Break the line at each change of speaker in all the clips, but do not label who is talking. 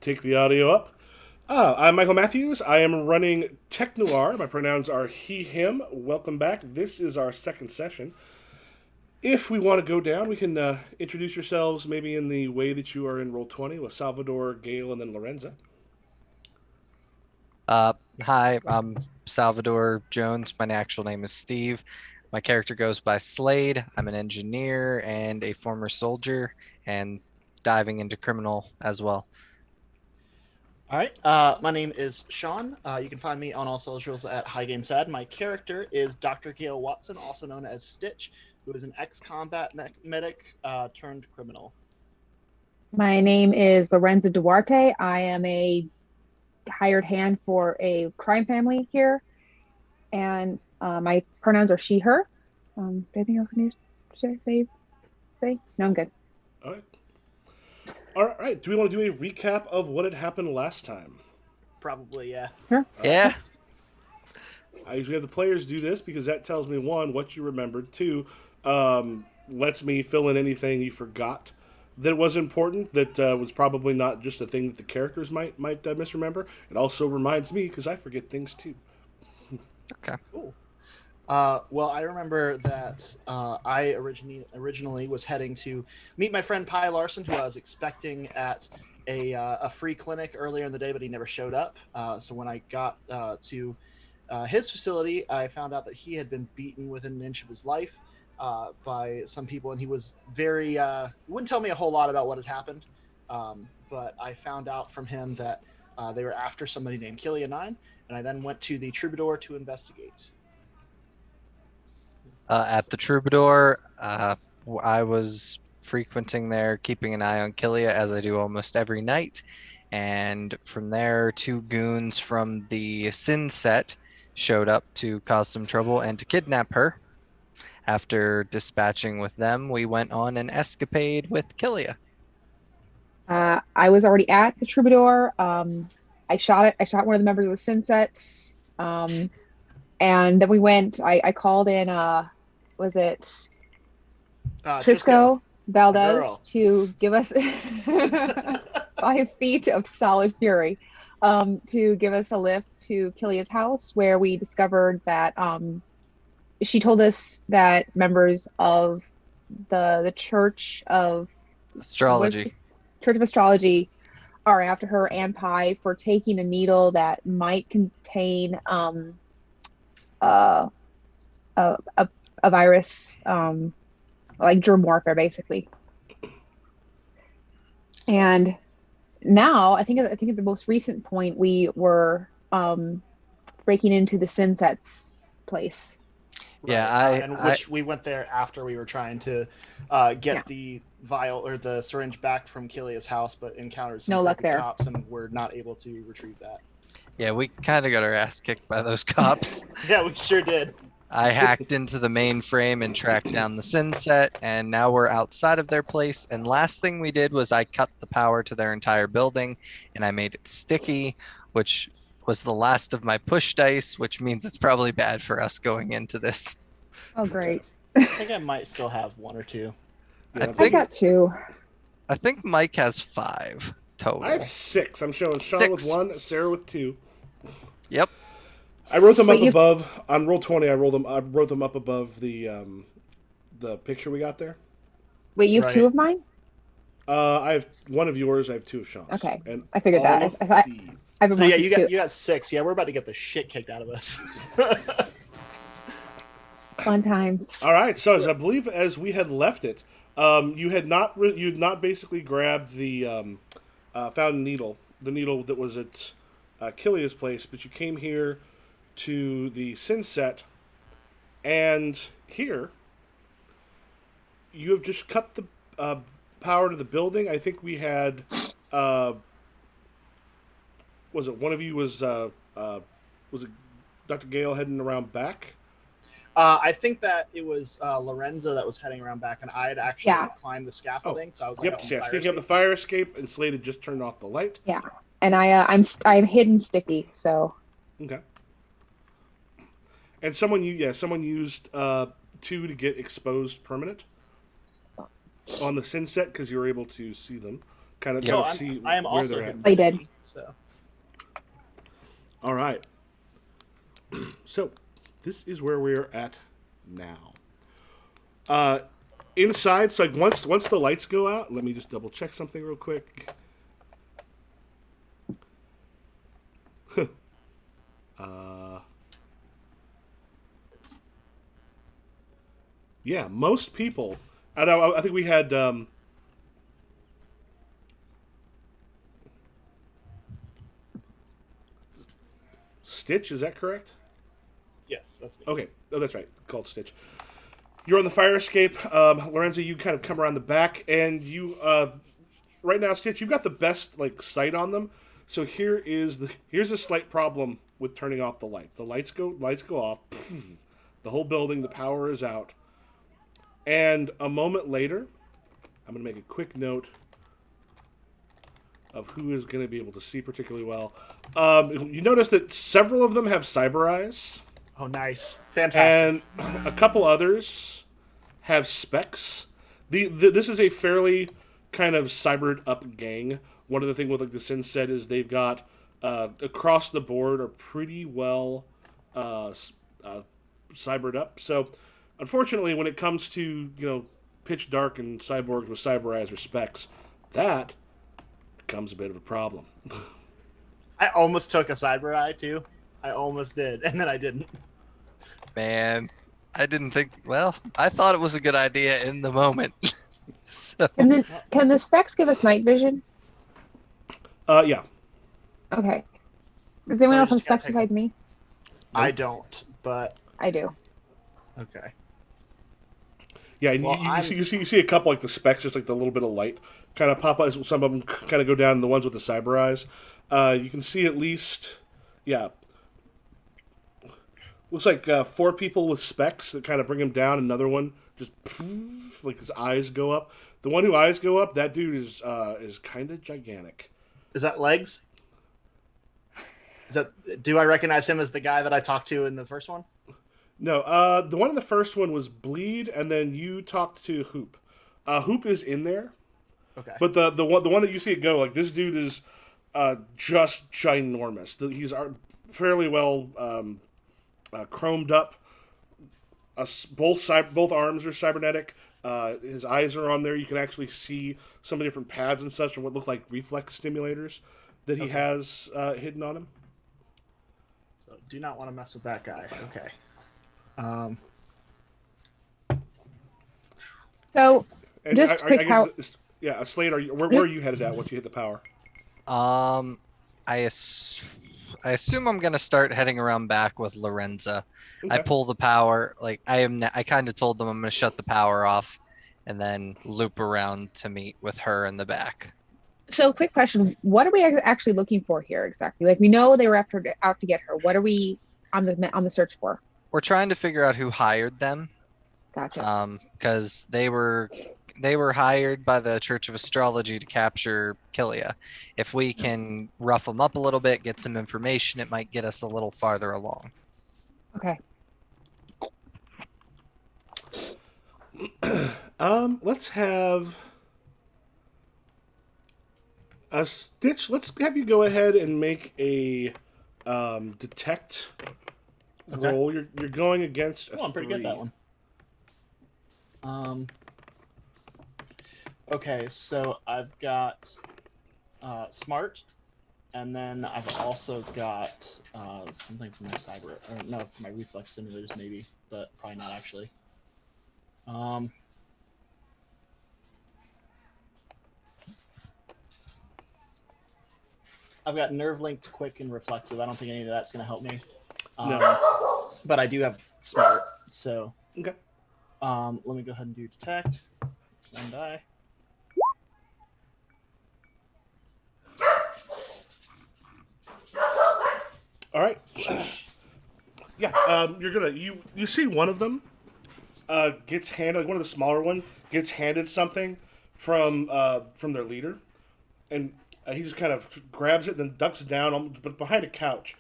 take the audio up. I'm Michael Matthews. I am running Technoir. My pronouns are he, him. Welcome back. This is our second session. If we want to go down, we can introduce yourselves maybe in the way that you are in Roll20 with Salvador, Gail, and then Lorenza.
Uh, Hi, I'm Salvador Jones. My actual name is Steve. My character goes by Slade. I'm an engineer and a former soldier, and diving into criminal as well.
All right. My name is Sean. You can find me on all socials at Cyn Set. My character is Dr. Gail Watson, also known as Stitch, who is an ex-combat medic turned criminal.
My name is Lorenza Duarte. I am a hired hand for a crime family here, and my pronouns are she, her. Anything else I need to say? No, I'm good.
All right. All right. Do we want to do a recap of what had happened last time?
Probably, yeah.
Sure.
Yeah.
I usually have the players do this because that tells me, one, what you remembered. Two, lets me fill in anything you forgot that was important, that was probably not just a thing that the characters might misremember. It also reminds me, because I forget things too.
Okay.
Cool. Well, I remember that I originally was heading to meet my friend Pi Larson, who I was expecting at a free clinic earlier in the day, but he never showed up. So when I got to his facility, I found out that he had been beaten within an inch of his life by some people, and he was very wouldn't tell me a whole lot about what had happened, but I found out from him that they were after somebody named Killian 9, and I then went to the Troubadour to investigate.
At the Troubadour, I was frequenting there, keeping an eye on Killia as I do almost every night. And from there, two goons from the Cyn Set showed up to cause some trouble and to kidnap her. After dispatching with them, we went on an escapade with Killia.
I was already at the Troubadour. I shot one of the members of the Cyn Set. And then we went. I called in. Was it Trisco Valdez to give us 5 feet of solid fury, to give us a lift to Killia's house, where we discovered that she told us that members of the Church of
Astrology.
Church of Astrology are after her and Pi for taking a needle that might contain a virus, like germ warfare, basically. And now, I think at the most recent point, we were breaking into the Cyn Set's place.
Yeah,
which we went there after we were trying to get the vial or the syringe back from Killia's house, but encountered some
no luck there.
cops and were not able to retrieve that.
Yeah, we kind of got our ass kicked by those cops.
Yeah, we sure did.
I hacked into the mainframe and tracked down the Cyn Set, and now we're outside of their place. And last thing we did was I cut the power to their entire building, and I made it sticky, which was the last of my push dice, which means it's probably bad for us going into this.
Oh, great.
I think I might still have one or two.
Yeah,
I got 2.
I think Mike has 5 total.
I have 6. I'm showing Sean
6.
with 1, Sarah with 2.
Yep.
I wrote them up above on Roll20. I wrote them up above the picture we got there.
Wait, you have 2 of mine?
I have 1 of yours. I have 2 of Sean's.
Okay,
and
I figured that. I've
So yeah, you got 6. Yeah, we're about to get the shit kicked out of us.
Fun times.
All right. So as I believe as we had left it, you had not basically grabbed the found needle, the needle that was at Killia's place, but you came here to the Cyn Set, and here you have just cut the power to the building. I think we had was it one of you was it Dr. Gale heading around back?
I think that it was Lorenzo that was heading around back, and I had actually climbed the scaffolding, so I was
sticking up the fire escape, and Slade had just turned off the light.
Yeah, and I'm hidden sticky, so.
Okay. And someone used 2 to get exposed permanent on the Cyn Set because you were able to see them. kind of
No,
see
I am
where
also
they're at.
hidden.
I did.
So
All right. So, this is where we're at now. Inside, so like once the lights go out, let me just double check something real quick. Yeah, most people. I think we had. Stitch, is that correct?
yes, that's me.
Okay. Oh, that's right. Called Stitch. You're on the fire escape. Lorenzo, you kind of come around the back, and you right now, Stitch, you've got the best like sight on them. So here's a slight problem with turning off the lights. The lights go off. The whole building, the power is out. And a moment later, I'm going to make a quick note of who is going to be able to see particularly well. You notice that several of them have cyber eyes.
Oh, nice. Fantastic.
And a couple others have specs. This is a fairly kind of cybered up gang. One of the things with like the Cyn Set is they've got across the board are pretty well cybered up. So unfortunately, when it comes to pitch dark and cyborgs with cyber eyes or specs, that becomes a bit of a problem.
I almost took a cyber eye too. I almost did, and then I didn't.
Man, I didn't think. Well, I thought it was a good idea in the moment. So,
Can the specs give us night vision?
Yeah.
Okay. Does anyone
So
else
you
have
just gotta
specs
take
besides me?
I don't, but
I do.
okay.
Yeah, and
Well,
you see a couple like the specs, just like the little bit of light kind of pop out. Some of them kind of go down. The ones with the cyber eyes, you can see at least, yeah. Looks like 4 people with specs that kind of bring him down. Another one just like his eyes go up. The one who eyes go up, that dude is kind of gigantic.
Is that legs? Do I recognize him as the guy that I talked to in the first one?
No, the one in the first one was Bleed, and then you talked to Hoop. Hoop is in there,
Okay.
but the one that you see it go, like this dude is just ginormous. He's fairly well chromed up. Both arms are cybernetic. His eyes are on there. You can actually see some of the different pads and such, and what look like reflex stimulators that he has hidden on him.
So do not want to mess with that guy. Okay.
So,
And
just quick, how
yeah, Slade, where are you headed at once you hit the power?
I assume I'm gonna start heading around back with Lorenza. I
Okay.
pull the power. Like I kind of told them I'm gonna shut the power off, and then loop around to meet with her in the back.
So, quick question: what are we actually looking for here exactly? Like, we know they were out to get her. What are we on the search for?
We're trying to figure out who hired them.
Gotcha.
Because they were hired by the Church of Astrology to capture Kilia. If we can rough them up a little bit, get some information, it might get us a little farther along.
Okay.
Let's have a Stitch. Let's have you go ahead and make a detect roll. You're going against a
I'm pretty good at that one. Okay, so I've got smart, and then I've also got something for my cyber, or no, for my reflex simulators maybe, but probably not actually. I've got nerve linked, quick, and reflexive. I don't think any of that's going to help me.
No.
But I do have smart, so
Okay.
let me go ahead and do detect. One die.
All right. Yeah. You see one of them gets handed, like one of the smaller one gets handed something from their leader, and he just kind of grabs it, then ducks down, but behind a couch.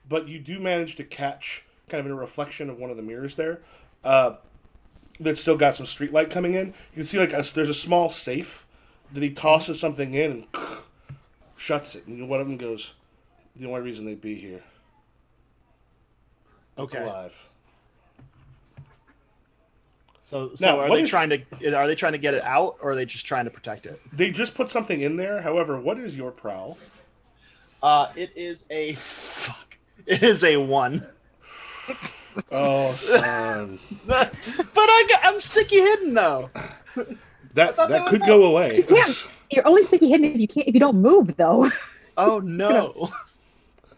But you do manage to catch kind of in a reflection of one of the mirrors there. That's still got some street light coming in. You can see there's a small safe Then he tosses something in and shuts it. And one of them goes, "The only reason they'd be here. Look
Okay.
alive."
So
Now,
are
what
they
is-
trying to get it out, or are they just trying to protect it?
They just put something in there. However, what is your prowl?
It is a fuck. It is a 1.
Oh, son.
But I'm sticky hidden though.
That
thought
that
they
could
would
go away.
You can't. You're only sticky hidden if you don't move though.
Oh no!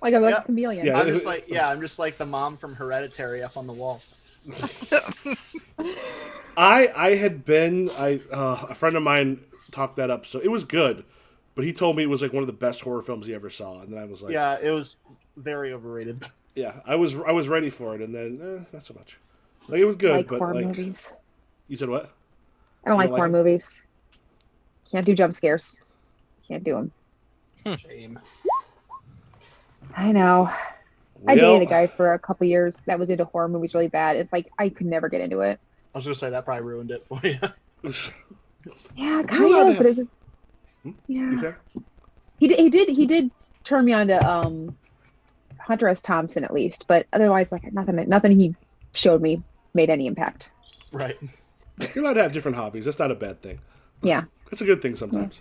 like a
Yeah.
chameleon.
Yeah.
I'm just like the mom from Hereditary up on the wall.
I had been a friend of mine talked that up, so it was good, but he told me it was like one of the best horror films he ever saw, and then I was like,
Yeah, it was very overrated.
yeah, I was ready for it, and then not so much. Like it was good,
like
but
horror
like
movies.
you said, what?
I don't
You
like
don't
horror
like
movies. Can't do jump scares. Can't do them.
Shame.
I know. I
Well,
dated a guy for a couple years that was into horror movies really bad. It's like I could never get into it.
I was gonna say that probably ruined it for you.
Yeah,
You're
kind
allowed to
of, but it just
You
yeah.
said?
He did turn me on to Hunter S. Thompson at least, but otherwise like nothing he showed me made any impact.
Right.
You're allowed to have different hobbies. That's not a bad thing.
Yeah.
That's a good thing sometimes.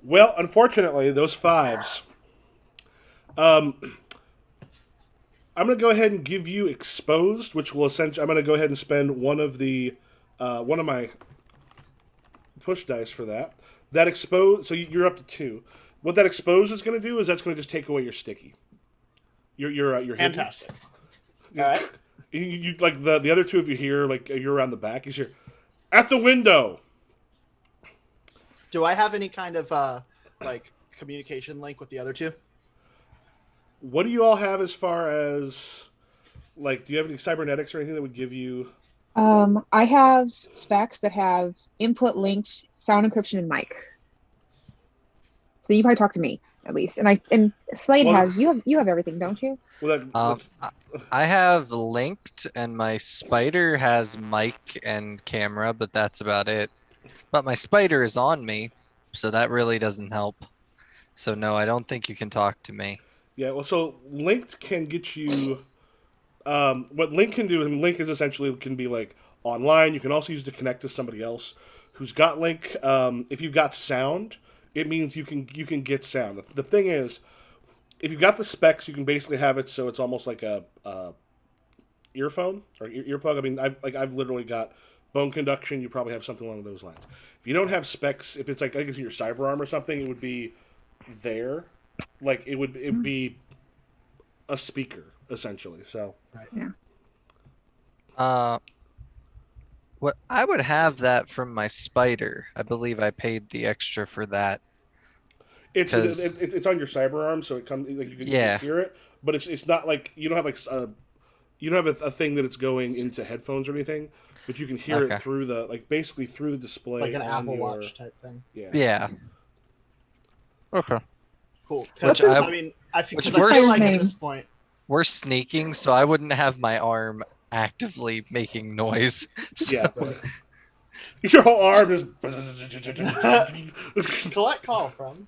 Well, unfortunately, those 5s. I'm going to go ahead and give you exposed, which will essentially I'm going to go ahead and spend one of my push dice for that. That expose, so you're up to 2. What that expose is going to do is that's going to just take away your sticky. Your hidden.
Fantastic. All right.
You like the other 2 of you here, like you're around the back. You hear at the window.
Do I have any kind of like communication link with the other 2?
What do you all have as far as like? Do you have any cybernetics or anything that would give you?
I have specs that have input linked sound encryption and mic. So you probably talk to me at least, and Slade
Well,
has you have everything, don't you?
Well, that's,
I have linked, and my spider has mic and camera, but that's about it. But my spider is on me, so that really doesn't help. So no, I don't think you can talk to me.
yeah. Well, so linked can get you. What Link can do, and Link is essentially can be like online. You can also use it to connect to somebody else who's got Link. If you've got sound, it means you can get sound. The thing is, if you've got the specs, you can basically have it so it's almost like a earphone or earplug. I mean, I've literally got bone conduction. You probably have something along those lines. If you don't have specs, if it's like I think it's your cyber arm or something, it would be there. Like it'd be a speaker essentially. So
What I would have that from my spider. I believe I paid the extra for that.
it's
'Cause-
it's on your cyber arm, so it comes like you can hear it, but it's not like you don't have like you don't have a thing that it's going into headphones or anything, but you can hear
Okay.
it through the basically through the display,
Like an
on
Apple
your-
Watch type thing.
Yeah.
Yeah. Okay.
Cool.
What's
Because
his-
I mean, I feel
Which
like
worse-
at this point.
We're sneaking, so I wouldn't have my arm actively making noise. So-
Yeah.
Right.
Your whole arm is.
Collect call from.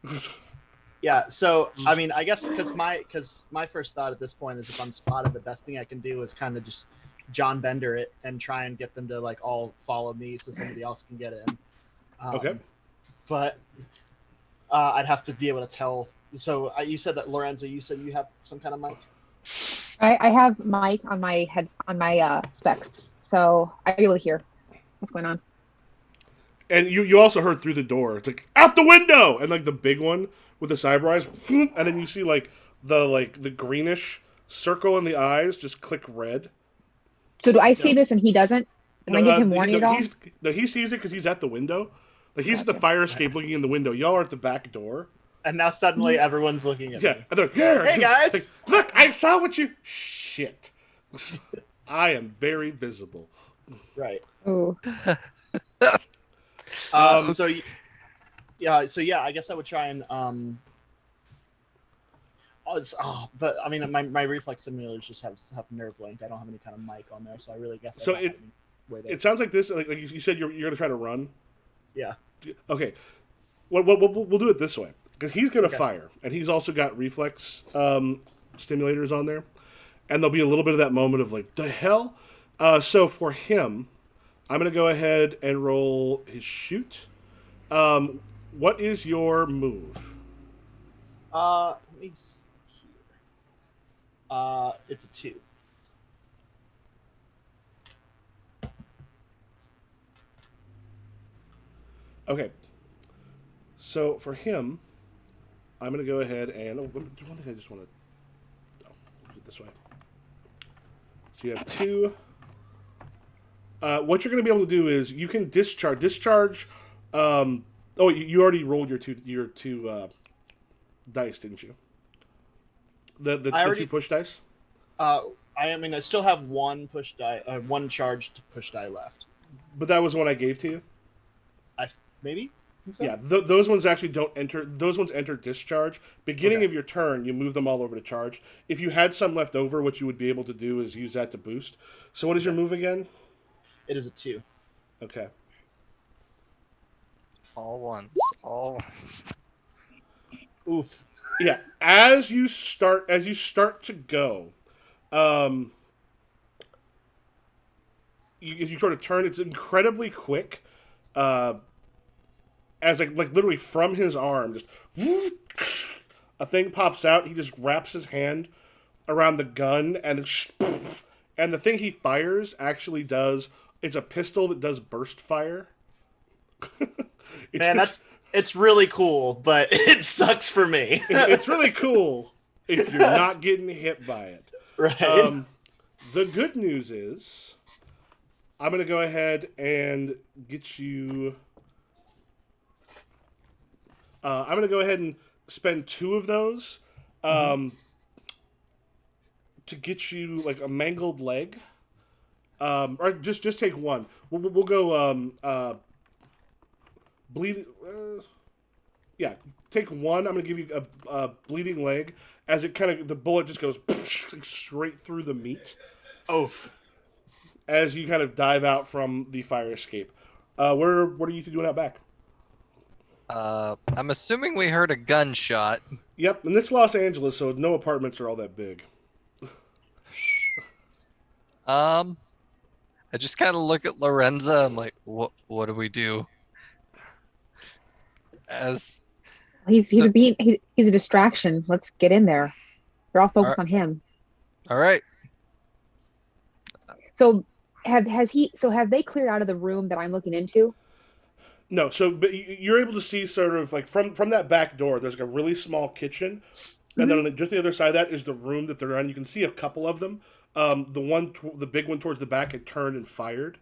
Yeah, so I mean, I guess because my first thought at this point is if I'm spotted, the best thing I can do is kind of just John Bender it and try and get them to like all follow me so somebody else can get in.
Okay.
But I'd have to be able to tell. So you said that Lorenzo, you said you have some kind of mic.
I have mic on my head on my specs, so I'd be able to hear what's going on.
And you also heard through the door. It's like out the window, and like the big one with the cyber eyes, and then you see like the greenish circle in the eyes just click red.
So do I see this and he doesn't? Can I give him warning at all?
He sees it because he's at the window. Like he's at the fire escape looking in the window. Y'all are at the back door.
And now suddenly everyone's looking at
Yeah,
me.
and they're here.
Hey, guys!
Like, look, I saw what you. Shit. I am very visible.
Right.
Ooh.
So yeah, I guess I would try and but I mean my reflex simulators just have nerve link. I don't have any kind of mic on there, so I really guess.
So it sounds like this. Like you said, you're gonna try to run.
Yeah.
Okay. we'll do it this way because he's going to
Okay.
fire, and he's also got reflex stimulators on there, and there'll be a little bit of that moment of like the hell. So for him, I'm going to go ahead and roll his shoot. What is your move?
Let me see here. It's a 2.
Okay. So for him, I'm going to go ahead and one thing I just want to do it this way. So you have 2. What you're going to be able to do is you can discharge. You already rolled your two dice, didn't you? The two push dice.
I still have one push die, one charged push die left.
But that was the one I gave to you.
Maybe. Think so?
Yeah, those ones actually don't enter. Those ones enter discharge. Beginning
Okay.
of your turn, you move them all over to charge. If you had some left over, what you would be able to do is use that to boost. So what is your move again?
It is a 2.
Okay.
All ones. All ones.
Oof.
Yeah, as you start to go, you sort of turn. It's incredibly quick. As like literally from his arm, just a thing pops out. He just wraps his hand around the gun, and the thing he fires actually does. It's a pistol that does burst fire.
Man, it's really cool, but it sucks for me.
It's really cool if you're not getting hit by it.
Right.
The good news is, I'm going to go ahead and get you. I'm going to go ahead and spend 2 of those to get you like a mangled leg. Or just take one. We'll go bleed. Yeah, take one. I'm going to give you a bleeding leg as it kind of the bullet just goes straight through the meat.
Oof.
As you kind of dive out from the fire escape. What are you two doing out back?
I'm assuming we heard a gunshot.
Yep, and it's Los Angeles, so no apartments are all that big.
I just kind of look at Lorenza. I'm like, what do we do? As
He's a distraction. Let's get in there. We're all focused on him.
all right,
So have they cleared out of the room that I'm looking into?
No, so but you're able to see sort of like from that back door. There's like a really small kitchen, and then on just the other side of that is the room that they're in. You can see a couple of them. The big one towards the back had turned and fired,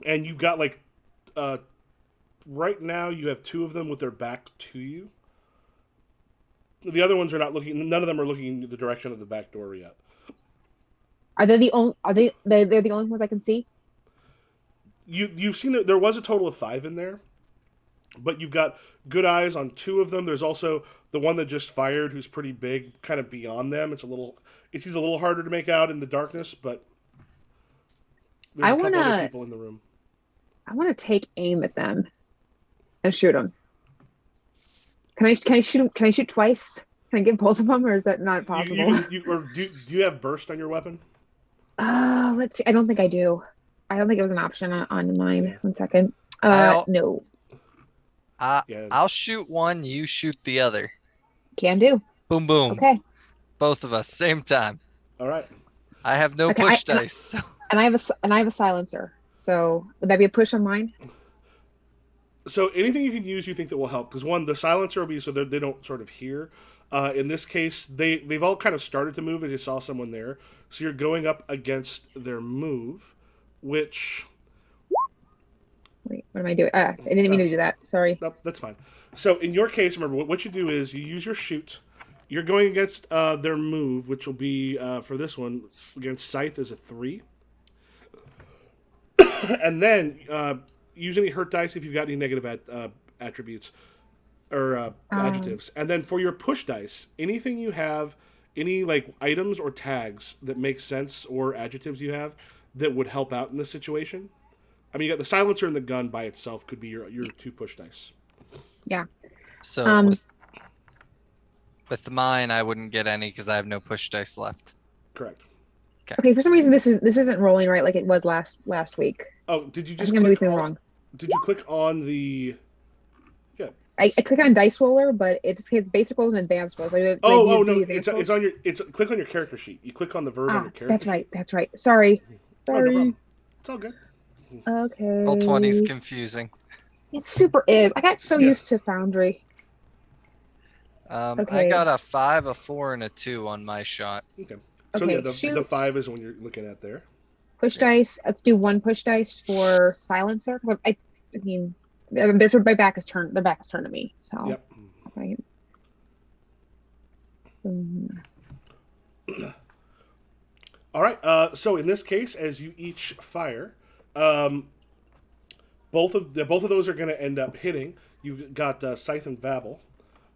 and you've got like, right now you have 2 of them with their back to you. The other ones are not looking. None of them are looking in the direction of the back door yet.
Are they the only? They're the only ones I can see?
You've seen that there was a total of 5 in there, but you've got good eyes on 2 of them. There's also the one that just fired, who's pretty big, kind of beyond them. He's a little harder to make out in the darkness, but there's a couple other people in the room.
I want to take aim at them and shoot them. Can I shoot? Can I shoot twice? Can I get both of them, or is that not possible?
Do you have burst on your weapon?
Let's see. I don't think I do. I don't think it was an option on mine.
Yeah.
1 second. No.
Yeah.
I'll shoot one. You shoot the other.
Can do.
Boom, boom.
Okay.
Both of us, same time.
All right.
I have no
Okay,
push dice. So.
And I have a silencer. So would that be a push on mine?
So anything you can use, you think that will help? Because one, the silencer will be so they don't sort of hear. In this case, they've all kind of started to move as you saw someone there. So you're going up against their move, which.
Wait, what am I doing? I didn't mean to do that. Sorry.
Nope, that's fine. So in your case, remember what you do is you use your shoot. You're going against their move, which will be for this one against Scythe is a 3, and then use any hurt dice if you've got any negative attributes or adjectives. And then for your push dice, anything you have, any like items or tags that make sense or adjectives you have that would help out in this situation. I mean, you got the silencer and the gun by itself could be your 2 push dice.
Yeah.
So
Um,
with mine, I wouldn't get any because I have no push dice left.
Correct.
Okay, for some reason this isn't rolling right like it was last week.
Oh, did you
I
just
think I'm doing
click
something
on?
wrong.
Did you click on the? Yeah.
I click on dice roller, but it's basic rolls and advanced rolls. I
Oh
do
no!
the
It's
advanced rolls.
on your. It's click on your character sheet. You click on the verb on your character
That's
sheet.
right. That's right. Sorry.
Oh, no
Sorry.
problem. It's all good.
Roll 20 is
Okay.
confusing.
It super is. I got so
Yeah.
used to Foundry.
I
Okay.
got a 5, a 4, and a 2 on my shot.
Okay. So
Okay,
yeah, the
shoot.
5 is the one you're looking at there.
Push
Yeah.
dice. Let's do one push dice for silencer. I mean, there's my back is turned. Their back is turned to me. So.
Yep.
Right.
All right. So in this case, as you each fire, both of those are going to end up hitting. You got Scythe and Babel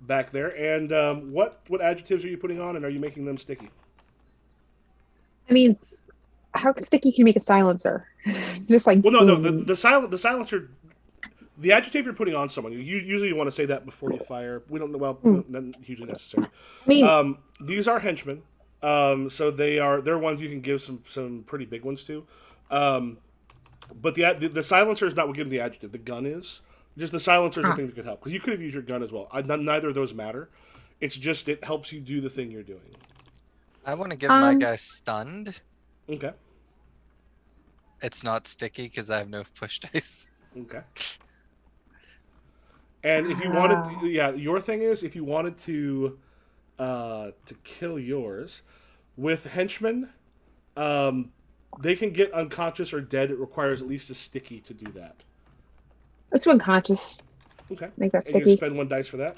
back there, and what adjectives are you putting on, and are you making them sticky?
I mean, how sticky can you make a silencer? It's just like
Well, no.
boom.
The silencer. The adjective you're putting on someone, you usually want to say that before you fire. We don't know. Well, not usually necessary.
I mean,
These are henchmen, so they're ones you can give some pretty big ones to. But the silencer is not what gives them the adjective. The gun is. Just the silencer is the thing that could help, because you could have used your gun as well. Neither of those matter. It's just it helps you do the thing you're doing.
I want to give my guy stunned.
Okay.
It's not sticky because I have no push dice.
Okay. And if you wanted, your thing is if you wanted to kill yours with henchmen, they can get unconscious or dead. It requires at least a sticky to do that.
let's do unconscious.
Okay.
Make that
And you
sticky.
spend 1 dice for that.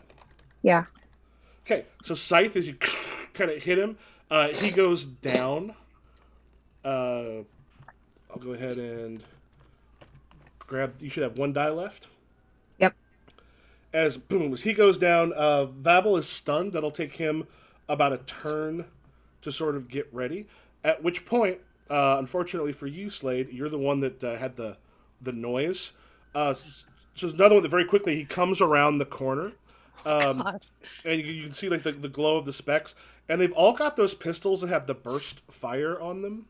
Yeah.
Okay. So Scythe, as you kind of hit him, he goes down. I'll go ahead and grab. You should have 1 die left.
Yep.
As he goes down, Vabel is stunned. That'll take him about a turn to sort of get ready. At which point, unfortunately for you, Slade, you're the one that had the noise. So another one that very quickly he comes around the corner, and you can see like the glow of the specs, and they've all got those pistols that have the burst fire on them.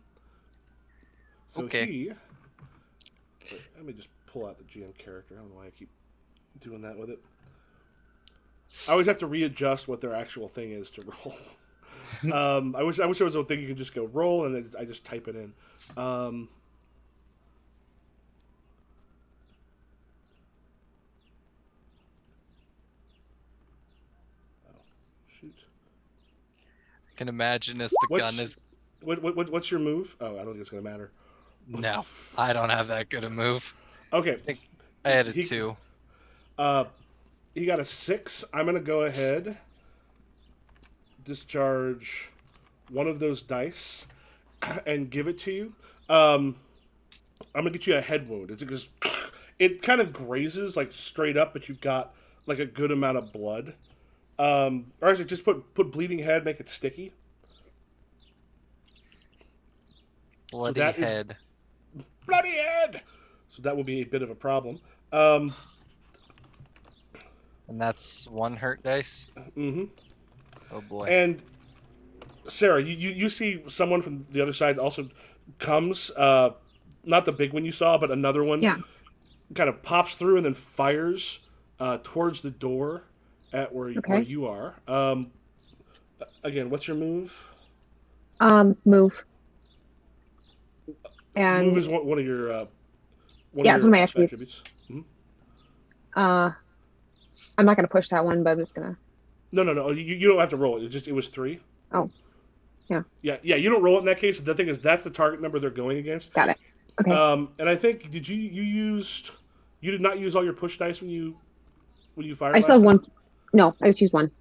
So
Okay.
let me just pull out the GM character. I don't know why I keep doing that with it. I always have to readjust what their actual thing is to roll. I wish there was a thing you can just go roll and then I just type it in. Oh shoot!
I can imagine as the gun is.
What's your move? Oh, I don't think it's gonna matter.
No, I don't have that good a move.
Okay.
I had a 2.
He got a 6. I'm gonna go ahead, discharge one of those dice, and give it to you. I'm gonna get you a head wound. It's because it kind of grazes like straight up, but you've got like a good amount of blood. Or actually, just put bleeding head, make it sticky.
Bloody
that is-
head.
Bloody head. So that will be a bit of a problem.
And that's 1 hurt dice.
Mm-hmm.
Oh boy.
And Sarah, you see someone from the other side also comes. Not the big one you saw, but another one.
Yeah.
Kind of pops through and then fires towards the door at where you are. Again, what's your move?
Move. And
Move is one of your.
it's one of my attributes.
Mhm.
I'm not gonna push that one, but I'm just gonna.
No. You don't have to roll it. It was 3.
Oh. Yeah.
Yeah. You don't roll it in that case. The thing is, that's the target number they're going against.
Got it. Okay.
And I think you did not use all your push dice when you fired.
I still have one. No, I just used one.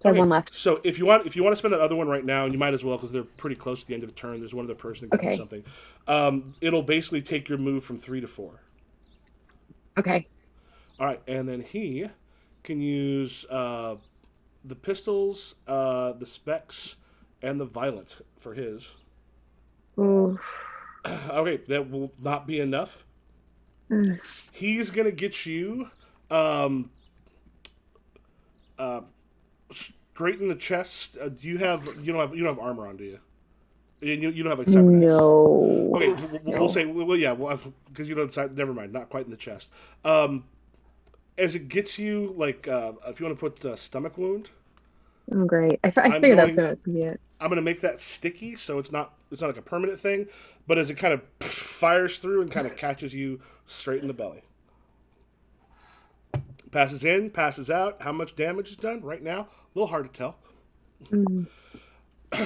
So I have one left.
So if you want to spend that other one right now, and you might as well because they're pretty close to the end of the turn. There's one other person that can do something. It'll basically take your move from 3 to 4.
Okay.
All right, and then he can use the pistols, the specs, and the violent for his.
Ooh.
Okay, that will not be enough.
Mm.
He's gonna get you straight in the chest. Do you have you don't have armor on, do you? You don't have like separate.
No.
Okay,
No.
we'll say yeah, because you know the side. Never mind, not quite in the chest. As it gets you, like if you want to put stomach wound,
Oh, great. I figured that was going to be it.
I'm going to make that sticky, so it's not like a permanent thing. But as it kind of fires through and kind of catches you straight in the belly, passes in, passes out. How much damage is done right now? A little hard to tell.
Mm.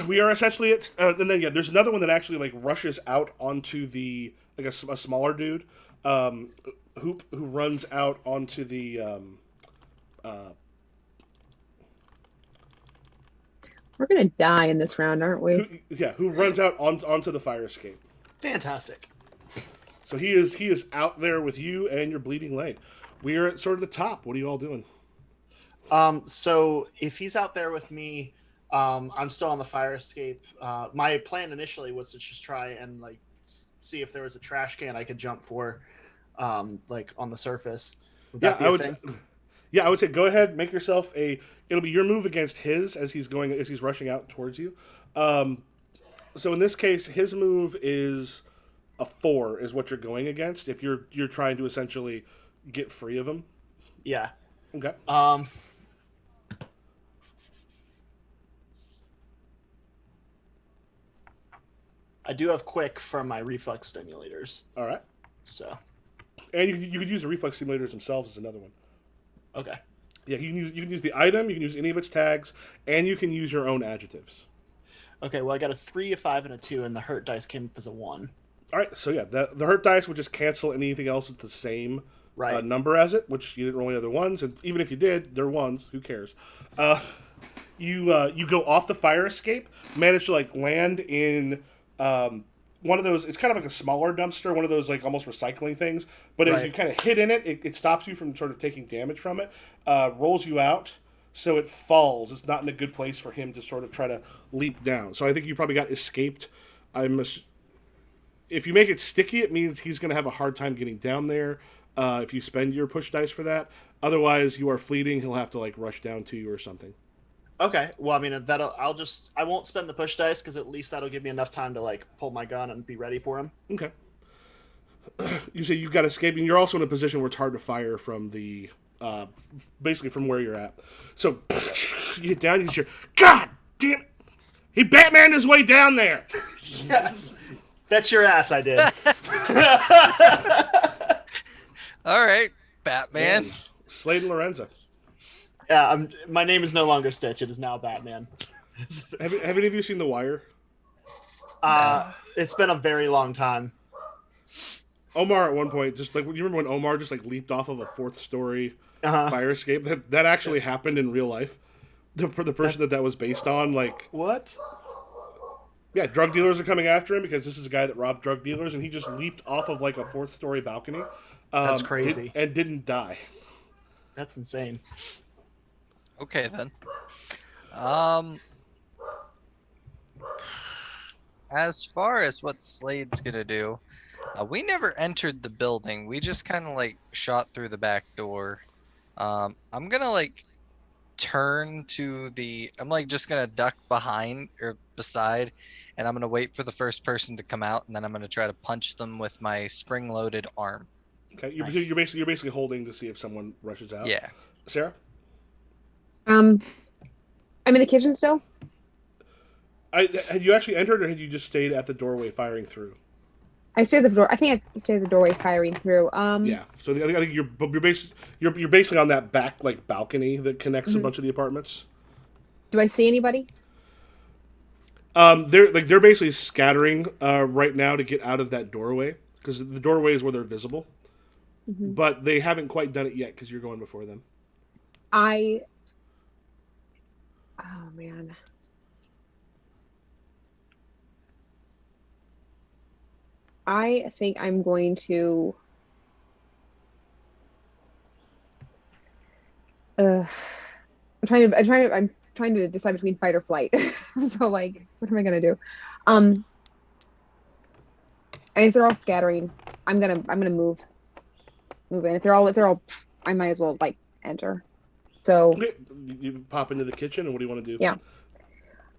We are essentially at, and then there's another one that actually like rushes out onto the like a smaller dude, who runs out onto the.
We're gonna die in this round, aren't we?
Who runs out onto the fire escape?
Fantastic.
So he is out there with you and your bleeding leg. We are at sort of the top. What are you all doing?
So if he's out there with me, I'm still on the fire escape. My plan initially was to just try and like see if there was a trash can I could jump for, like on the surface. Would that be a thing?
Yeah, I would say go ahead, make yourself it'll be your move against his as he's rushing out towards you. So in this case, his move is a 4 is what you're going against if you're trying to essentially get free of him.
Yeah.
Okay.
I do have quick from my reflex stimulators.
All right.
So.
And you could use the reflex simulators themselves as another one.
Okay.
Yeah, you can use the item, you can use any of its tags, and you can use your own adjectives.
Okay, well I got a 3, a 5, and a 2, and the hurt dice came up as a 1.
All right, so yeah, the hurt dice would just cancel anything else with the same number as it, which you didn't roll any other ones, and even if you did, they're ones. Who cares? You go off the fire escape, manage to like land in one of those. It's kind of like a smaller dumpster, one of those like almost recycling things. But as you kind of hit in it, it stops you from sort of taking damage from it. Rolls you out, so it falls. It's not in a good place for him to sort of try to leap down. So I think you probably got escaped. If you make it sticky, it means he's going to have a hard time getting down there. If you spend your push dice for that, otherwise you are fleeting. He'll have to like rush down to you or something.
Okay, well, I mean, I won't spend the push dice because at least that'll give me enough time to like pull my gun and be ready for him.
Okay. You say you got escaping. You're also in a position where it's hard to fire from the, basically from where you're at. So you get down, you hear, God damn it! He Batmaned his way down there.
Yes, that's your ass. I did.
All right, Batman.
And Slade and Lorenza.
Yeah, my name is no longer Stitch. It is now Batman.
Have any of you seen The Wire?
It's been a very long time.
Omar at one point, just like you remember when Omar just like leaped off of a 4th-story fire escape? That actually happened in real life. For the person that was based on, like
what?
Yeah, drug dealers are coming after him because this is a guy that robbed drug dealers, and he just leaped off of like a 4th-story balcony.
That's crazy.
And didn't die.
That's insane.
Okay then. As far as what Slade's gonna do, we never entered the building. We just kind of like shot through the back door. I'm gonna like turn to the. I'm like just gonna duck behind or beside, and I'm gonna wait for the first person to come out, and then I'm gonna try to punch them with my spring-loaded arm.
Okay, you're basically holding to see if someone rushes out.
Yeah.
Sarah?
I'm in the kitchen still.
Had you actually entered, or had you just stayed at the doorway firing through?
I stayed at the door. I think I stayed at the doorway firing through.
Yeah. So I think you're basically on that back like balcony that connects a bunch of the apartments.
Do I see anybody?
They're basically scattering right now to get out of that doorway because the doorway is where they're visible, but they haven't quite done it yet because you're going before them.
Oh man. I think I'm going to I'm trying to decide between fight or flight. So like, what am I gonna do? And if they're all scattering, I'm gonna move in. If they're all I might as well like enter. So
Okay. You pop into the kitchen, and what do you want to do?
yeah.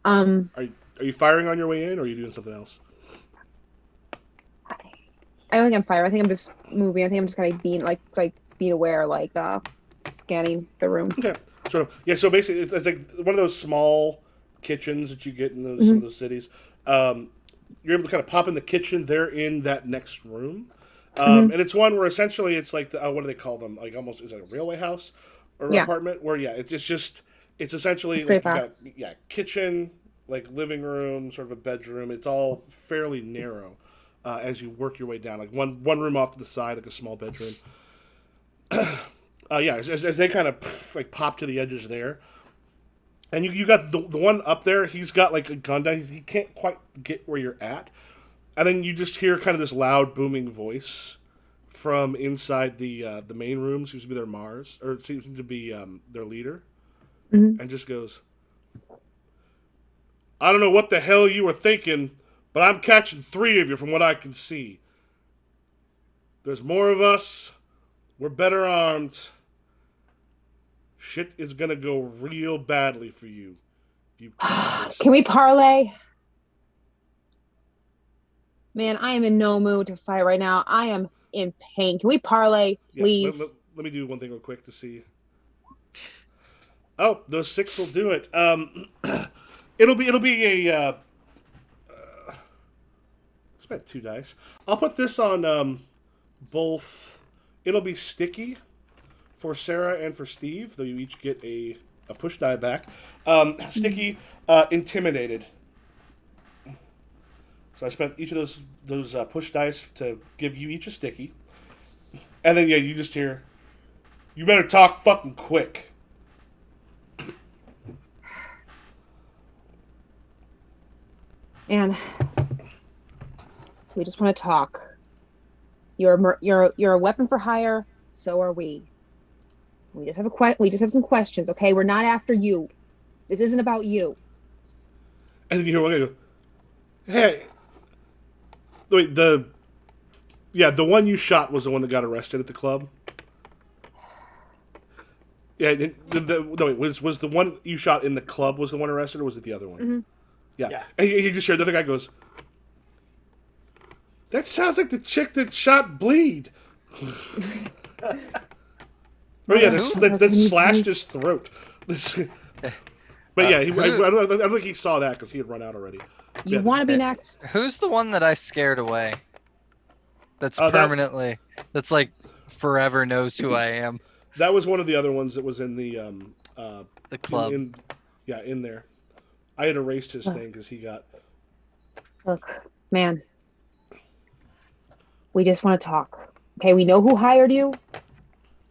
Are you firing on your way in, or are you doing something else?
I don't think I'm firing. I think I'm just moving. I think I'm just kind of being being aware, scanning the room.
Okay. So basically, it's like one of those small kitchens that you get in some
Mm-hmm.
of those cities. You're able to kind of pop in the kitchen. They're in that next room,
Mm-hmm.
and it's one where essentially it's like what do they call them? Like almost is it a railway house or
Yeah,
apartment? Where it's
a
essentially
straight
like you got
box.
kitchen, like living room, sort of a bedroom. It's all fairly narrow as you work your way down. Like one room off to the side, like a small bedroom. As they kind of like pop to the edges there, and you got the one up there. He's got like a gun down. He can't quite get where you're at, and then you just hear kind of this loud booming voice from inside the main room. Seems to be their Mars, or it seems to be their leader,
Mm-hmm.
and just goes, "I don't know what the hell you were thinking, but I'm catching 3 of you from what I can see. There's more of us. We're better armed. Shit is gonna go real badly for you. If you keep this."
Can we parlay? Man, I am in no mood to fight right now. I am in pain. Can we parlay,
Yeah,
please?
let me do one thing real quick to see. Oh, those 6 will do it. It'll be a. Spent 2 dice. I'll put this on both. It'll be sticky for Sarah and for Steve, though you each get a push die back. Sticky, intimidated. So I spent each of those push dice to give you each a sticky, and then you just hear, "You better talk fucking quick."
And we just want to talk. You're a weapon for hire. So are we. We just have some questions, okay? We're not after you. This isn't about you.
And then you hear one guy go, "Hey, wait, the one you shot was the one that got arrested at the club." Yeah, no, wait, was the one you shot in the club was the one arrested, or was it the other one?
Mm-hmm.
Yeah.
Yeah.
And you just heard the other guy goes, "That sounds like the chick that shot Bleed." Oh yeah, that slashed his throat. But yeah, I don't think he saw that because he had run out already.
You
Yeah,
want to be next?
Who's the one that I scared away? That's
that-
permanently. That's like forever knows who I am.
That was one of the other ones that was in the
The club.
in there. I had erased his thing because he got.
Look, man. We just want to talk. Okay, we know who hired you.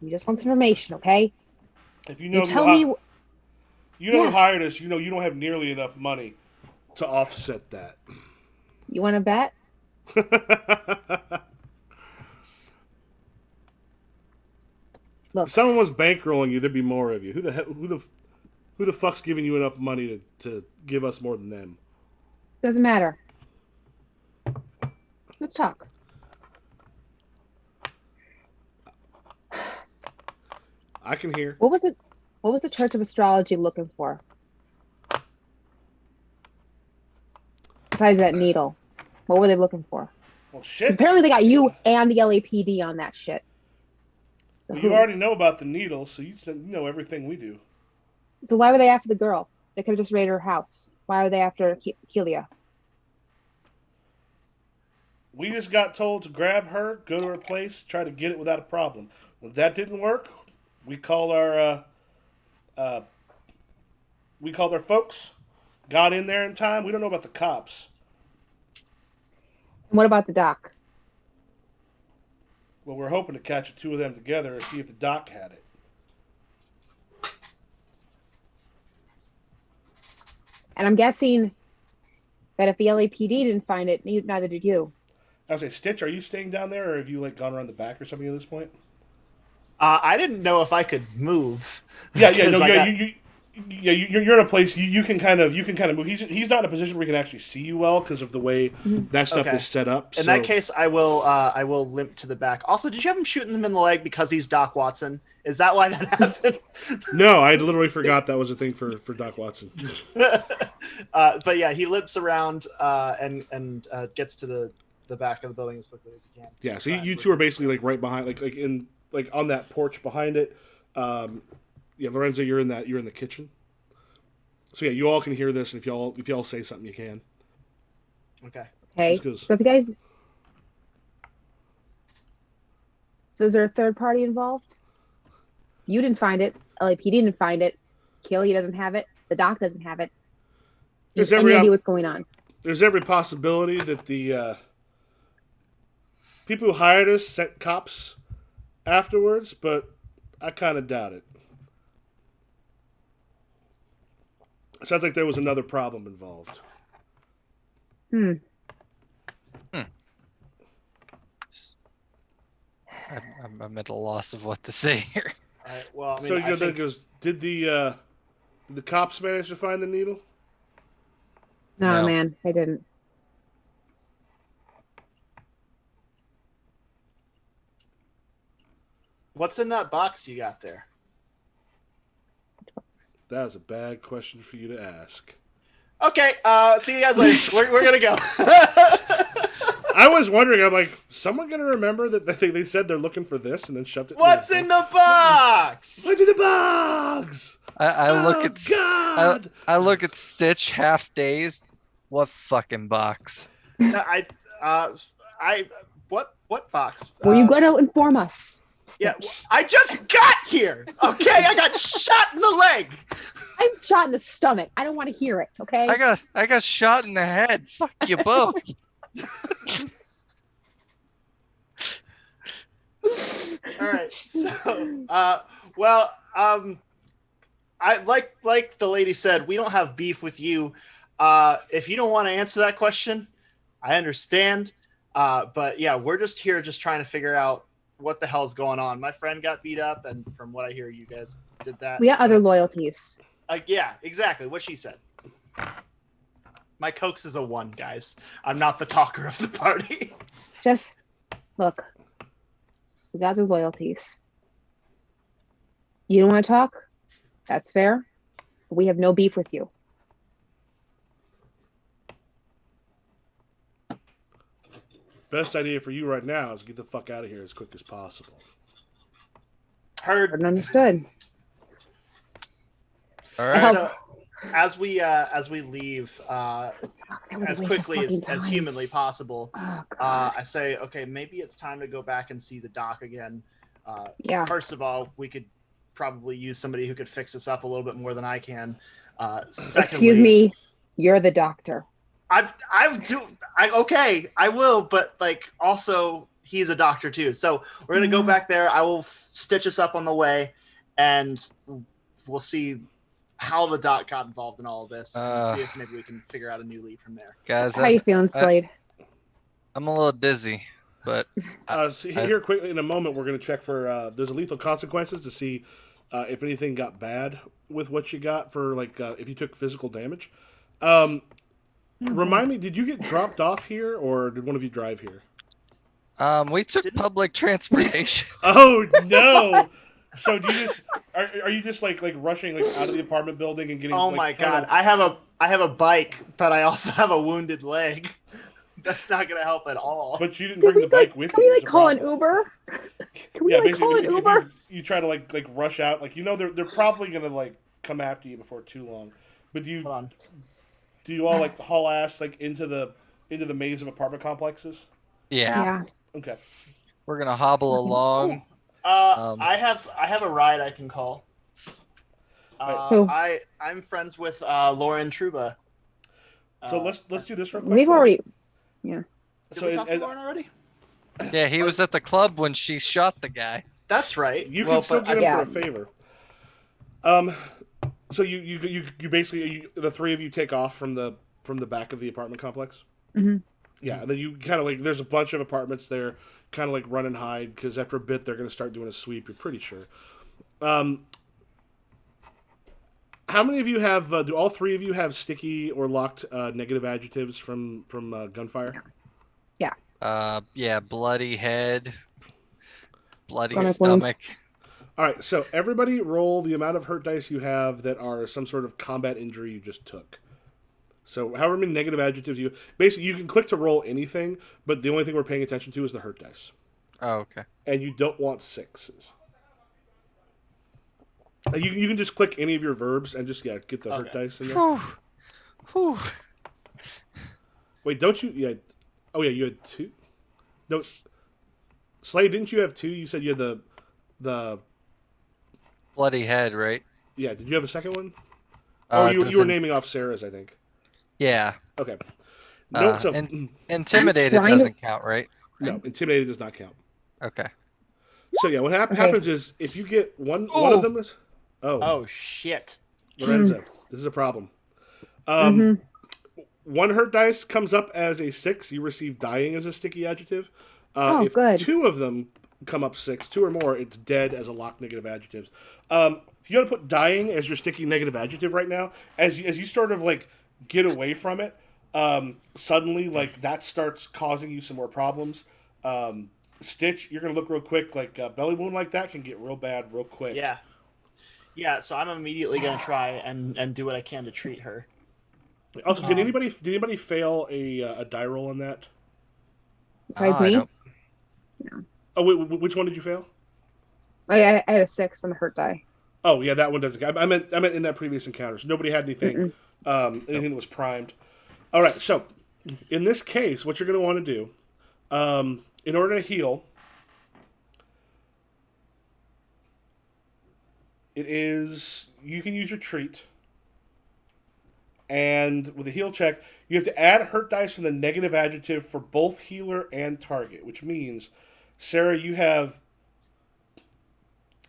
We just want some information, okay?
If you know,
tell me.
You know who hired us. You know you don't have nearly enough money to offset that.
You want to bet? Look,
If someone was bankrolling you, there'd be more of you. Who the fuck's giving you enough money to give us more than them?
doesn't matter. Let's talk.
I can hear.
What was it? What was the Church of Astrology looking for? Besides that needle, what were they looking for?
Well, shit.
Apparently, they got you and the LAPD on that shit. So,
You already know about the needle, so you know everything we do.
so why were they after the girl? They could have just raided her house. Why are they after Kelia?
We just got told to grab her, go to her place, try to get it without a problem. When that didn't work, we called our folks, got in there in time. We don't know about the cops.
And what about the doc?
Well, we're hoping to catch the 2 of them together and see if the doc had it.
And I'm guessing that if the LAPD didn't find it, neither did you.
I was say, Stitch, are you staying down there, or have you gone around the back or something at this point?
I didn't know if I could move.
Yeah,
Because
no,
I
yeah,
got-
Yeah, you're in a place you can kind of move. He's not in a position where he can actually see you well because of the way that stuff is set up.
In that case, I will limp to the back. Also, did you have him shooting them in the leg because he's Doc Watson? Is that why that happened?
No, I literally forgot that was a thing for Doc Watson.
But yeah, he limps around and gets to the back of the building as quickly as he can.
Yeah, so you two are basically like right behind, like on that porch behind it. Yeah, Lorenzo, you're in the kitchen. So yeah, you all can hear this, and if y'all say something, you can.
Okay.
Okay. So if you guys, so is there a third party involved? You didn't find it. LAPD didn't find it. Kelly doesn't have it. The doc doesn't have it. Do you have any idea what's going on?
There's every possibility that the people who hired us sent cops afterwards, but I kind of doubt it. It sounds like there was another problem involved.
I'm at a loss of what to say here.
Well, I mean,
did the cops manage to find the needle?
No, man, I didn't.
What's in that box you got there?
That is a bad question for you to ask.
Okay, see you guys later. We're gonna go.
I was wondering, I'm like, someone gonna remember that they said they're looking for this and then shoved it?
What's in the box?
What's in the box?
I look at Stitch half dazed. What fucking box?
What box?
Were you going to inform us?
Yeah, I just got here. Okay, I got shot in the leg.
I'm shot in the stomach. I don't want to hear it. Okay.
I got shot in the head. Fuck you both.
All right. So, I like the lady said, we don't have beef with you. If you don't want to answer that question, I understand. But yeah, we're just here trying to figure out what the hell's going on. My friend got beat up, and from what I hear, you guys did that.
We got other loyalties.
Yeah, exactly what she said. My Cokes is a 1, guys. I'm not the talker of the party.
Just look. We got other loyalties. You don't want to talk? That's fair. We have no beef with you.
Best idea for you right now is get the fuck out of here as quick as possible.
Heard
and understood.
All right.
So, as we leave, as quickly as humanly possible, I say, okay, maybe it's time to go back and see the doc again.
Yeah.
First of all, we could probably use somebody who could fix us up a little bit more than I can. Secondly,
excuse me, you're the doctor.
Okay, I will, but like also he's a doctor too. So we're gonna go back there. I will stitch us up on the way, and we'll see how the doc got involved in all of this, and see if maybe we can figure out a new lead from there.
Guys,
how you feeling, Slade?
I'm a little dizzy, but
here quickly in a moment we're gonna check for there's a lethal consequences to see if anything got bad with what you got for like if you took physical damage. Remind me, did you get dropped off here, or did one of you drive here?
We took public transportation.
Oh no! So do you just are you just like rushing like out of the apartment building and getting?
Oh my god! I have a bike, but I also have a wounded leg. That's not gonna help at all.
But you didn't bring the bike with you.
Can we call an Uber? Can we call an Uber?
You try to like rush out, like they're probably gonna like come after you before too long. But do you all like haul ass like into the maze of apartment complexes?
Yeah.
Okay.
We're gonna hobble along.
I have a ride I can call. I'm friends with Lauren Truba.
So let's do this real quick.
We've already, yeah.
Did we talk to Lauren already?
Yeah, he was at the club when she shot the guy.
That's right.
You can still get him for a favor. So you basically the three of you take off from the back of the apartment complex.
Mm-hmm.
Yeah, and then you kind of like there's a bunch of apartments there, kind of like run and hide because after a bit they're going to start doing a sweep. You're pretty sure. How How many of you have? Do all three of you have sticky or locked negative adjectives from gunfire?
Yeah, bloody head, bloody
Stomach
stomach.
All right, so everybody roll the amount of hurt dice you have that are some sort of combat injury you just took. So however many negative adjectives you... Basically, you can click to roll anything, but the only thing we're paying attention to is the hurt dice.
Oh, okay.
And you don't want sixes. You can just click any of your verbs and just, get the hurt dice in there.
Whew. Whew.
Wait, don't you... Yeah. Oh, yeah, you had two? No. Slade, didn't you have two? You said you had the...
Bloody head, right?
Yeah, did you have a second one? Oh, you were naming off Sarah's, I think.
Yeah.
Okay. No, so...
Intimidated doesn't count, right?
No, intimidated does not count.
Okay.
So, yeah, what happens is if you get one of them... Is,
Oh, shit.
Lorenzo, this is a problem. One hurt dice comes up as a 6. You receive dying as a sticky adjective. If
good.
two of them come up 6, 2 or more, it's dead as a locked negative adjectives. You got to put dying as your sticky negative adjective right now. As you sort of like get away from it, suddenly like that starts causing you some more problems. Stitch, you're gonna look real quick. Like belly wound like that can get real bad real quick.
Yeah. So I'm immediately gonna try and do what I can to treat her.
Also, did anybody fail a die roll on that?
Besides me?
No. Oh, wait, which one did you fail?
I had a 6 on the hurt die.
Oh yeah, that one doesn't. I meant in that previous encounter. So nobody had anything anything that was primed. All right, so in this case, what you're going to want to do, in order to heal, you can use your treat. And with a heal check, you have to add hurt dice from the negative adjective for both healer and target, which means, Sarah, you have...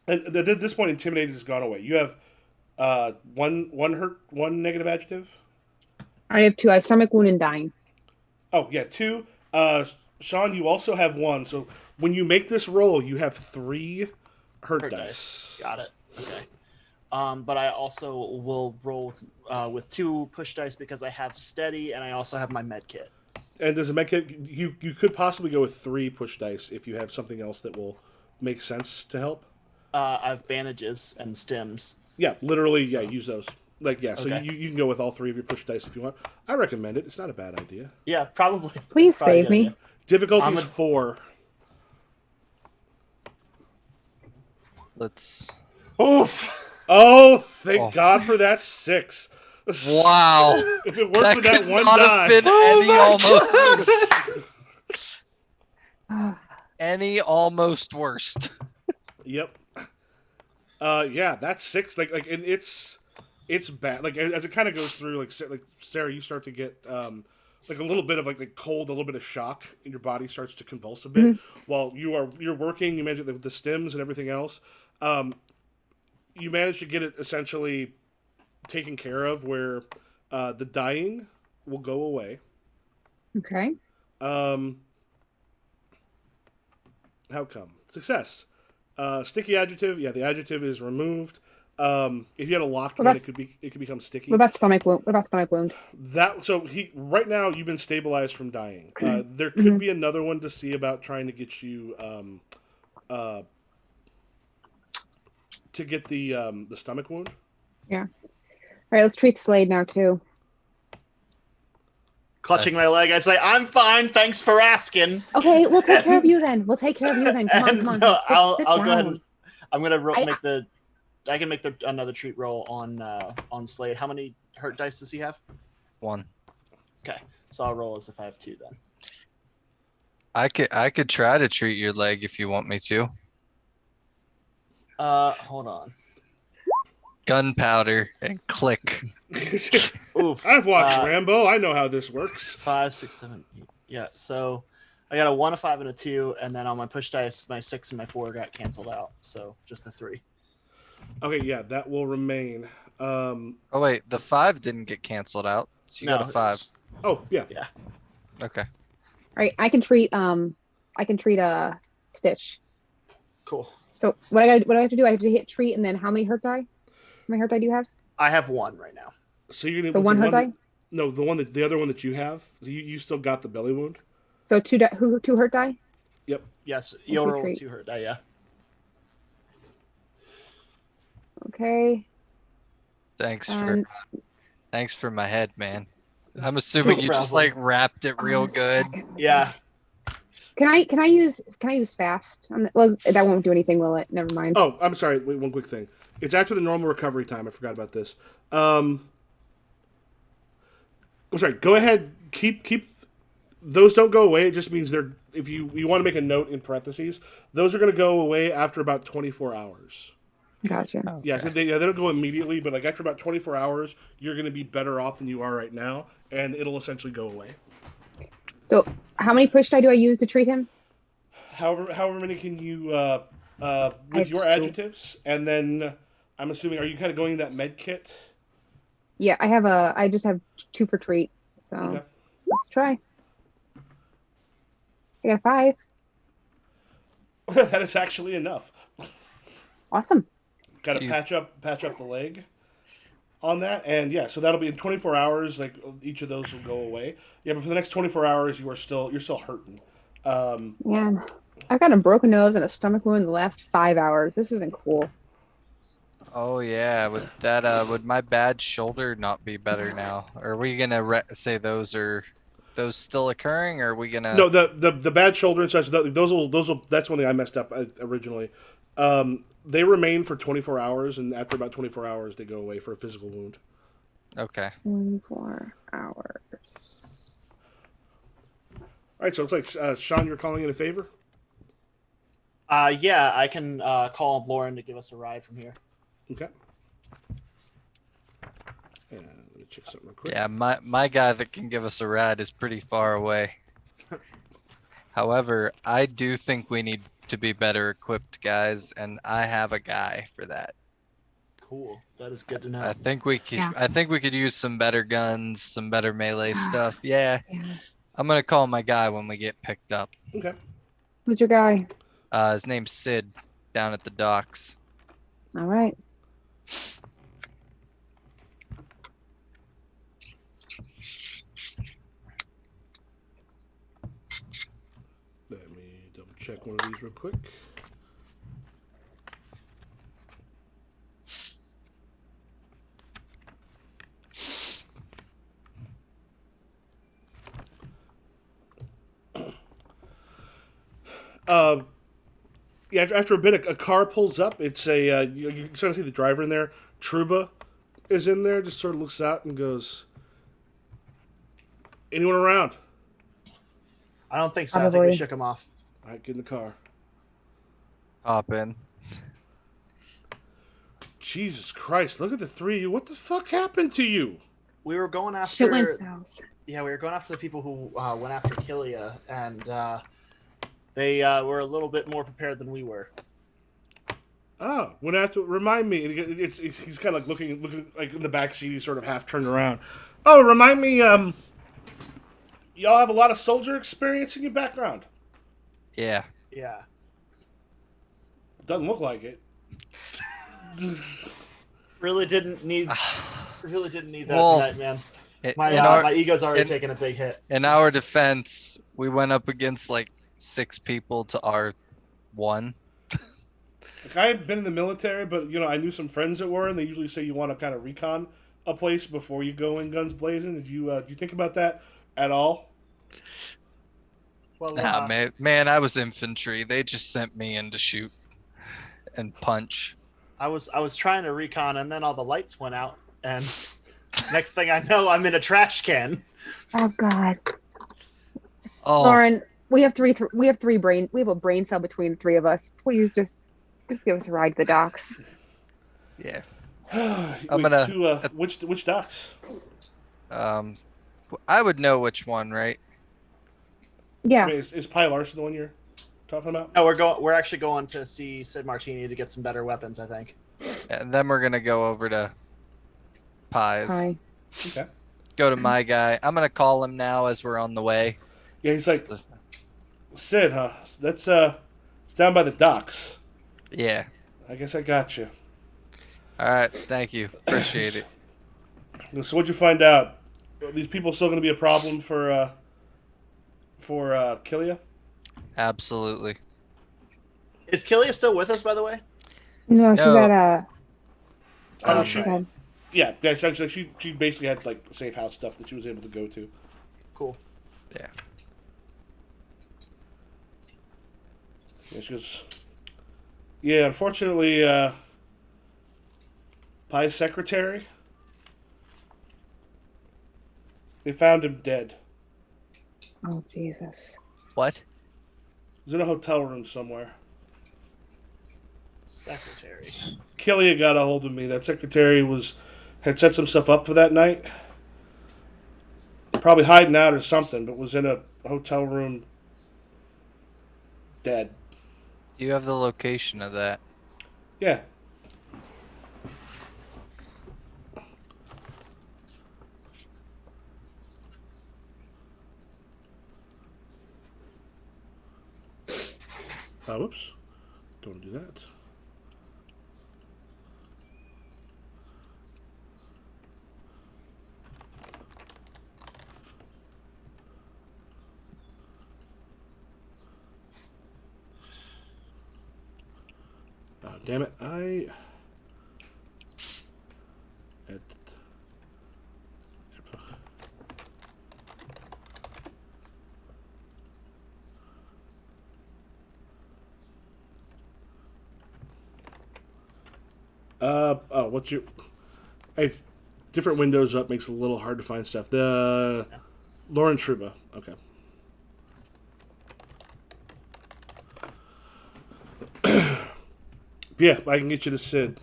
And at this point, intimidated has gone away. You have one negative adjective?
I have 2. I have stomach wound and dying.
Oh, yeah, 2. Sean, you also have 1. So when you make this roll, you have 3 hurt dice.
Got it. Okay. But I also will roll with 2 push dice because I have steady and I also have my med kit.
And does a med kit... You could possibly go with 3 push dice if you have something else that will make sense to help.
I have bandages and stims.
Yeah, literally, use those. So
Okay.
you can go with all 3 of your push dice if you want. I recommend it. It's not a bad idea.
Yeah, probably.
Please save me.
Idea.
Difficulty's 4.
Let's...
Oof!
Oh, thank God for that 6.
Wow.
If it worked with that
could
one
not
die.
have been any almost worst.
Yep. Yeah, that's 6. Like, and it's bad. Like, as it kind of goes through, like Sarah, you start to get like a little bit of like cold, a little bit of shock, and your body starts to convulse a bit while you're working. You mentioned the stims and everything else. You manage to get it essentially taken care of, where the dying will go away.
Okay.
How come? Success. Sticky adjective. Yeah, the adjective is removed. If you had a locked one, it could become sticky.
What about stomach wound?
Right now you've been stabilized from dying. There could be another one to see about trying to get you to get the stomach wound.
Yeah. All right, let's treat Slade now too.
Clutching my leg, I say, "I'm fine. Thanks for asking."
Okay, we'll take care of you then. Come on.
No,
Sit
I'll
down.
go ahead. I'm gonna I can make another treat roll on Slade. How many hurt dice does he have?
1.
Okay, so I'll roll as if I have 2 then.
I could try to treat your leg if you want me to.
Hold on.
Gunpowder and click.
Oof.
I've watched Rambo. I know how this works.
5, 6, 7, 8. Yeah, so I got a 1, a 5, and a 2, and then on my push dice, my 6 and my 4 got canceled out. So just the 3.
Okay, yeah, that will remain.
Oh wait, the 5 didn't get canceled out, so you got a 5.
Oh yeah.
Yeah.
Okay.
All right, I can treat Stitch.
Cool.
So what I have to do? I have to hit treat, and then how many hurt die? How many hurt die do you have?
I have one right now.
So you're gonna
So
with
one
the
hurt
one
die.
that, no, the other one that you have. You still got the belly wound.
So two hurt die.
Yep.
Yes,
And
you'll
two
roll
treat.
2 hurt die. Yeah.
Okay.
Thanks
And
for my head, man. I'm assuming
No
you just
problem.
like wrapped it real good.
Yeah.
Can I use fast? Well, that won't do anything, will it? Never mind.
Oh, I'm sorry. Wait, one quick thing. It's after the normal recovery time. I forgot about this. I'm sorry. Go ahead. Keep those don't go away. It just means they're if you want to make a note in parentheses, those are going to go away after about 24 hours.
Gotcha.
Okay.
Yeah, so they don't go immediately, but like after about 24 hours, you're going to be better off than you are right now, and it'll essentially go away.
So how many push die do I use to treat him?
However many can you with your
2.
adjectives, and then I'm assuming are you kind of going that med kit?
Yeah, I just have 2 for treat. So
Okay.
let's try. I got a 5.
That is actually enough.
Awesome.
Got to
Cute.
patch up the leg on that, and yeah, so that'll be in 24 hours. Like each of those will go away. Yeah, but for the next 24 hours, you're still hurting.
Man, I've got a broken nose and a stomach wound in the last 5 hours. This isn't cool.
Oh yeah, with that, would my bad shoulder not be better now? Are we gonna say those still occurring, or are we gonna?
No, the bad shoulder and such. Those will. That's one thing I messed up originally. They remain for 24 hours, and after about 24 hours, they go away for a physical wound.
Okay.
24 hours.
All right, so it looks like Sean, you're calling in a favor.
Yeah, I can call Lauren to give us a ride from here.
Okay. And let me check something real quick.
Yeah, my guy that can give us a ride is pretty far away. However, I do think we need to be better equipped, guys, and I have a guy for that.
Cool. That is good to know.
I think we could.
Yeah.
I think we could use some better guns, some better melee stuff. Yeah,
Yeah.
I'm gonna call my guy when we get picked up.
Okay.
Who's your guy?
His name's Sid, down at the docks.
All right.
Let me double check one of these real quick. Yeah, after a bit, a car pulls up. It's a you can sort of see the driver in there. Truba is in there. Just sort of looks out and goes, "Anyone around?"
I don't think so. I think we
Probably.
shook him off.
All right, get in the car.
Hop in.
Jesus Christ! Look at the three of you. What the fuck happened to you?
We were going after.
Shit went south.
Yeah, we were going after the people who went after Killia, and they were a little bit more prepared than we were.
Oh, when I have to remind me, he's kind of like looking like in the back seat. He's sort of half turned around. Oh, remind me. Y'all have a lot of soldier experience in your background.
Yeah.
Yeah.
Doesn't look like it.
Really didn't need that
Well,
tonight, man.
In
My ego's already
in-
taken a big hit.
in our defense, we went up against like 6 people to our 1.
Like, I had been in the military, but I knew some friends that were, and they usually say you want to kind of recon a place before you go in guns blazing. Did you think about that at all?
Well,
Nah, man, I was infantry. They just sent me in to shoot and punch.
I was trying to recon, and then all the lights went out, and next thing I know, I'm in a trash can.
Oh God,
Oh,
Lauren, we have three. We have a brain cell between the 3 of us. Please just give us a ride to the docks.
yeah.
I'm
gonna-
to which docks?
I would know which one, right?
Yeah.
I mean, is Pie Larson the one you're talking about?
No, we're actually going to see Sid Martini to get some better weapons, I think.
And then we're gonna go over to Pies.
Hi.
Okay.
Go to my guy. I'm gonna call him now as we're on the way.
Yeah, he's like, Sid, huh? That's it's down by the docks.
Yeah.
I guess I got you.
All right, thank you. Appreciate it.
So what'd you find out? Are these people still going to be a problem for Killia?
Absolutely.
Is Killia still with us, by the way?
No, she's
No.
at a.
Oh,
Um,
she,
Okay.
yeah, she basically had like safe house stuff that she was able to go to.
Cool.
Yeah.
Yeah, she goes, yeah, unfortunately, Pie's secretary, they found him dead.
Oh Jesus.
What?
He's in a hotel room somewhere.
Secretary.
Killia got a hold of me. That secretary had set some stuff up for that night. Probably hiding out or something, but was in a hotel room dead.
Do you have the location of that?
Yeah. Whoops. Don't do that. Damn it. What's your... I have different windows up, makes it a little hard to find stuff. The... Lauren Truba. Okay. Yeah, I can get you to Sid.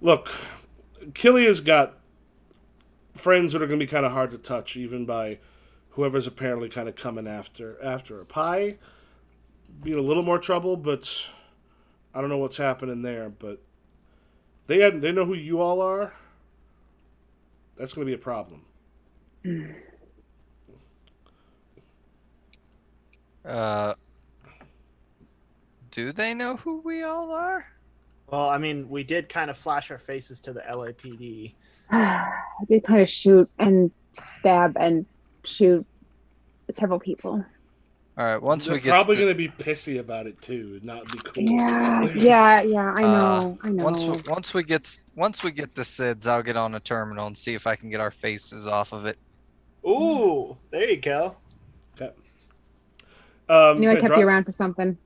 Look, Killia's got friends that are going to be kind of hard to touch, even by whoever's apparently kind of coming after her. Pie, be in a little more trouble, but I don't know what's happening there. But they know who you all are. That's going to be a problem.
Do they know who we all are?
Well, I mean, we did kind of flash our faces to the LAPD.
I did kind of shoot and stab and shoot several people.
All right, once
They're
we get
probably
to,
going to be pissy about it too, and not be cool.
Yeah. I know.
once we get to Sid's, I'll get on a terminal and see if I can get our faces off of it.
Ooh, there you go.
Okay.
I knew I kept you around for something.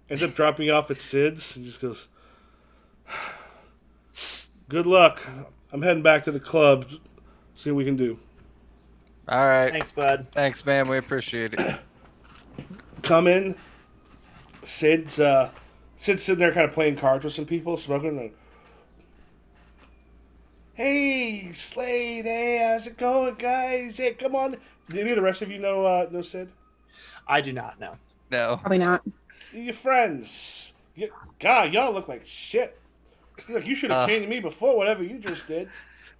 Ends up dropping you off at Sid's and just goes, good luck. I'm heading back to the club. See what we can do.
All right.
Thanks, bud.
Thanks, man. We appreciate it.
Come in. Sid's sitting there kind of playing cards with some people, smoking. And, hey, Slade. Hey, how's it going, guys? Hey, come on. Do any of the rest of you know Sid?
I do not know.
No.
Probably not.
Your friends. God, y'all look like shit. Look, you should have came to me before whatever you just did.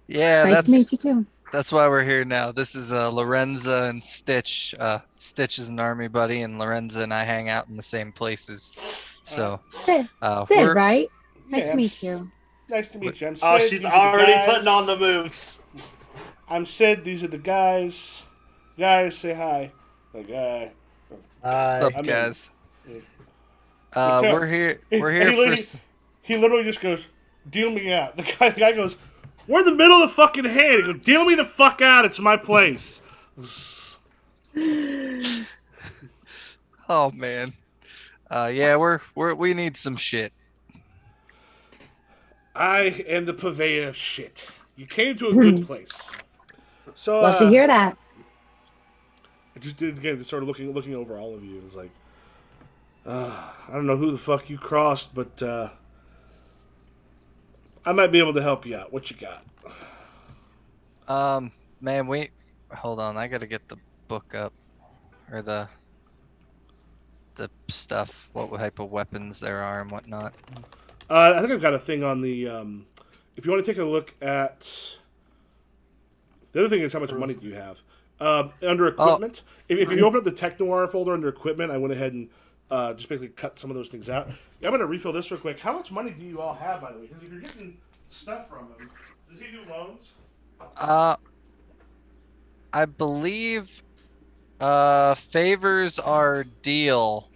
Yeah,
Nice to meet you too.
that's why we're here now. This is Lorenza and Stitch. Stitch is an army buddy, and Lorenza and I hang out in the same places. So,
Sid,
we're-
right? Nice
Yeah,
to meet you.
Nice to meet you. I'm Sid.
Oh, she's
These are the
already
guys.
putting on the moves.
I'm Sid. These are the guys. Guys, say hi. Like,
What's up,
I'm in.
guys?
Yeah.
We're here. We're
And
here
he literally just goes, "Deal me out." The guy goes, "We're in the middle of the fucking hand." He goes, "Deal me the fuck out. It's my place."
Oh man. Yeah, we need some shit.
I am the purveyor of shit. You came to a good place. So
Love to hear that.
I just did again, just sort of looking over all of you. It was like, I don't know who the fuck you crossed, but I might be able to help you out. What you got?
Man, hold on. I gotta get the book up, or the stuff. What type of weapons there are and whatnot.
I think I've got a thing on the. If you want to take a look at. The other thing is how much money do you have? Under equipment. If you open up the Technoir folder under equipment, I went ahead and Just basically cut some of those things out. Yeah, I'm gonna refill this real quick. How much money do you all have, by the way? Because if you're getting stuff from him, does he do loans?
Uh, I believe favors are deal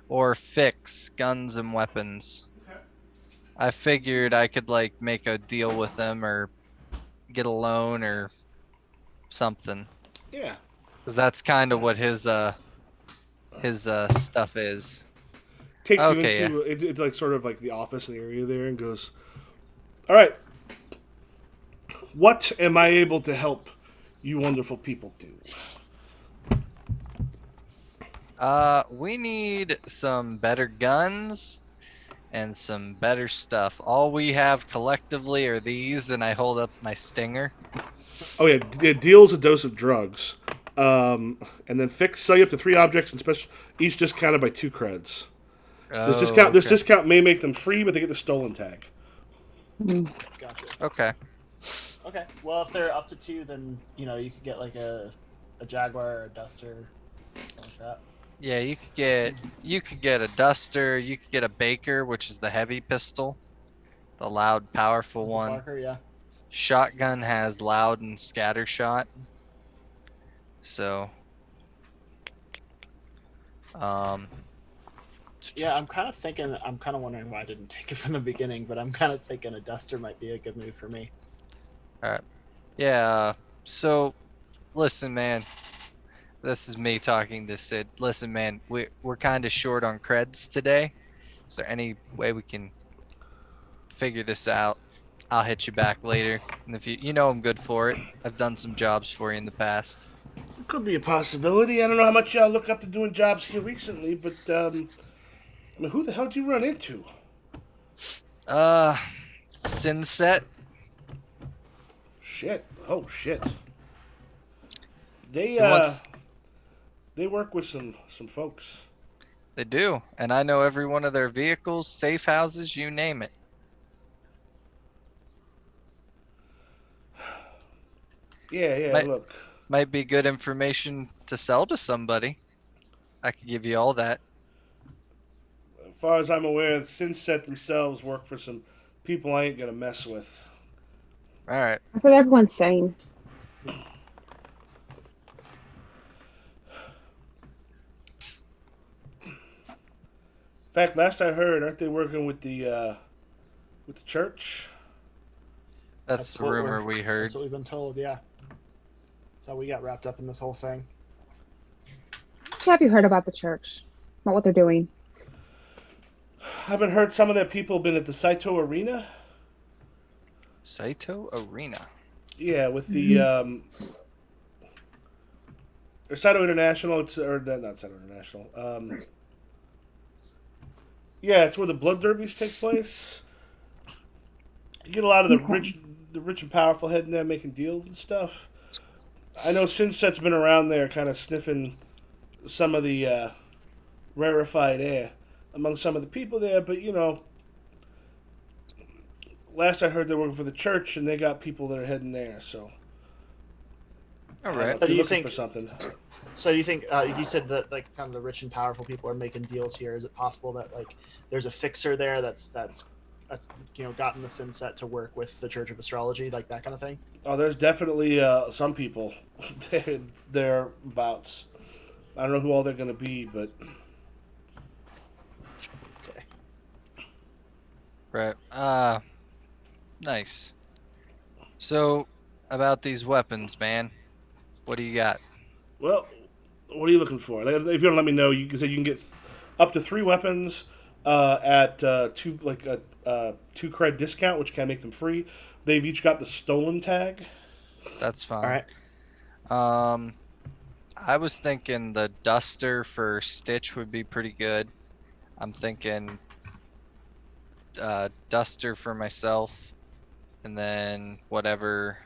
or fix guns and weapons.
Okay.
I figured I could like make a deal with them or get a loan or something.
Yeah.
Cause that's kind of what his stuff is.
Takes you
Okay, yeah.
into it's like sort of like the office in the area there, and goes, "All right, what am I able to help you wonderful people do?"
We need some better guns and some better stuff. All we have collectively are these, and I hold up my stinger.
Oh yeah, it deals a dose of drugs, and then sell you up to 3 objects, and each discounted by 2 creds.
Oh,
This
okay.
discount may make them free, but they get the stolen tag.
Gotcha.
Okay.
Okay. Well, if they're up to 2, then you could get like a Jaguar or a Duster, something like that.
Yeah, you could get a Duster, you could get a Baker, which is the heavy pistol, the loud, powerful one.
Parker, yeah.
Shotgun has loud and scatter shot. So,
yeah, I'm kind of wondering why I didn't take it from the beginning, but I'm kind of thinking a Duster might be a good move for me.
all right. Yeah. So, listen, man. This is me talking to Sid. Listen, man. We're kind of short on creds today. Is there any way we can figure this out? I'll hit you back later. And if you know I'm good for it. I've done some jobs for you in the past.
It could be a possibility. I don't know how much y'all look up to doing jobs here recently, but I mean, who the hell did you run into?
Cyn Set.
Shit. Oh shit. They they work with some folks.
They do, and I know every one of their vehicles, safe houses, you name it.
Yeah,
Might-
look.
Might be good information to sell to somebody. I could give you all that.
As far as I'm aware, the Cyn Set themselves work for some people I ain't gonna mess with.
All right.
That's what everyone's saying.
In fact, last I heard, aren't they working with the church?
That's the
what
rumor we heard.
That's what we've been told, yeah. That's how we got wrapped up in this whole thing.
What have you heard about the church? About what they're doing?
Haven't heard some of their people been at the Saito Arena.
Saito Arena.
Yeah, with the or Saito International. It's or not Saito International. Yeah, it's where the blood derbies take place. You get a lot of the rich and powerful heading there making deals and stuff. I know Cyn Set's been around there, kind of sniffing some of the rarefied air among some of the people there, but last I heard they're working for the church, and they got people that are heading there. So,
All right.
if you're looking for something.
So do you think, you said that like kind of the rich and powerful people are making deals here? Is it possible that like there's a fixer there that's gotten the Cyn Set to work with the Church of Astrology, like that kind of thing?
Oh, there's definitely some people thereabouts. I don't know who all they're going to be, but
Okay.
Right. Nice. So, about these weapons, man. What do you got?
well, what are you looking for? If you don't let me know, you can say you can get up to 3 weapons at 2 2 cred discount, which can make them free. They've each got the stolen tag.
That's fine.
All right.
I was thinking the Duster for Stitch would be pretty good. I'm thinking Duster for myself, and then whatever.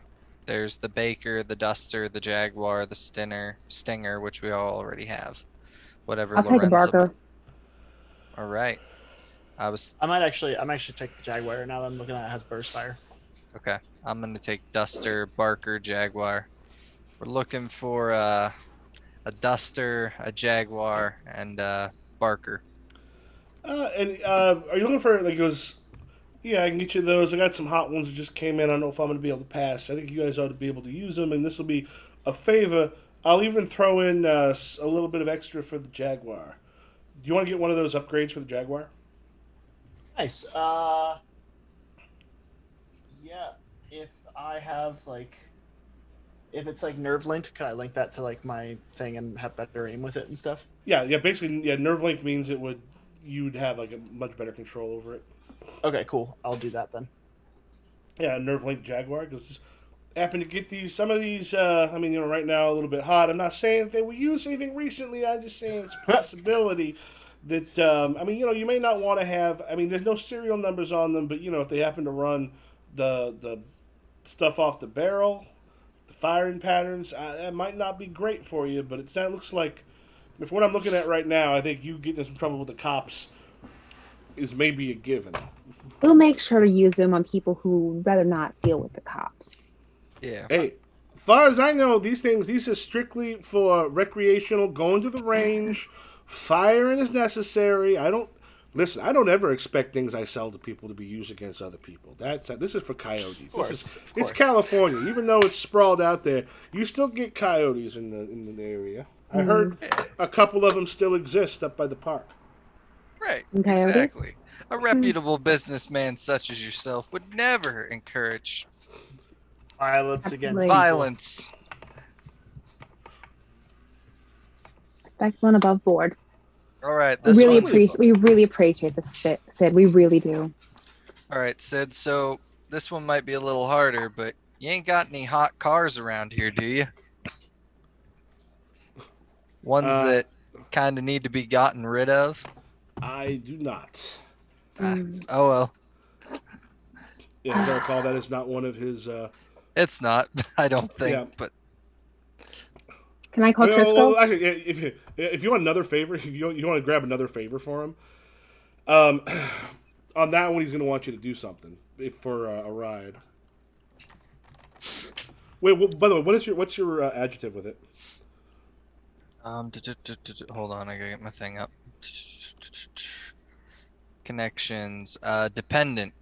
There's the Baker, the Duster, the Jaguar, the Stinger, which we all already have. Whatever.
I'll take a
Lorenzo
Barker.
All right.
I might actually take the Jaguar now that I'm looking at it has burst fire.
Okay. I'm gonna take Duster, Barker, Jaguar. We're looking for a Duster, a Jaguar, and Barker.
Are you looking for like it was? Yeah, I can get you those. I got some hot ones that just came in. I don't know if I'm going to be able to pass. I think you guys ought to be able to use them, and this will be a favor. I'll even throw in a little bit of extra for the Jaguar. Do you want to get one of those upgrades for the Jaguar?
Nice. Yeah. If I have like, if it's like nerve linked, can I link that to like my thing and have better aim with it and stuff?
Yeah. Basically, yeah. Nerve link means you'd have like a much better control over it.
Okay, cool. I'll do that then.
Yeah, nerve link Jaguar because happen to get these. Some of these. I mean, right now a little bit hot. I'm not saying they will use anything recently. I'm just saying it's a possibility that. I mean, you may not want to have. I mean, there's no serial numbers on them, but if they happen to run the stuff off the barrel, the firing patterns, that might not be great for you. But that looks like, if what I'm looking at right now, I think you getting in some trouble with the cops is maybe a given.
We'll make sure to use them on people who would rather not deal with the cops.
Yeah.
Hey, as far as I know, these are strictly for recreational, going to the range, firing as necessary. I don't ever expect things I sell to people to be used against other people. This is for coyotes.
Of course.
It's California. Even though it's sprawled out there, you still get coyotes in the area. I heard a couple of them still exist up by the park.
Right.
Coyotes?
Exactly. A reputable businessman such as yourself would never encourage
Violence
Absolutely.
against
violence.
Respectful and above board.
All right.
We really appreciate this, Sid. We really do.
All right, Sid. So this one might be a little harder, but you ain't got any hot cars around here, do you? Ones that kind of need to be gotten rid of?
I do not.
Oh well.
Yeah, as I recall, that is not one of his.
It's not. I don't think.
Yeah.
But
Can I call Trisco?
Well, actually, if you want another favor, if you want to grab another favor for him, on that one he's going to want you to do something for a ride. Wait, by the way, what's your adjective with it?
hold on, I gotta get my thing up. Connections. Dependent.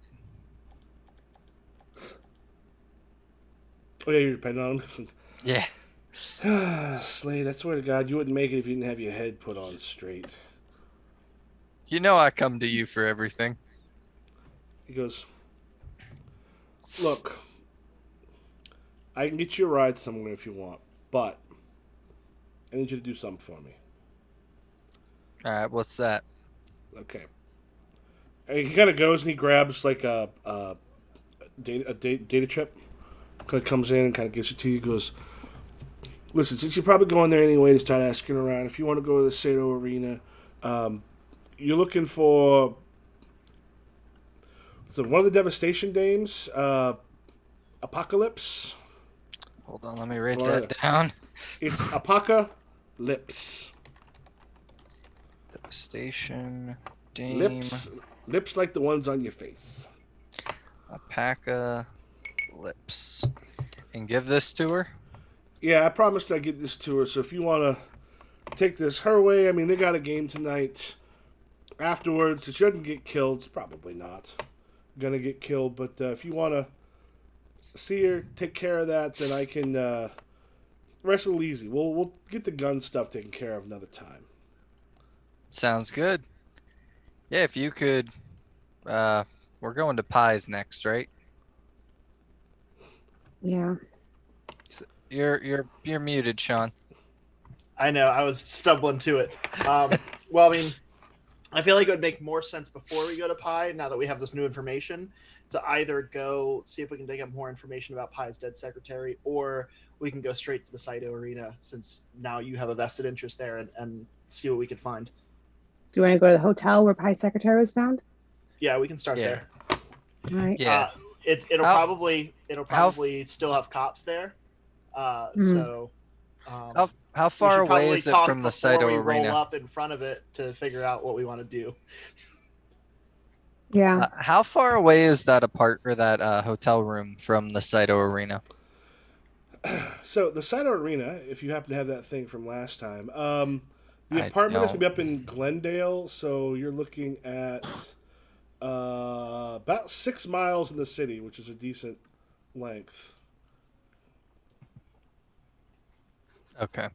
Oh yeah, you're dependent on him.
Yeah.
Slade, I swear to God, you wouldn't make it if you didn't have your head put on straight.
You know I come to you for everything.
He goes, look, I can get you a ride somewhere if you want, but I need you to do something for me.
All right, what's that?
Okay. And he kind of goes and he grabs like a data chip. Kind of comes in and kind of gives it to you. He goes, listen, since you're probably going there anyway to start asking around, if you want to go to the Sato Arena, you're looking for one of the Devastation Dames, Apocalypse.
Hold on, let me write that down.
It's Apocalypse.
Devastation Dame.
Lips like the ones on your face.
Lips. And give this to her?
Yeah, I promised I'd get this to her, so if you want to take this her way, I mean, they got a game tonight. Afterwards, if she doesn't get killed, it's probably not gonna get killed, but if you want to see her, take care of that, then I can rest a little easy. We'll get the gun stuff taken care of another time.
Sounds good. Yeah, if you could, we're going to Pies next, right?
Yeah.
You're muted, Sean.
I know, I was stumbling to it. Well, I mean, I feel like it would make more sense before we go to Pi, now that we have this new information, to either go see if we can dig up more information about Pi's dead secretary, or we can go straight to the Saito Arena, since now you have a vested interest there, and see what we can find.
Do you want to go to the hotel where Pi's secretary was found?
Yeah, we can start there.
All right.
Yeah.
It'll probably still have cops there. So
how far away is it from the Saito
we
Arena?
Roll up in front of it to figure out what we want to do.
Yeah.
How far away is that hotel room from the Saito Arena?
So the Saito Arena, if you happen to have that thing from last time, The
I
apartment is going to
don't.
be up in Glendale, so you're looking at about 6 miles in the city, which is a decent length.
Okay.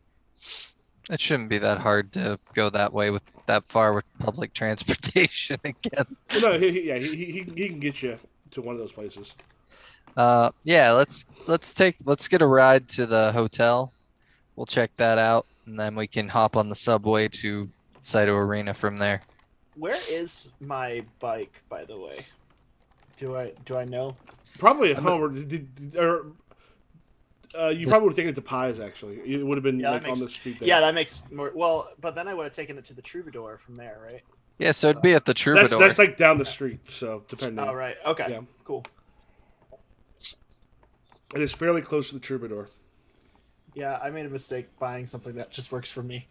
It shouldn't be that hard to go that way with that far with public transportation again.
Well, no, he can get you to one of those places.
Yeah, let's get a ride to the hotel. We'll check that out, and then we can hop on the subway to Saito Arena from there.
Where is my bike, by the way? Do I know?
Probably at
I'm-
home, you probably would have taken it to Pies. Actually, it would have been
Yeah,
like
that makes,
on the street there.
yeah, that makes more. Well, but then I would have taken it to the Troubadour from there, right?
Yeah, so it'd be at the Troubadour.
That's like down the street, so depending.
Oh, right. Okay.
Yeah.
Cool.
It is fairly close to the Troubadour.
Yeah, I made a mistake buying something that just works for me.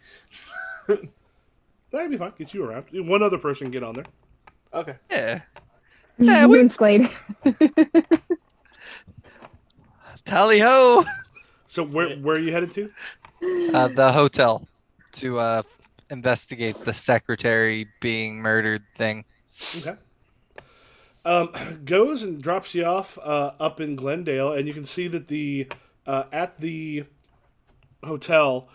That'd be fine. Get you around. One other person can get on there.
Okay.
Yeah.
Yeah,
we-
you and Slade.
Tally ho!
So where are you headed to?
The hotel to investigate the secretary being murdered thing.
Okay. Goes and drops you off up in Glendale, and you can see that the at the hotel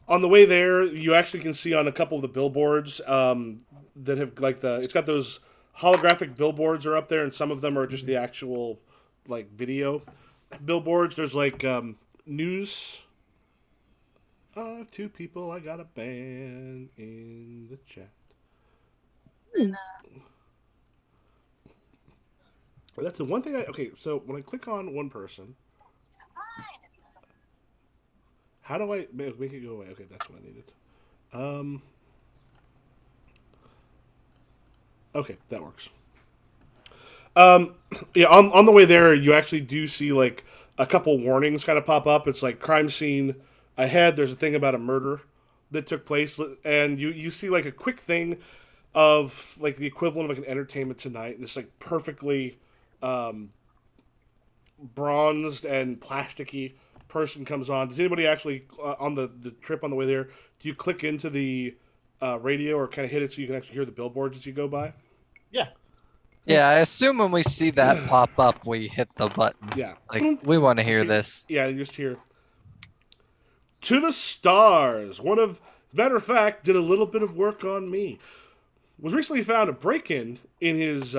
on the way there, you actually can see on a couple of the billboards that have like it's got those holographic billboards are up there, and some of them are just the actual like video billboards. There's like news. Two people I got a ban in the chat. That's the one thing okay, so when I click on one person, how do I make it go away? Okay, that's what I needed. Okay, that works. Yeah, on the way there, you actually do see like a couple warnings kind of pop up. It's like crime scene ahead. There's a thing about a murder that took place, and you see like a quick thing of like the equivalent of like an Entertainment Tonight. This like perfectly bronzed and plasticky person comes on. Does anybody actually on the trip on the way there? Do you click into the radio or kind of hit it so you can actually hear the billboards as you go by?
Yeah.
Yeah, I assume when we see that pop up, we hit the button.
Yeah.
Like, we want to hear
See-
this.
Yeah, you just hear to the stars. One of, as a matter of fact, did a little bit of work on me. Was recently found a break-in in his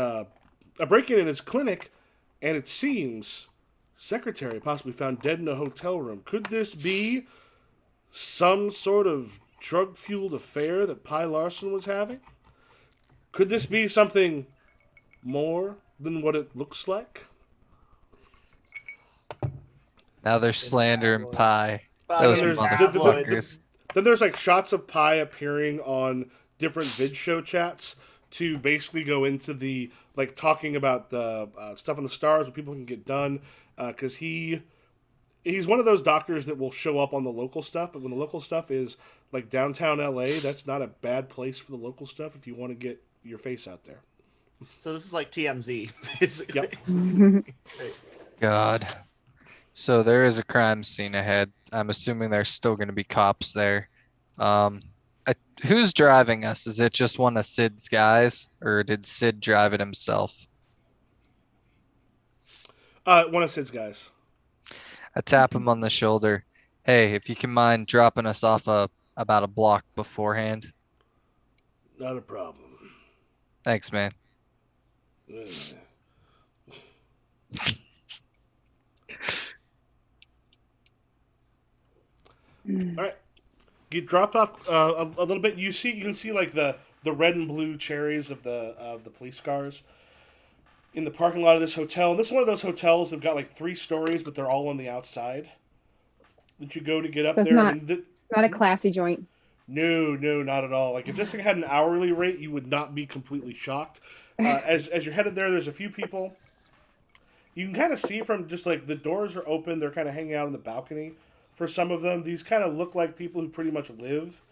clinic, and it seems secretary possibly found dead in a hotel room. Could this be some sort of drug-fueled affair that Pi Larson was having? Could this be something more than what it looks like?
Now they're slandering Pi.
And
Those
then there's-
motherfuckers.
Then there's like shots of Pi appearing on different vid show chats to basically go into the like talking about the stuff on the stars, what people can get done, because he's one of those doctors that will show up on the local stuff, but when the local stuff is like downtown LA, that's not a bad place for the local stuff if you want to get your face out there.
So this is like TMZ, basically.
Yep.
Great.
God. So there is a crime scene ahead. I'm assuming there's still going to be cops there. Who's driving us? Is it just one of Sid's guys, or did Sid drive it himself?
One of Sid's guys.
I tap him on the shoulder. Hey, if you can mind dropping us off about a block beforehand.
Not a problem.
Thanks, man.
All right, get dropped off a little bit. You can see like the red and blue cherries of the police cars in the parking lot of this hotel. And this is one of those hotels that've got like 3 stories, but they're all on the outside. That you go to get up
So it's
there.
not a classy joint.
No, not at all. Like if this thing had an hourly rate, you would not be completely shocked. As you're headed there, there's a few people. You can kind of see from just like the doors are open. They're kind of hanging out on the balcony. For some of them, these kind of look like people who pretty much live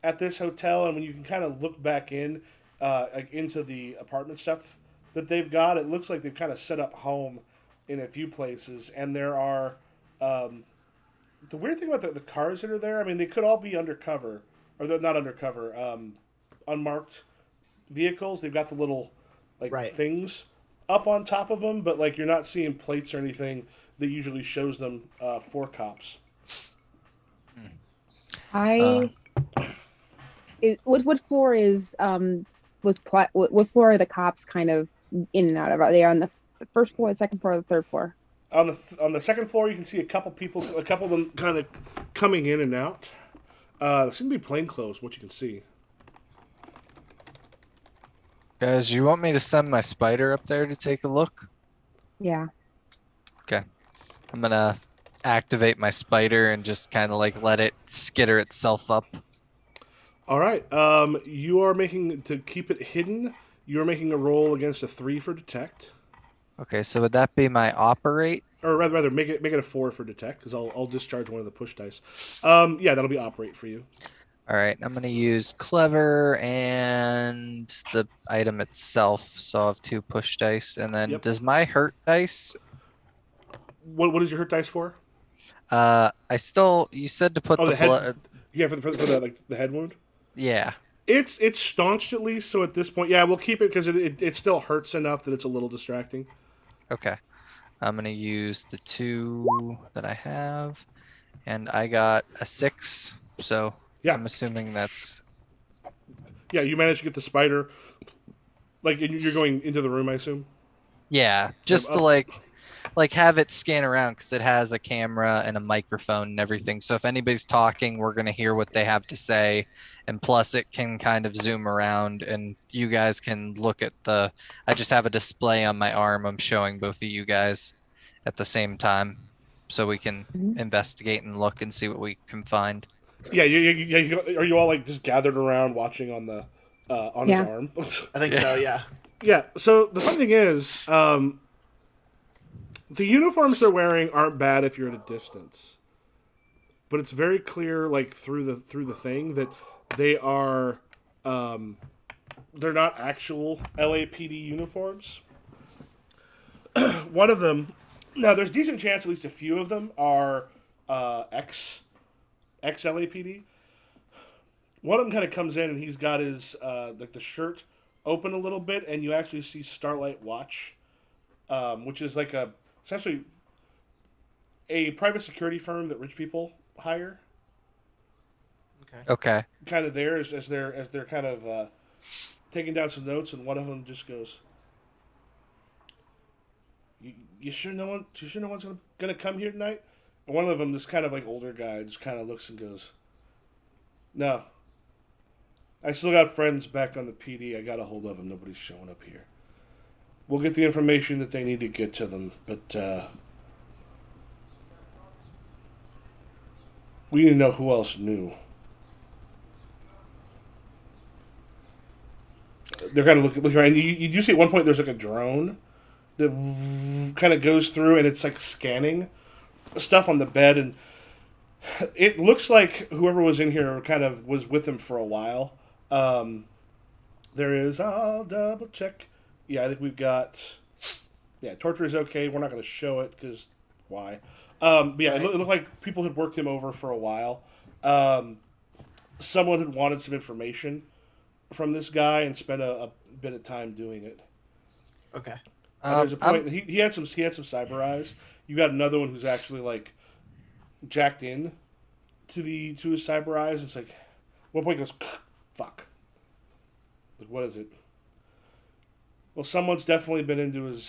at this hotel. And when you can kind of look back in, like into the apartment stuff that they've got, it looks like they've kind of set up home in a few places. And there are the weird thing about the cars that are there. I mean, they could all be undercover or they're not undercover, unmarked vehicles. They've got the little
Right.
things up on top of them, but you're not seeing plates or anything that usually shows them for cops.
What floor is what floor are the cops kind of in and out of? Are they on the first floor, the second floor, or the third floor?
On the second floor, you can see a couple of them kind of coming in and out. There seem to be plainclothes, what you can see.
Guys, you want me to send my spider up there to take a look?
Yeah.
Okay. I'm gonna activate my spider and just kind of let it skitter itself up.
All right. You are making, to keep it hidden, you're making a roll against a 3 for detect.
Okay, so would that be my operate?
Or rather, make it a 4 for detect, because I'll discharge one of the push dice. Yeah, that'll be operate for you.
All right, I'm gonna use clever and the item itself, so I'll have 2 push dice, and then does my hurt dice?
What is your hurt dice for?
You said to put the
head.
blood.
Yeah, for the head wound.
Yeah.
It's staunched at least, so at this point, yeah, we'll keep it because it still hurts enough that it's a little distracting.
Okay. I'm gonna use the 2 that I have, and I got a 6, so yeah. I'm assuming that's...
Yeah, you managed to get the spider. You're going into the room, I assume?
Yeah, just to have it scan around, because it has a camera and a microphone and everything. So if anybody's talking, we're going to hear what they have to say. And plus it can kind of zoom around and you guys can look at I just have a display on my arm. I'm showing both of you guys at the same time so we can investigate and look and see what we can find.
Yeah, are you all just gathered around watching on the his arm?
I think so, yeah.
Yeah, so the funny thing is, the uniforms they're wearing aren't bad if you're at a distance. But it's very clear, through the thing, that they are, they're not actual LAPD uniforms. One of them, now there's decent chance at least a few of them are ex-LAPD. One of them kind of comes in and he's got his, the shirt open a little bit, and you actually see Starlight Watch, which is essentially a private security firm that rich people hire.
Okay.
Kind of there as they're kind of taking down some notes, and one of them just goes, "You sure no one's gonna come here tonight?" And one of them, this kind of older guy, just kind of looks and goes, "No. I still got friends back on the PD. I got a hold of them. Nobody's showing up here. We'll get the information that they need to get to them, but we need to know who else knew." They're kind of looking around. You do see at one point there's a drone that kind of goes through and it's scanning stuff on the bed, and it looks like whoever was in here kind of was with him for a while. There is, I'll double check. Yeah, I think we've got. Yeah, torture is okay. We're not going to show it because why? But yeah, right. It looked like people had worked him over for a while. Someone had wanted some information from this guy and spent a bit of time doing it.
Okay.
There's a point. He had some cyber eyes. You got another one who's actually jacked in to his cyber eyes. It's one point he goes, fuck. What is it? Well, someone's definitely been into his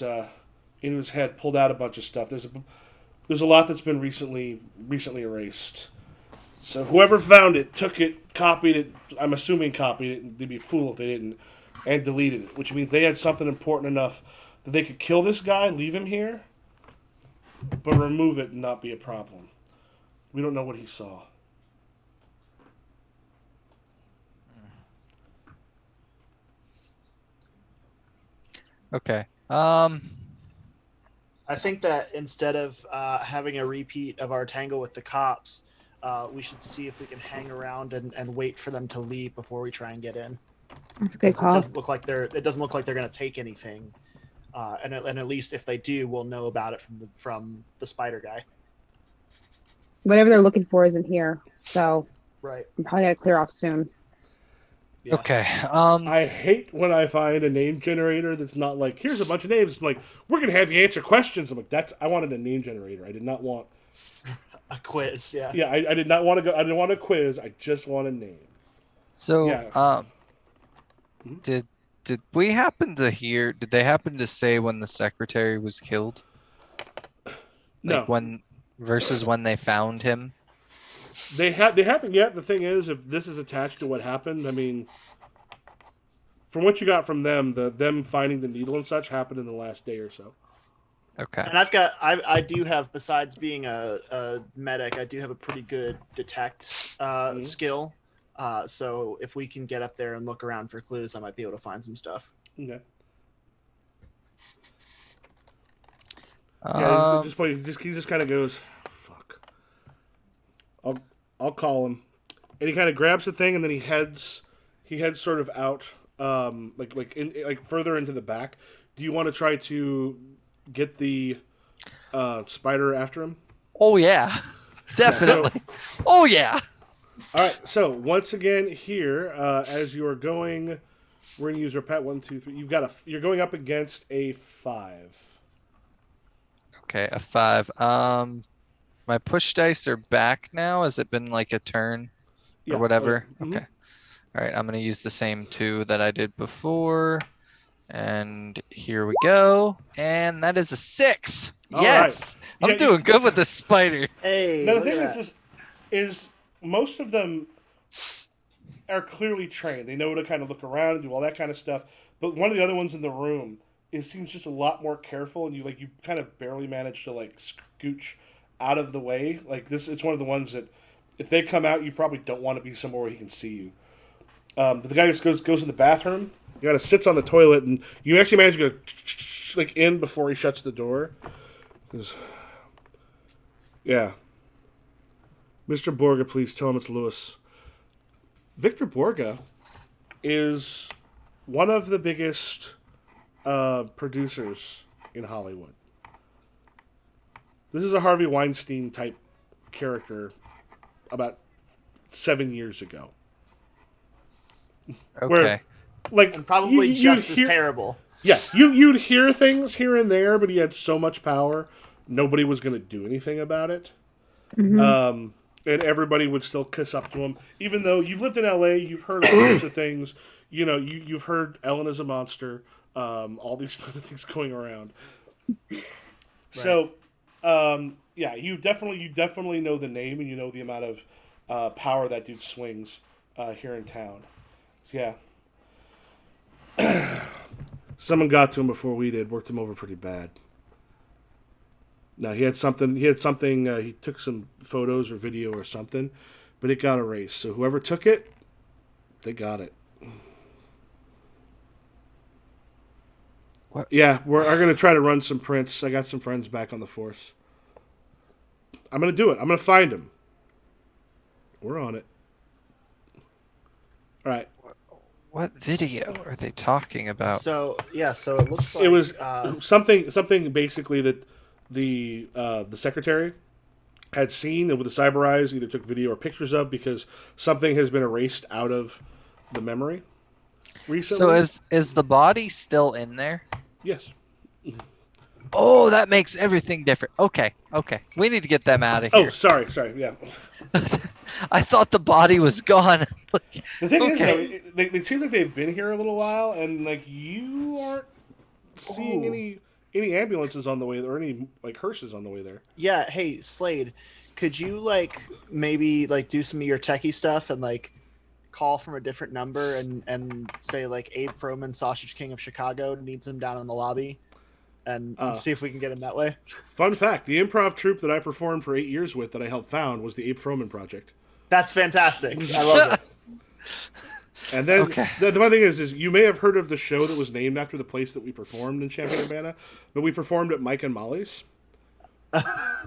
head, pulled out a bunch of stuff. There's a lot that's been recently erased. So whoever found it, took it, copied it. I'm assuming copied it. They'd be a fool if they didn't, and deleted it. Which means they had something important enough that they could kill this guy, leave him here, but remove it and not be a problem. We don't know what he saw.
Okay.
I think that instead of having a repeat of our tangle with the cops, we should see if we can hang around and wait for them to leave before we try and get in.
That's a good call.
It doesn't look like they're going to take anything, and at least if they do, we'll know about it from the spider guy.
Whatever they're looking for isn't here, so
Right.
I'm probably gonna clear off soon.
Yeah.
Okay.
I hate when I find a name generator that's not like, here's a bunch of names. I'm like, we're gonna have you answer questions. I'm like, I wanted a name generator. I did not want
A quiz. Yeah.
Yeah, I did not want to go. I didn't want a quiz. I just want a name.
So,
Yeah.
did we happen to hear? Did they happen to say when the secretary was killed?
No.
Like when versus when they found him?
They haven't yet. The thing is, if this is attached to what happened, I mean, from what you got from them, them finding the needle and such happened in the last day or so.
Okay.
And I do have, besides being a medic, I do have a pretty good detect skill. So if we can get up there and look around for clues, I might be able to find some stuff.
Okay. Yeah, he just kind of goes, fuck. I'll call him, and he kind of grabs the thing, and then he heads sort of out, like further into the back. Do you want to try to get the spider after him?
Oh yeah, definitely. Oh yeah.
All right. So once again, here, as you are going, we're gonna use our pet 1, 2, 3. You're going up against a 5.
Okay, a 5. My push dice are back now. Has it been like a turn or whatever?
Yeah. Mm-hmm.
Okay. All right, I'm gonna use the same 2 that I did before. And here we go. And that is a 6.
All
yes.
Right.
I'm doing good with this spider.
Hey.
Now the thing is most of them are clearly trained. They know to kind of look around and do all that kind of stuff. But one of the other ones in the room, it seems just a lot more careful, and you kind of barely manage to like scooch out of the way. Like this, it's one of the ones that if they come out, you probably don't want to be somewhere where he can see you. But the guy just goes in the bathroom. He kind of sits on the toilet, and you actually manage to go like in before he shuts the door. Yeah. Mr. Borga, please tell him it's Lewis. Victor Borga is one of the biggest producers in Hollywood. This is a Harvey Weinstein type character about 7 years ago.
Okay.
Where, like,
and probably just as terrible.
Yeah, you'd hear things here and there, but he had so much power, nobody was going to do anything about it.
Mm-hmm.
And everybody would still kiss up to him, even though you've lived in LA, you've heard all sorts of things. You know, you've heard Ellen is a monster, all these other things going around. Right. So, yeah, you definitely know the name, and you know the amount of power that dude swings here in town. So, yeah. Someone got to him before we did, worked him over pretty bad. Now he had something. He took some photos or video or something, but it got erased. So whoever took it, they got it.
What?
Yeah, we're going to try to run some prints. I got some friends back on the force. I'm going to do it. I'm going to find him. We're on it. All right.
What video are they talking about?
So it looks like
It was something basically that the secretary had seen and with the cyber eyes either took video or pictures of, because something has been erased out of the memory recently.
So is the body still in there?
Yes.
Oh, that makes everything different. Okay. We need to get them out of here.
Oh, sorry, yeah.
I thought the body was gone.
The thing is, though, they seem like they've been here a little while, and like you aren't seeing any ambulances on the way, or any like hearses on the way there.
Yeah, hey Slade, could you like maybe like do some of your techie stuff and like call from a different number and say like Abe Froman, Sausage King of Chicago, needs him down in the lobby, and see if we can get him that way.
Fun fact: the improv troupe that I performed for 8 years with, that I helped found, was the Abe Froman Project.
That's fantastic. I love it.
And then the one thing is you may have heard of the show that was named after the place that we performed in Champaign-Urbana, but we performed at Mike and Molly's,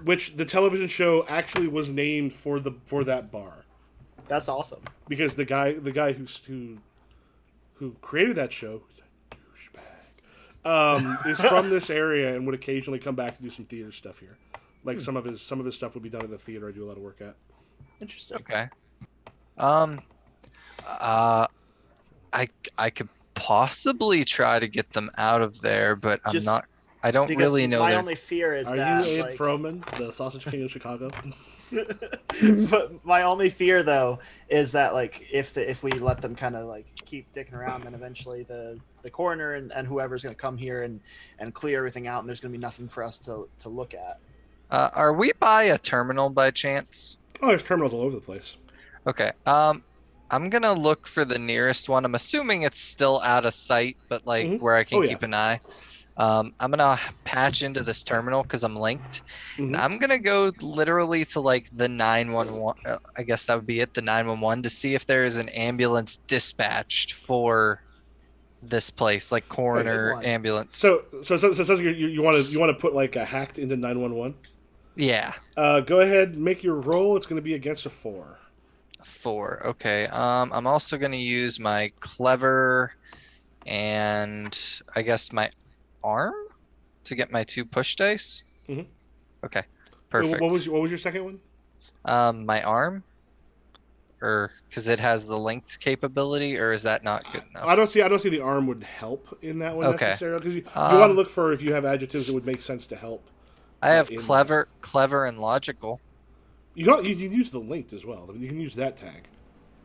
which the television show actually was named for that bar.
That's awesome.
Because the guy who created that show, who's a douchebag, is from this area and would occasionally come back to do some theater stuff here. Like some of his stuff would be done at the theater I do a lot of work at.
Interesting.
Okay. Um, uh, I could possibly try to get them out of there, but I'm
Just
not. I don't
Because
really know
my
their.
only fear is
Are
that
you Abe
like,
Froman, the Sausage King of Chicago?
but my only fear though is that like if we let them kind of like keep dicking around, then eventually the coroner and whoever's going to come here and clear everything out, and there's going to be nothing for us to look at.
Are we by a terminal by chance?
Oh, there's terminals all over the place.
Okay. I'm gonna look for the nearest one. I'm assuming it's still out of sight, but like
Mhm.
where I can
Oh, yeah.
keep an eye. I'm gonna patch into this terminal because I'm linked. And
Mhm.
I'm gonna go literally to like the 911. I guess that would be it, the 911, to see if there is an ambulance dispatched for this place, like coroner
one.
ambulance.
So it says you want to put like a hacked into 911.
Yeah,
Go ahead, make your roll. It's going to be against a 4.
4. Okay. I'm also gonna use my clever and I guess my arm to get my 2 push dice.
Mhm.
Okay,
Wait,
perfect.
what was your second one?
My arm, or because it has the linked capability, or is that not good enough?
I don't see the arm would help in that one
Okay.
necessarily, because you want to look for if you have adjectives that would make sense to help.
I have
in
clever, and logical.
You can use the linked as well. You can use that tag.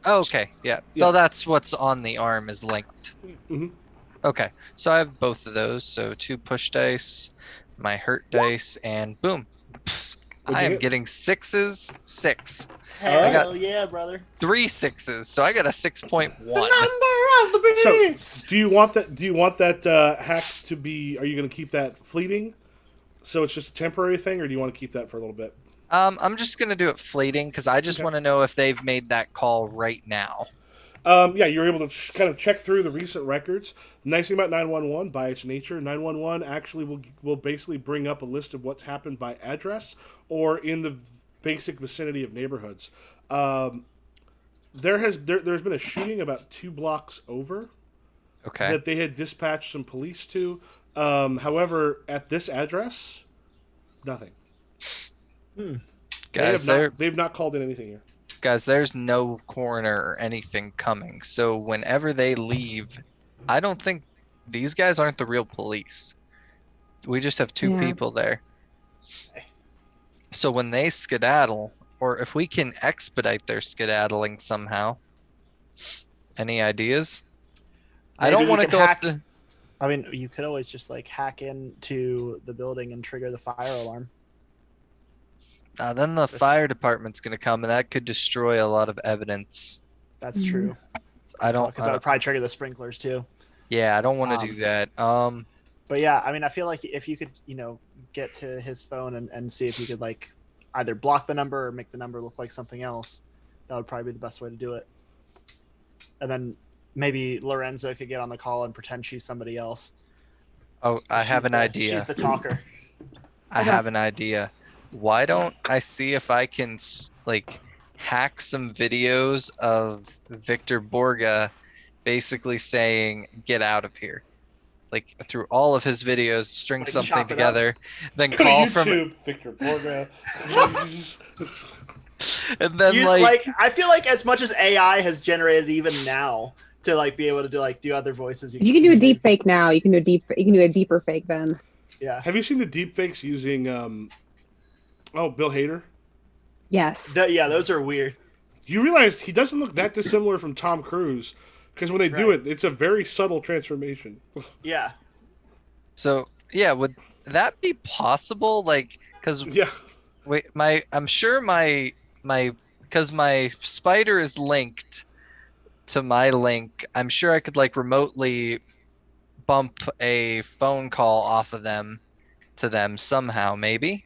Oh, okay, yeah.
Yeah.
So that's what's on the arm is linked.
Mhm.
Okay, so I have both of those. So 2 push dice, my hurt dice, and boom.
What'd
I
you
am
get?
getting 6s. 6.
Alright.
Hell yeah, brother!
3 6s, so I got a 6.1.
The number of the beast.
Do you want that hack to be? Are you going to keep that fleeting, so it's just a temporary thing, or do you want to keep that for a little bit?
I'm just gonna do it fleeting because I just
Okay.
want to know if they've made that call right now.
Yeah, you're able to kind of check through the recent records. Nice thing about 911, by its nature, 911 actually will basically bring up a list of what's happened by address or in the basic vicinity of neighborhoods. There's been a shooting about 2 blocks over
Okay.
that they had dispatched some police to. However, at this address, nothing.
Guys,
They've not called in anything here.
guys, there's no coroner or anything coming. So whenever they leave, I don't think these guys aren't the real police. We just have 2
Yeah.
people there. So when they skedaddle, or if we can expedite their skedaddling somehow, any ideas? I
Maybe
don't
you
want to
could
go
hack-
up the.
I mean, you could always just like hack into the building and trigger the fire alarm.
Then the fire department's gonna come, and that could destroy a lot of evidence.
That's
Mhm.
true.
I don't.
Because that would probably trigger the sprinklers too.
Yeah, I don't want to do that.
But yeah, I mean, I feel like if you could, get to his phone and see if you could like either block the number or make the number look like something else, that would probably be the best way to do it. And then maybe Lorenzo could get on the call and pretend she's somebody else.
Oh, I have an idea.
She's the talker.
I have an idea. Why don't I see if I can like hack some videos of Victor Borga basically saying "get out of here," like through all of his videos, string
Like,
something
chop it
together, then
Go to
call
YouTube,
from,
Victor Borga.
and then
I feel like as much as AI has generated even now to like be able to do other voices,
If you can do a deep fake now, you can do a deeper fake then.
Yeah.
Have you seen the deepfakes using Bill Hader?
Yes.
Yeah, those are weird.
You realize he doesn't look that dissimilar from Tom Cruise, because when they do
Right.
it, it's a very subtle transformation.
Yeah.
So yeah, would that be possible? Like, cause
Yeah.
wait, I'm sure because my spider is linked to my link. I'm sure I could like remotely bump a phone call off of them to them somehow, maybe.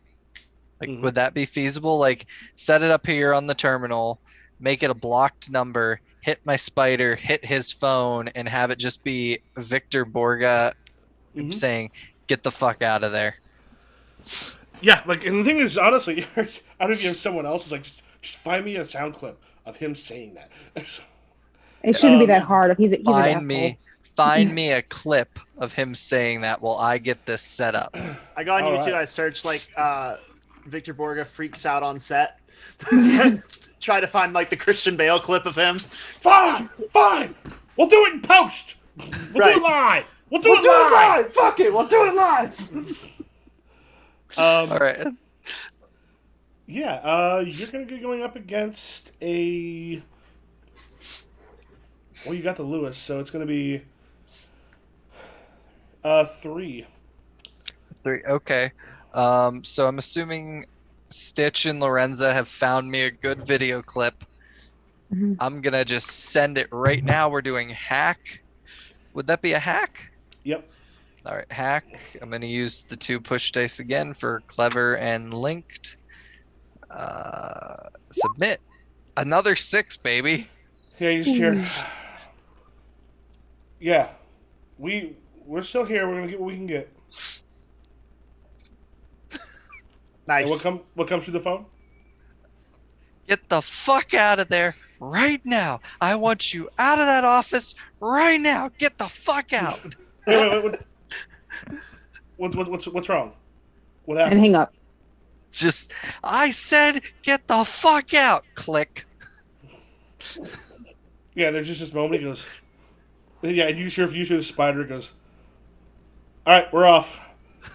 Like,
Mhm.
would that be feasible? Like, set it up here on the terminal, make it a blocked number, hit my spider, hit his phone, and have it just be Victor Borga
Mhm.
saying, "Get the fuck out of there."
Yeah, like, and the thing is, honestly, I don't know if you have someone else is like, just find me a sound clip of him saying that.
It shouldn't be
Um,
that hard. If he's an
Find me a clip of him saying that while I get this set up.
I go on
All
YouTube.
right.
I search like Victor Borga freaks out on set. Try to find like the Christian Bale clip of him.
Fine. We'll do it in post. We'll do it live. We'll do it live.
Fuck it, we'll do it live.
All right.
Yeah, you're going to be going up against a... Well, you got the Lewis, so it's going to be 3.
3. Okay. So I'm assuming Stitch and Lorenza have found me a good video clip.
Mhm.
I'm gonna just send it right now. We're doing hack. Would that be a hack?
Yep.
All right, hack. I'm gonna use the 2 push dice again for clever and linked. Submit. Another 6, baby.
Yeah, you just hear... Yeah. We're still here. We're going to get what we can get.
Nice.
And what comes through the phone?
Get the fuck out of there right now. I want you out of that office right now. Get the fuck out.
Wait. What's wrong? What happened?
And hang up.
Just, I said, get the fuck out. Click.
Yeah, there's just this moment. He goes, yeah, and you hear the spider goes, all right, we're off.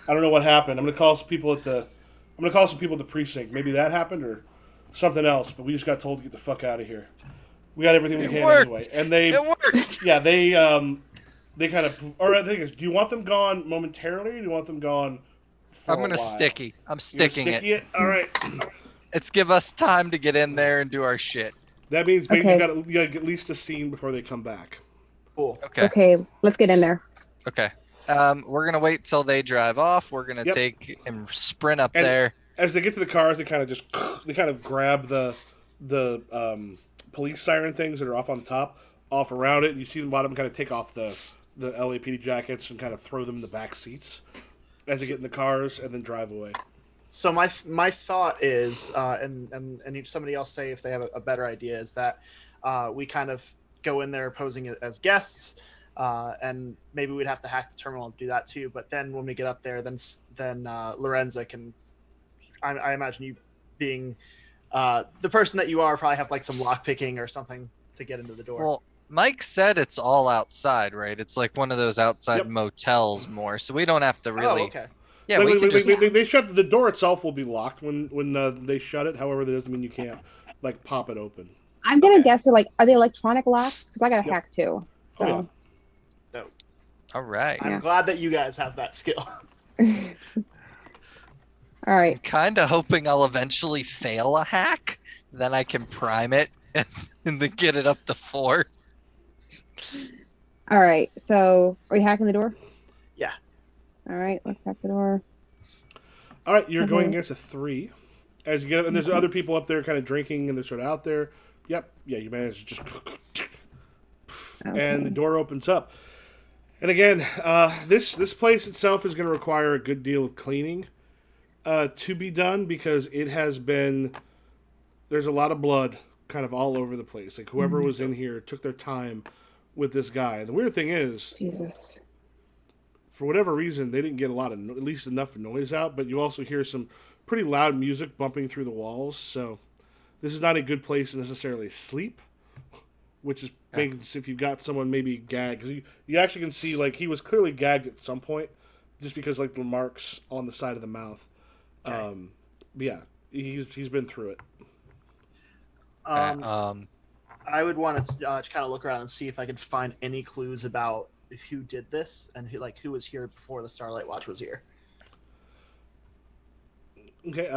I don't know what happened. I'm gonna call some people at the precinct. Maybe that happened or something else. But we just got told to get the fuck out of here. We got everything we can anyway. And
It worked.
yeah, they kind of. Or the thing is, do you want them gone momentarily, or do you want them gone? For
I'm
a
gonna
while?
sticky. I'm
You're
sticking
sticky it. All right.
It's give us time to get in there and do our shit.
That means maybe
Okay.
you got at least a scene before they come back.
Cool.
Okay.
Okay, let's get in there.
Okay. We're gonna wait till they drive off. We're gonna
Yep.
take and sprint up
And-
there.
As they get to the cars, they kind of grab the police siren things that are off on top, off around it. And you see them, a lot of them kind of take off the LAPD jackets and kind of throw them in the back seats as they get in the cars and then drive away.
So my thought is, and somebody else say if they have a better idea, is that we kind of go in there posing as guests, and maybe we'd have to hack the terminal and do that too. But then when we get up there, then Lorenza can. I imagine you being the person that you are probably have like some lock picking or something to get into the door.
Well, Mike said it's all outside, right? It's like one of those outside
Yep.
motels more, so we don't have to really.
Oh, okay.
Yeah, we can just.
They shut the door itself will be locked when they shut it. However, that doesn't mean you can't like pop it open.
I'm gonna
Okay.
guess they're like, are they electronic locks? Because I got a
Yep.
hack too. So
Oh,
All right.
I'm
Yeah.
glad that you guys have that skill.
all right.
Kind of hoping I'll eventually fail a hack, then I can prime it and then get it up to 4.
All right. So are we hacking the door?
Yeah.
All right, let's hack the door.
All right, you're going
Mhm.
against a 3. As you get up, and there's other people up there kind of drinking, and they're sort of out there. Yep, yeah, you manage to just... And the
Okay.
door opens up. And again, this place itself is going to require a good deal of cleaning to be done because it has been... There's a lot of blood kind of all over the place. Like, whoever was in here took their time with this guy. And the weird thing is,
Jesus.
for whatever reason, they didn't get a lot of, at least enough noise out, but you also hear some pretty loud music bumping through the walls, so this is not a good place to necessarily sleep, which is making, if you've got someone maybe gagged, because you actually can see, like, he was clearly gagged at some point, just because, like, the marks on the side of the mouth.
Okay.
But yeah, he's been through it.
I would want to kind of look around and see if I could find any clues about who did this and who was here before the Starlight Watch was here.
Okay,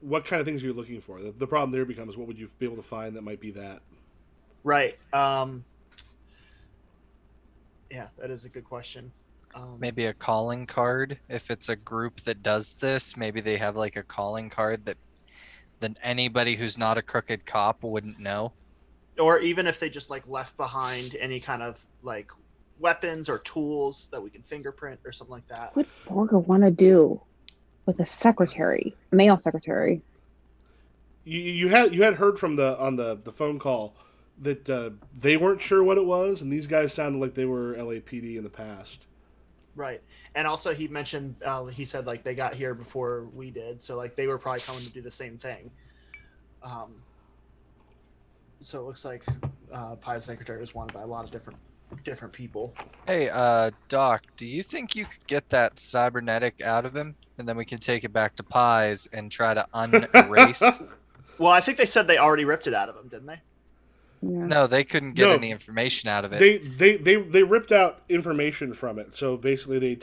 what kind of things are you looking for? The problem there becomes, what would you be able to find that might be that?
Right. Yeah, that is a good question.
Maybe a calling card. If it's a group that does this, maybe they have like a calling card that then anybody who's not a crooked cop wouldn't know.
Or even if they just left behind any kind of weapons or tools that we can fingerprint or something like that.
What would Borga want to do with a secretary, male secretary?
You had heard from on the phone call that they weren't sure what it was, and these guys sounded like they were LAPD in the past.
Right. And also he mentioned, he said like they got here before we did, so like they were probably coming to do the same thing. So it looks like Pie's secretary was wanted by a lot of different people.
Hey, Doc, do you think you could get that cybernetic out of him, and then we can take it back to Pies and try to unerase?
Well, I think they said they already ripped it out of him, didn't they?
Yeah.
No, they couldn't get
No.
any information out of it.
They ripped out information from it. So basically,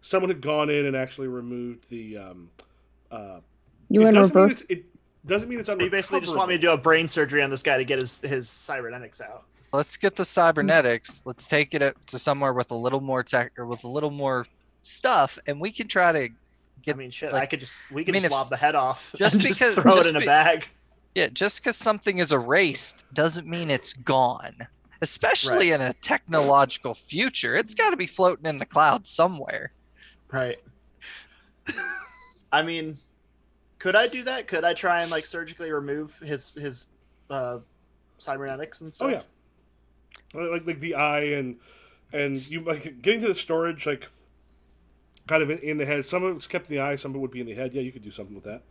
someone had gone in and actually removed the.
You in reverse?
It doesn't mean it's
So you basically just want me to do a brain surgery on this guy to get his cybernetics out.
Let's get the cybernetics. Let's take it to somewhere with a little more tech or with a little more stuff, and we can try to get.
I mean, shit.
like,
we could just lob the head off
just
and
because-
just throw
just
it in a
be-
bag.
Yeah, just because something is erased doesn't mean it's gone. Especially in a technological future, it's got to be floating in the clouds somewhere.
Right. I mean, could I do that? Could I try and like surgically remove his cybernetics and stuff?
Oh yeah, like the eye and you like getting to the storage like kind of in the head. Some of it's kept in the eye, some of it would be in the head. Yeah, you could do something with that.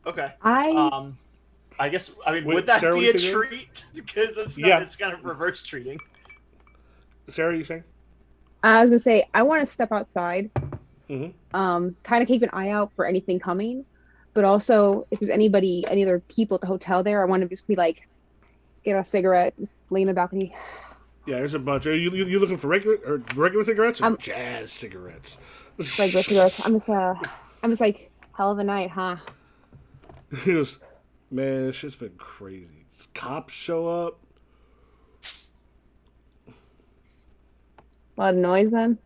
Okay.
I
guess I mean,
Wait,
would that
Sarah,
be
what
a
you saying?
treat? Because it's not,
Yeah.
it's kind of reverse treating.
Sarah, you saying?
was gonna say I want to step outside.
Mm-hmm.
Kind of keep an eye out for anything coming, but also if there's any other people at the hotel there, I want to just be like, get a cigarette, just lay in the balcony.
Yeah, there's a bunch. Are you looking for regular cigarettes or jazz cigarettes?
Regular cigarettes. I'm just like, hell of a night, huh?
He goes, man, this shit's been crazy. Cops show up.
A lot of noise then.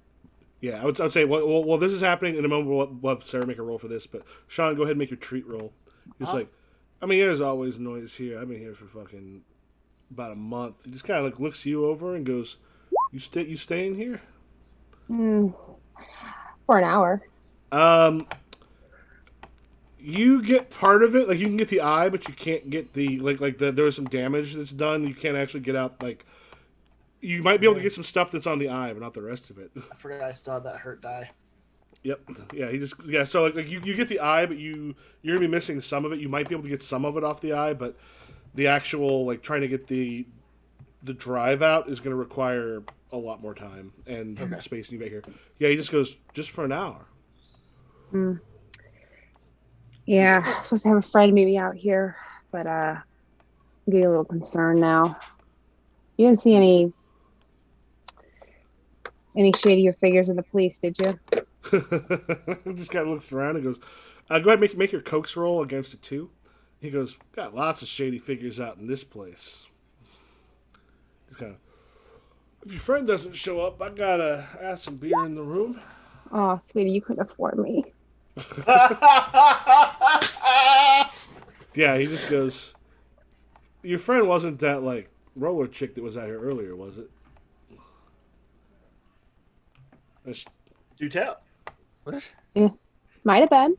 Yeah, I would say, well, this is happening in a moment. We'll have Sarah make a roll for this, but Sean, go ahead and make your treat roll. He's like, I mean, there's always noise here. I've been here for fucking about a month. He just kind of like looks you over and goes, you staying here?
For an hour.
You get part of it. Like you can get the eye, but you can't get the there was some damage that's done. You can't actually get out like. You might be able to get some stuff that's on the eye, but not the rest of it.
I forgot I saw that hurt die.
Yep. Yeah. So like you get the eye, but you're gonna be missing some of it. You might be able to get some of it off the eye, but the actual like trying to get the drive out is gonna require a lot more time and space. You get here. Yeah. He just goes just for an hour.
Yeah, I'm supposed to have a friend meet me out here, but I'm getting a little concerned now. You didn't see any shadier figures in the police, did you?
Just kind of looks around and goes, "Go ahead, make your coax roll against a 2." He goes, "Got lots of shady figures out in this place." He's kind of, if your friend doesn't show up, I gotta ask some beer in the room.
Oh, sweetie, you couldn't afford me.
Yeah, he just goes, your friend wasn't that like roller chick that was out here earlier, was it?
Do tell.
What?
Yeah, might have been.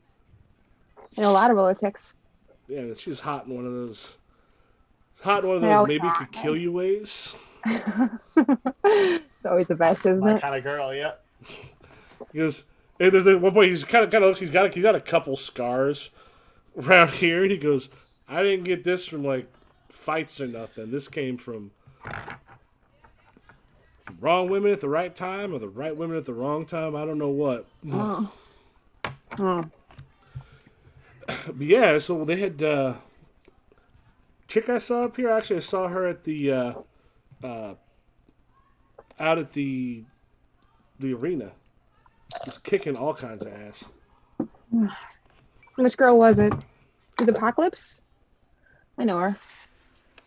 And a lot of roller chicks.
Yeah, she's hot in one of those. Maybe could kill you ways.
It's always the best, isn't
My
it?
kind of girl, yeah.
He goes, hey, there's at one point he's kind of looks. He's got a couple scars around here, and he goes, I didn't get this from like fights or nothing. This came from wrong women at the right time or the right women at the wrong time. I don't know what.
Oh.
But yeah, so they had chick I saw up here. Actually, I saw her at the out at the arena. Just kicking all kinds of ass.
Which girl was it? Was it Apocalypse? I know her.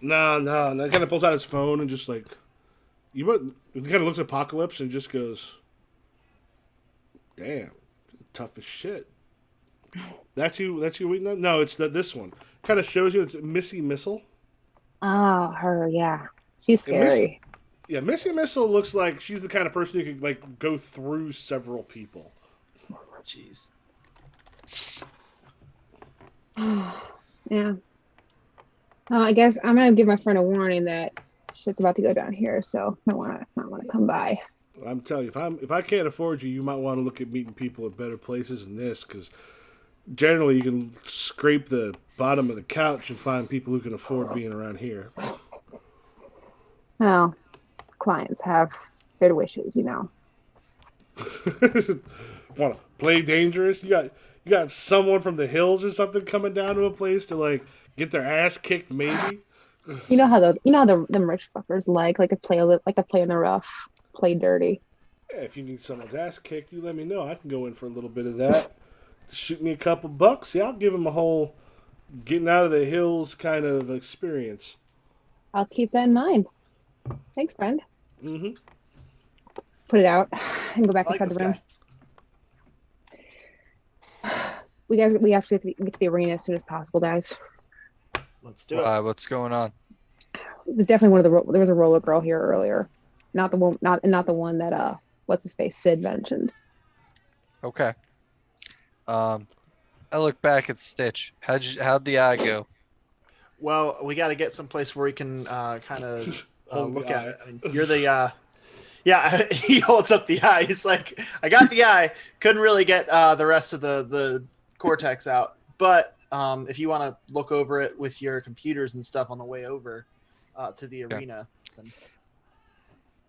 No. He kind of pulls out his phone and just like, he kind of looks at Apocalypse and just goes, damn, tough as shit. That's you reading that? No, it's this one. Kind of shows you it's Missy Missile.
Oh, her, yeah. She's scary.
Missy Missile looks like she's the kind of person who could like go through several people.
Jeez.
Yeah. I guess I'm gonna give my friend a warning that shit's about to go down here, so I might want to come by.
I'm telling you, if I can't afford you, you might want to look at meeting people at better places than this, because generally you can scrape the bottom of the couch and find people who can afford being around here.
Well, clients have their wishes, you know.
Want to play dangerous? You got someone from the hills or something coming down to a place to like get their ass kicked, maybe.
You know how them rich fuckers like to play in the rough, play dirty.
Yeah, if you need someone's ass kicked, you let me know. I can go in for a little bit of that. Shoot me a couple bucks. Yeah, I'll give them a whole getting out of the hills kind of experience.
I'll keep that in mind. Thanks, friend.
Mm-hmm.
Put it out and go back
I like
inside
this
the room.
guy.
We have to get to the arena as soon as possible, guys.
Let's do it.
What's going on?
It was definitely there was a roller girl here earlier, not the one, not the one that what's his face Sid mentioned.
Okay. I look back at Stitch. How'd the eye go?
Well, we got to get someplace where we can kind of
Hold the
look at
eye.
it. I mean, you're the yeah. He holds up the eye. He's like, I got the eye. Couldn't really get the rest of the cortex out. But if you want to look over it with your computers and stuff on the way over to the arena, then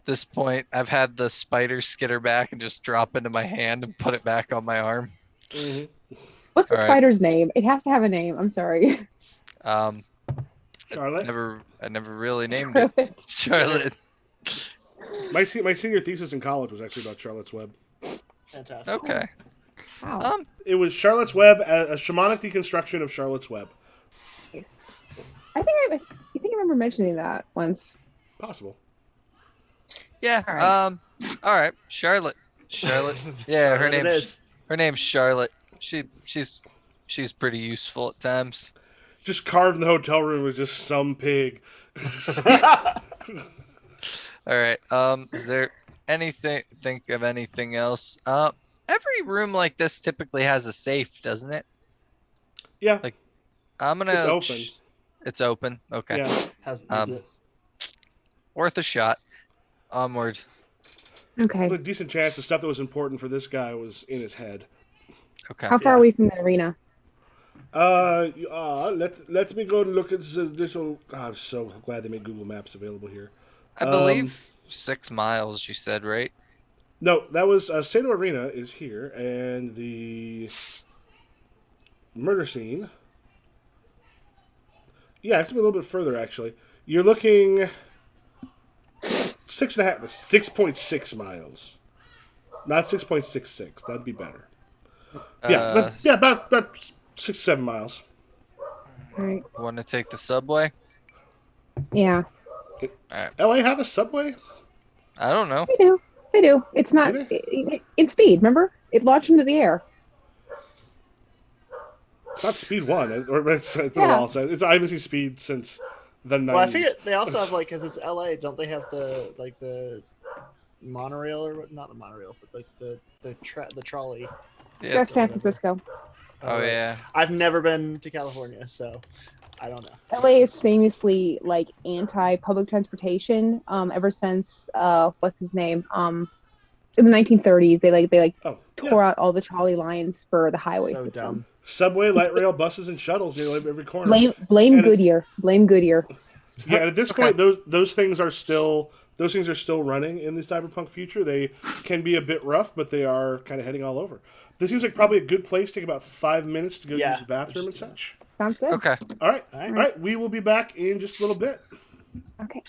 This point, I've had the spider skitter back and just drop into my hand and put it back on my arm.
Mm-hmm.
What's the
All right.
spider's name? It has to have a name. I'm sorry.
Charlotte?
I never really named it. Charlotte.
My senior thesis in college was actually about Charlotte's Web.
fantastic.
Okay.
Wow.
It was Charlotte's Web, a shamanic deconstruction of Charlotte's Web.
Nice. I think I remember mentioning that once.
Possible.
Yeah.
All right.
All right. Charlotte. Yeah, her
Charlotte it is.
name's Charlotte. She's pretty useful at times.
Just carved in the hotel room was just some pig.
All right. Is there think of anything else? Every room like this typically has a safe, doesn't it?
Yeah.
Like, I'm gonna.
It's open.
It's open. Okay.
Yeah.
Hasn't used it.
Worth a shot. Onward.
Okay.
There's a decent chance the stuff that was important for this guy was in his head.
Okay.
How far are we from the arena?
Let me go and look at this. I'm so glad they made Google Maps available here.
I believe 6 miles. You said, right?
No, that was Sato Arena is here, and the murder scene. Yeah, it's gonna be a little bit further actually. You're looking 6.6 miles, not 6.66. That'd be better. About 6-7 miles.
All right.
Want to take the subway?
Yeah,
LA have a subway?
I don't know.
they do. They do. It's not
Do
in speed. Remember, it launched into the air.
It's not Speed 1, it's been a
Yeah.
while. So I haven't seen Speed since the 90s.
Well, I figured they also have like, because it's LA, don't they have the monorail or not the monorail, but like the trolley?
Yeah.
That's San Francisco.
Oh
right.
yeah.
I've never been to California, so I don't know.
LA is famously like anti-public transportation. Ever since what's his name? In the 1930s, they tore out all the trolley lines for the highway
So
system.
dumb.
Subway, light rail, buses, and shuttles near every corner.
Blame
And
Goodyear. Blame Goodyear.
Yeah, at this
Okay.
point, those things are still running in the cyberpunk future. They can be a bit rough, but they are kind of heading all over. This seems like probably a good place to take about 5 minutes to go
Yeah,
use the bathroom and
just,
such.
Sounds good.
Okay.
All right,
All right.
all right. We will be back in just a little bit.
Okay.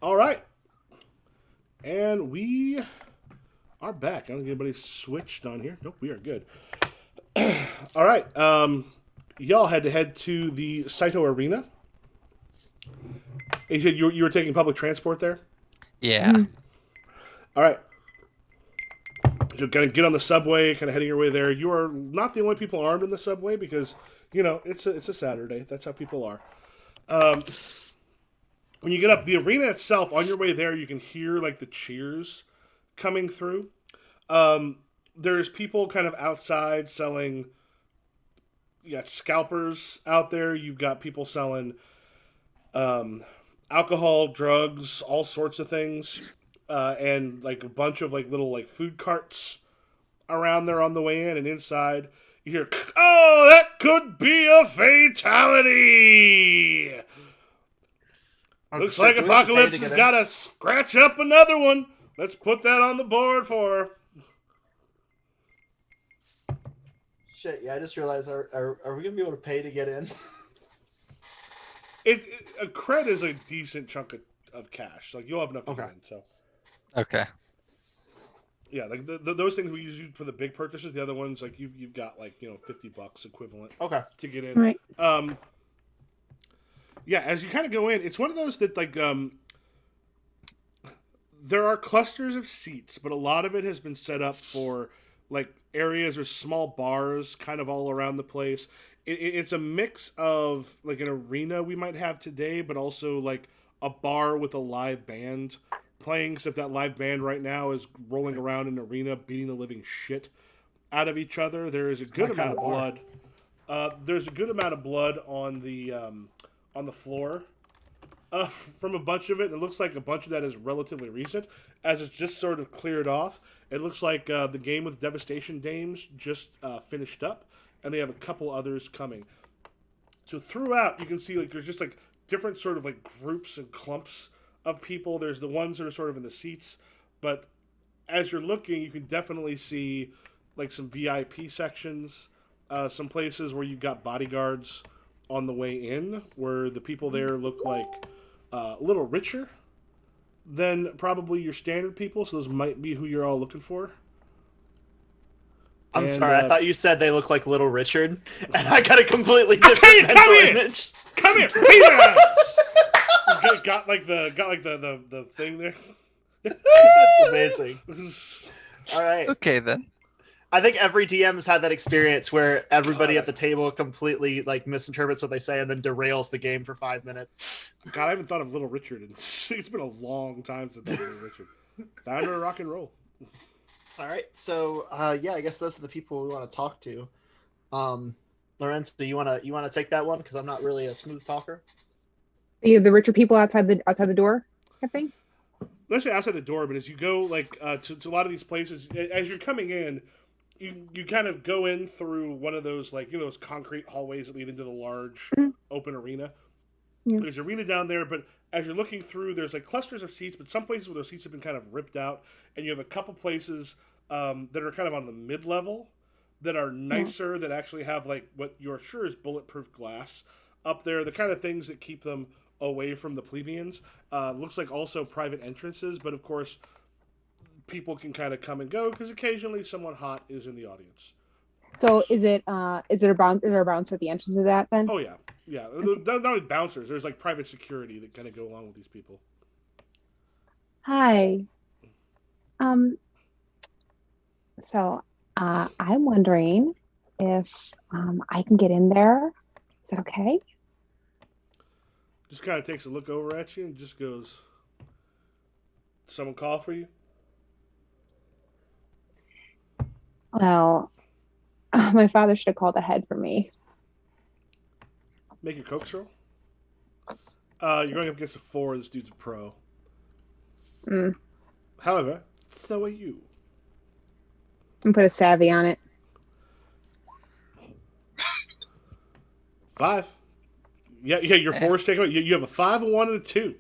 All right. And we are back. I don't think anybody switched on here. Nope, we are good. All right. Y'all had to head to the Saito Arena. You said you were taking public transport there?
Yeah.
All right. So kind of get on the subway, kind of heading your way there. You are not the only people armed in the subway because, it's a Saturday. That's how people are. When you get up, the arena itself, on your way there, you can hear, like, the cheers coming through. There's people kind of outside selling... You got scalpers out there. You've got people selling alcohol, drugs, all sorts of things. And, like, a bunch of, like, little, like, food carts around there on the way in. And inside, you hear, "Oh, that could be a fatality!" Looks like Apocalypse has got to scratch up another one. Let's put that on the board for her.
Shit, yeah, I just realized, are we going to be able to pay to get in?
A cred is a decent chunk of cash. Like, you'll have enough to get in, so.
Okay.
Yeah, like those things we use for the big purchases. The other ones, like, you've got, like, $50 equivalent to get in.
Right.
Yeah, as you kind of go in, it's one of those that, like, there are clusters of seats, but a lot of it has been set up for, like, areas or small bars kind of all around the place. It's a mix of, like, an arena we might have today, but also, like, a bar with a live band playing, except that live band right now is rolling around an arena, beating the living shit out of each other. There is a good amount of blood. There's a good amount of blood on the floor from a bunch of it. It looks like a bunch of that is relatively recent, as it's just sort of cleared off. It looks like the game with Devastation Dames just finished up, and they have a couple others coming. So throughout, you can see, like, there's just, like, different sort of, like, groups and clumps of people. There's the ones that are sort of in the seats, but as you're looking, you can definitely see, like, some VIP sections, some places where you've got bodyguards on the way in, where the people there look like a little richer than probably your standard people, so those might be who you're all looking for.
I'm sorry, I thought you said they look like Little Richard, and I got a completely different mental image.
Come here, Peter! got the thing there.
That's amazing. All right.
Okay, then.
I think every DM has had that experience where everybody at the table completely, like, misinterprets what they say and then derails the game for 5 minutes.
God, I haven't thought of Little Richard. It's been a long time since I Little Richard. Founder of rock and roll.
All right, so yeah, I guess those are the people we want to talk to. Lorenzo, you wanna take that one, because I'm not really a smooth talker.
The richer people outside the door, I think.
Let's say outside the door, but as you go, like, to a lot of these places, as you're coming in, you kind of go in through one of those, like, those concrete hallways that lead into the large open arena. Yeah. There's an arena down there, but as you're looking through, there's, like, clusters of seats, but some places where those seats have been kind of ripped out, and you have a couple places that are kind of on the mid-level that are nicer, that actually have, like, what you're sure is bulletproof glass up there, the kind of things that keep them away from the plebeians. Looks like also private entrances, but of course people can kind of come and go because occasionally someone hot is in the audience.
So is there a bouncer at the entrance of that then?
Oh yeah. Not only bouncers, there's, like, private security that kind of go along with these people.
Hi. So I'm wondering if I can get in there. Is that okay?
Just kind of takes a look over at you and just goes, "Someone call for you?"
Well, my father should have called ahead for me.
Make your coax roll. You're going up against a 4. This dude's a pro. However, so are you.
And put a savvy on it.
5. Yeah, your 4 is taken away. You have a 5, a 1, and a 2.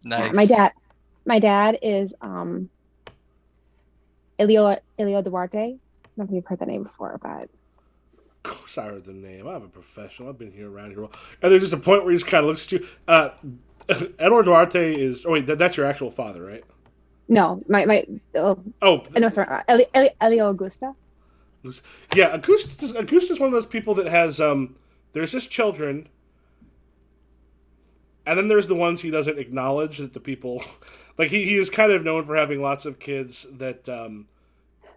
Nice.
My dad is Elio Duarte. I don't know if you've heard that name before, but
Of course I heard the name. I'm a professional. I've been here around here. And there's just a point where he just kind of looks at you. Edward Duarte is. Oh wait, that's your actual father, right?
No, my
Oh,
no, sorry, Elio Augusta.
yeah. Augusta's one of those people that has There's his children, and then there's the ones he doesn't acknowledge that the people, like he is kind of known for having lots of kids that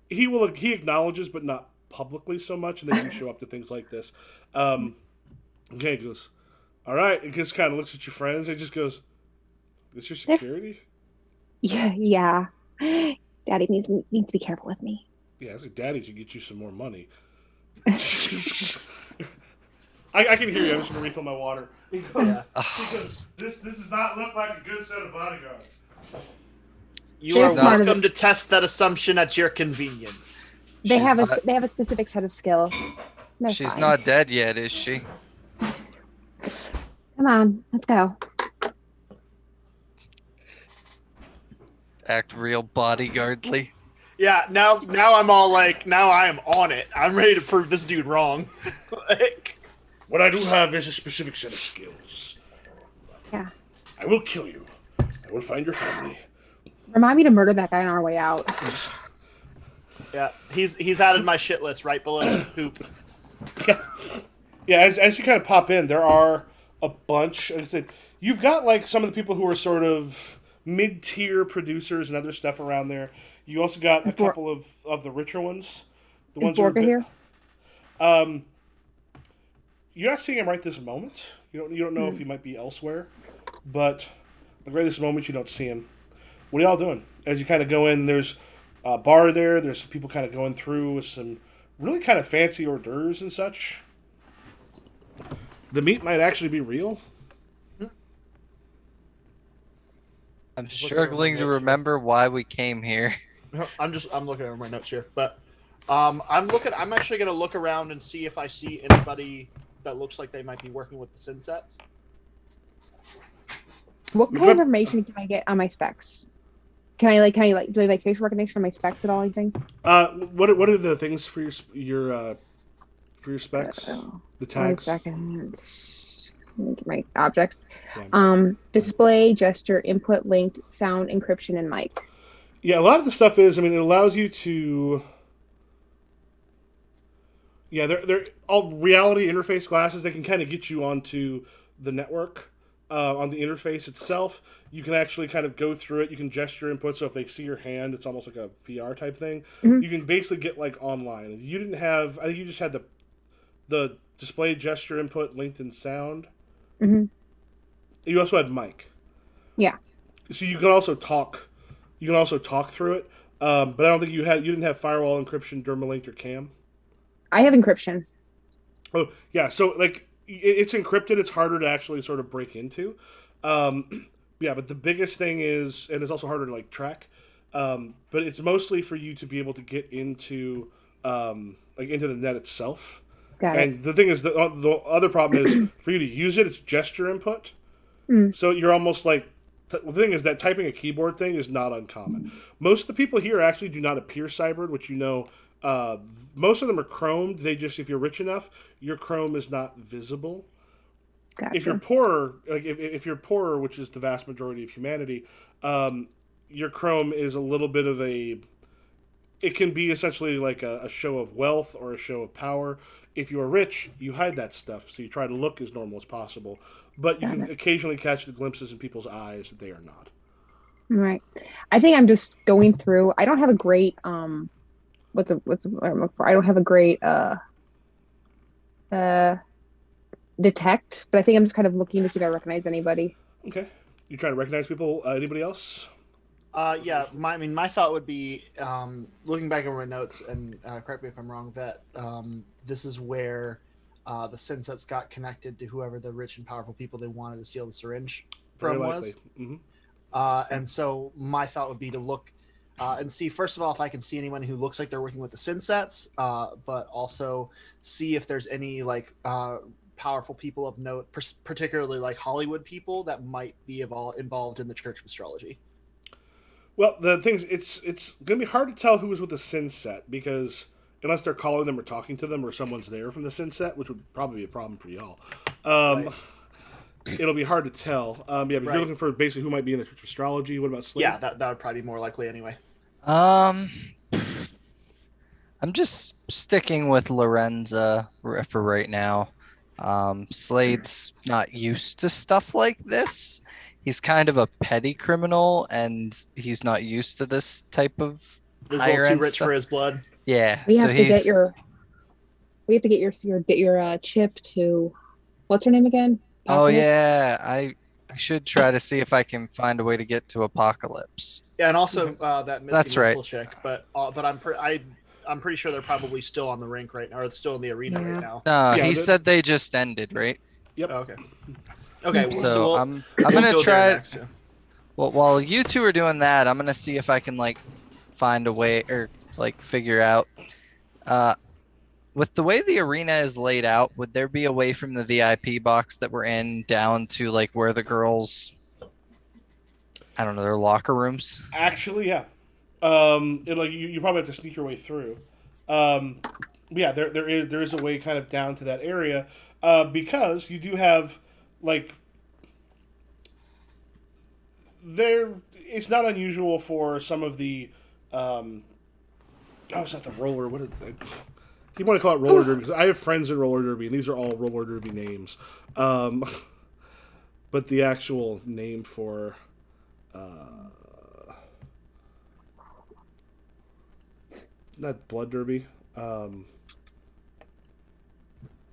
he acknowledges but not publicly so much, and they do show up to things like this. Okay, he goes, all right, and just kind of looks at your friends. And he just goes, "Is your security?"
Yeah. Daddy needs to be careful with me.
Yeah, it's like Daddy should get you some more money. I can hear you. I'm just gonna refill my water. He goes, this does not look like a good set of bodyguards.
You are welcome to test that assumption at your convenience.
They have a specific set of skills.
She's not dead yet, is she?
Come on, let's go.
Act real bodyguardly.
Yeah, now I'm all like, now I am on it. I'm ready to prove this dude wrong. Like,
what I do have is a specific set of skills.
Yeah.
I will kill you. I will find your family.
Remind me to murder that guy on our way out.
Yeah, he's added my shit list right below poop.
Yeah. As you kind of pop in, there are a bunch. Like I said, you've got like some of the people who are sort of mid-tier producers and other stuff around there. You also got a couple of the richer ones. The ones
Borga here?
You're not seeing him right this moment. You don't know if he might be elsewhere, but right this moment you don't see him. What are y'all doing? As you kind of go in, there's a bar there. There's some people kind of going through with some really kind of fancy hors d'oeuvres and such. The meat might actually be real.
I'm struggling to remember why we came here.
I'm looking at my notes here, but I'm actually gonna look around and see if I see anybody that looks like they might be working with the Cyn Sets.
What kind of information can I get on my specs? Can I do like facial recognition on my specs at all? Anything?
What are the things for your specs? The tags.
1 second. My objects. Yeah. Display, gesture, input, linked, sound, encryption, and mic.
Yeah, a lot of the stuff is. I mean, it allows you to. Yeah, they're all reality interface glasses. They can kind of get you onto the network, on the interface itself. You can actually kind of go through it. You can gesture input, so if they see your hand, it's almost like a VR type thing. Mm-hmm. You can basically get like online. You didn't have. I think you just had the display, gesture input, linked, and sound.
Mm-hmm.
You also had mic.
Yeah.
So you can also talk. You can also talk through it, but I don't think you didn't have firewall encryption, Dermalinked, or CAM.
I have encryption.
Oh yeah, so like it's encrypted. It's harder to actually sort of break into. Yeah, but the biggest thing is, and it's also harder to like track. But it's mostly for you to be able to get into into the net itself.
Got
and
it.
The thing is, the other problem is for you to use it, it's gesture input.
Mm.
So you're almost like. The thing is that typing a keyboard thing is not uncommon. Most of the people here actually do not appear cybered, which most of them are chromed. They just, if you're rich enough, your chrome is not visible.
Gotcha.
If you're poorer, like if you're poorer, which is the vast majority of humanity, your chrome is a little bit of a. It can be essentially like a show of wealth or a show of power. If you're rich, you hide that stuff, so you try to look as normal as possible. But you can occasionally catch the glimpses in people's eyes that they are not.
Right. I think I'm just going through. I don't have a great I don't have a great detect, but I think I'm just kind of looking to see if I recognize anybody.
Okay. You trying to recognize people? Anybody else?
Yeah. My thought would be looking back over my notes, and correct me if I'm wrong, that this is where. The Cyn Sets got connected to whoever the rich and powerful people they wanted to steal the syringe from was.
Mm-hmm.
And so my thought would be to look and see, first of all, if I can see anyone who looks like they're working with the Cyn Sets, but also see if there's any like powerful people of note, particularly like Hollywood people that might be involved in the Church of Astrology.
Well, the thing is, it's going to be hard to tell who was with the Cyn Set because... Unless they're calling them or talking to them or someone's there from the Cyn Set, which would probably be a problem for y'all.
Right.
it'll be hard to tell. Yeah, but
Right.
you're looking for basically who might be in the Church of Astrology. What about Slade?
Yeah, that would probably be more likely anyway.
I'm just sticking with Lorenza for right now. Slade's not used to stuff like this. He's kind of a petty criminal, and he's not used to this type of
He's a
higher
little too
end
rich
stuff.
for his blood.
Yeah,
We
so
have to
he's
get your. We have to get your chip to. What's her name again?
Oh
Apocalypse?
yeah, I should try to see if I can find a way to get to Apocalypse.
Yeah, and also that Missy
That's right.
Missile chick. But I'm pretty sure they're probably still on the rink right now, or still in the arena right now.
No,
Yeah,
he
the-
said they just ended, right?
Yep.
Oh, okay. Okay.
So
we'll,
I'm
we'll
gonna
go
try.
there next, yeah.
Well, while you two are doing that, I'm gonna see if I can like find a way or like figure out. With the way the arena is laid out, would there be a way from the VIP box that we're in down to like where the girls, I don't know, their locker rooms?
Actually, yeah. You probably have to sneak your way through. Yeah, there is a way kind of down to that area, because you do have like there. It's not unusual for some of the. It's not the roller. What is it? You want to call it roller derby because I have friends in roller derby, and these are all roller derby names. But the actual name for. Not blood derby.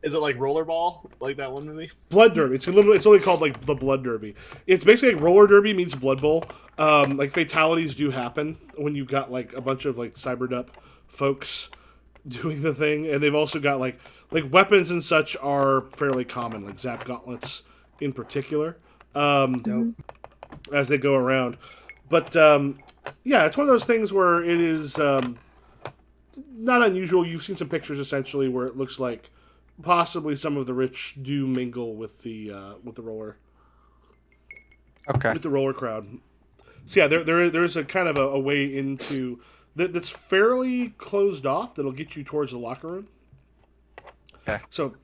Is it like rollerball, like that one movie?
Blood derby. It's only called like the blood derby. It's basically like roller derby means blood bowl. Like fatalities do happen when you've got like a bunch of like cybered up folks doing the thing, and they've also got like weapons and such are fairly common, like zap gauntlets in particular, as they go around. But yeah, it's one of those things where it is not unusual. You've seen some pictures essentially where it looks like possibly some of the rich do mingle with the roller.
Okay.
With the roller crowd. So yeah, there's a kind of a way into that's fairly closed off that'll get you towards the locker room.
Okay.
So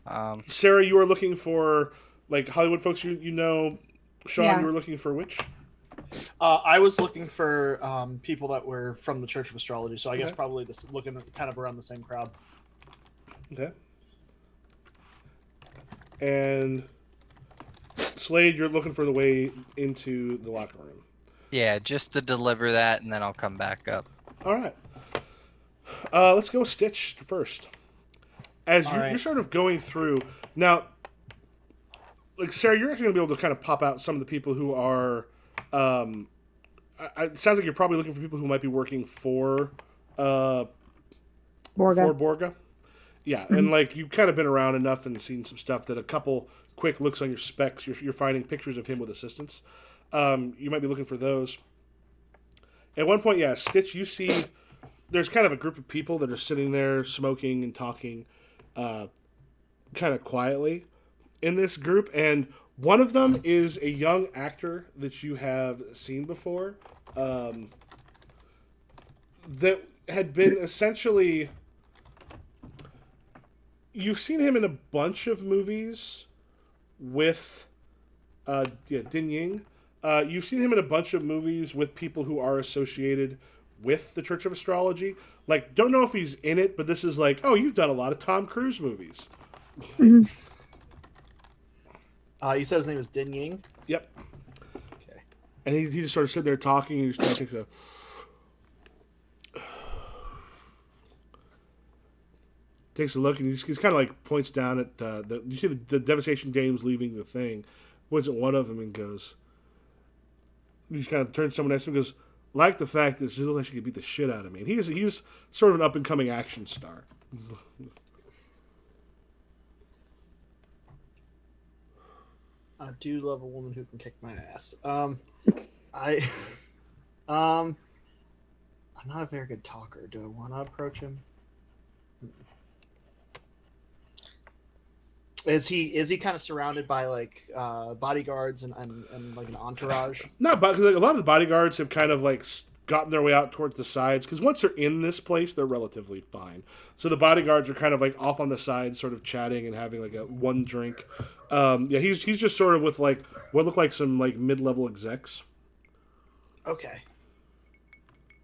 Sarah, you were looking for like Hollywood folks you know. Sean,
Yeah.
you were looking for which?
I was looking for people that were from the Church of Astrology, so I guess
Okay.
probably looking kind of around the same crowd.
Okay. And Slade, you're looking for the way into the locker room.
Yeah, just to deliver that, and then I'll come back up.
All right. Let's go Stitch first. As
All right.
you're sort of going through now, like Sarah, you're actually going to be able to kind of pop out some of the people who are. It sounds like you're probably looking for people who might be working for
Borga.
for Borga. Yeah, and like you've kind of been around enough and seen some stuff that a couple quick looks on your specs, you're finding pictures of him with assistants. You might be looking for those. At one point, yeah, Stitch, you see there's kind of a group of people that are sitting there smoking and talking kind of quietly in this group, and one of them is a young actor that you have seen before that had been essentially... You've seen him in a bunch of movies with Din Ying. You've seen him in a bunch of movies with people who are associated with the Church of Astrology. Like, don't know if he's in it, but this is like, oh, you've done a lot of Tom Cruise movies.
Mhm.
You said his name was Din Ying.
Yep.
Okay.
And he just sort of sitting there talking, and he just takes a... Takes a look, and he's kind of like points down at you see the Devastation Dames leaving the thing. Wasn't one of them, and goes. He just kind of turns to someone next to him and goes, like the fact that she looks like she could beat the shit out of me. And he's sort of an up and coming action star.
I do love a woman who can kick my ass. I'm not a very good talker. Do I want to approach him? Is he kind of surrounded by like bodyguards and like an entourage?
No, but like, a lot of the bodyguards have kind of like gotten their way out towards the sides, because once they're in this place, they're relatively fine. So the bodyguards are kind of like off on the side, sort of chatting and having like a one drink. Yeah, he's just sort of with like what look like some like mid-level execs.
Okay.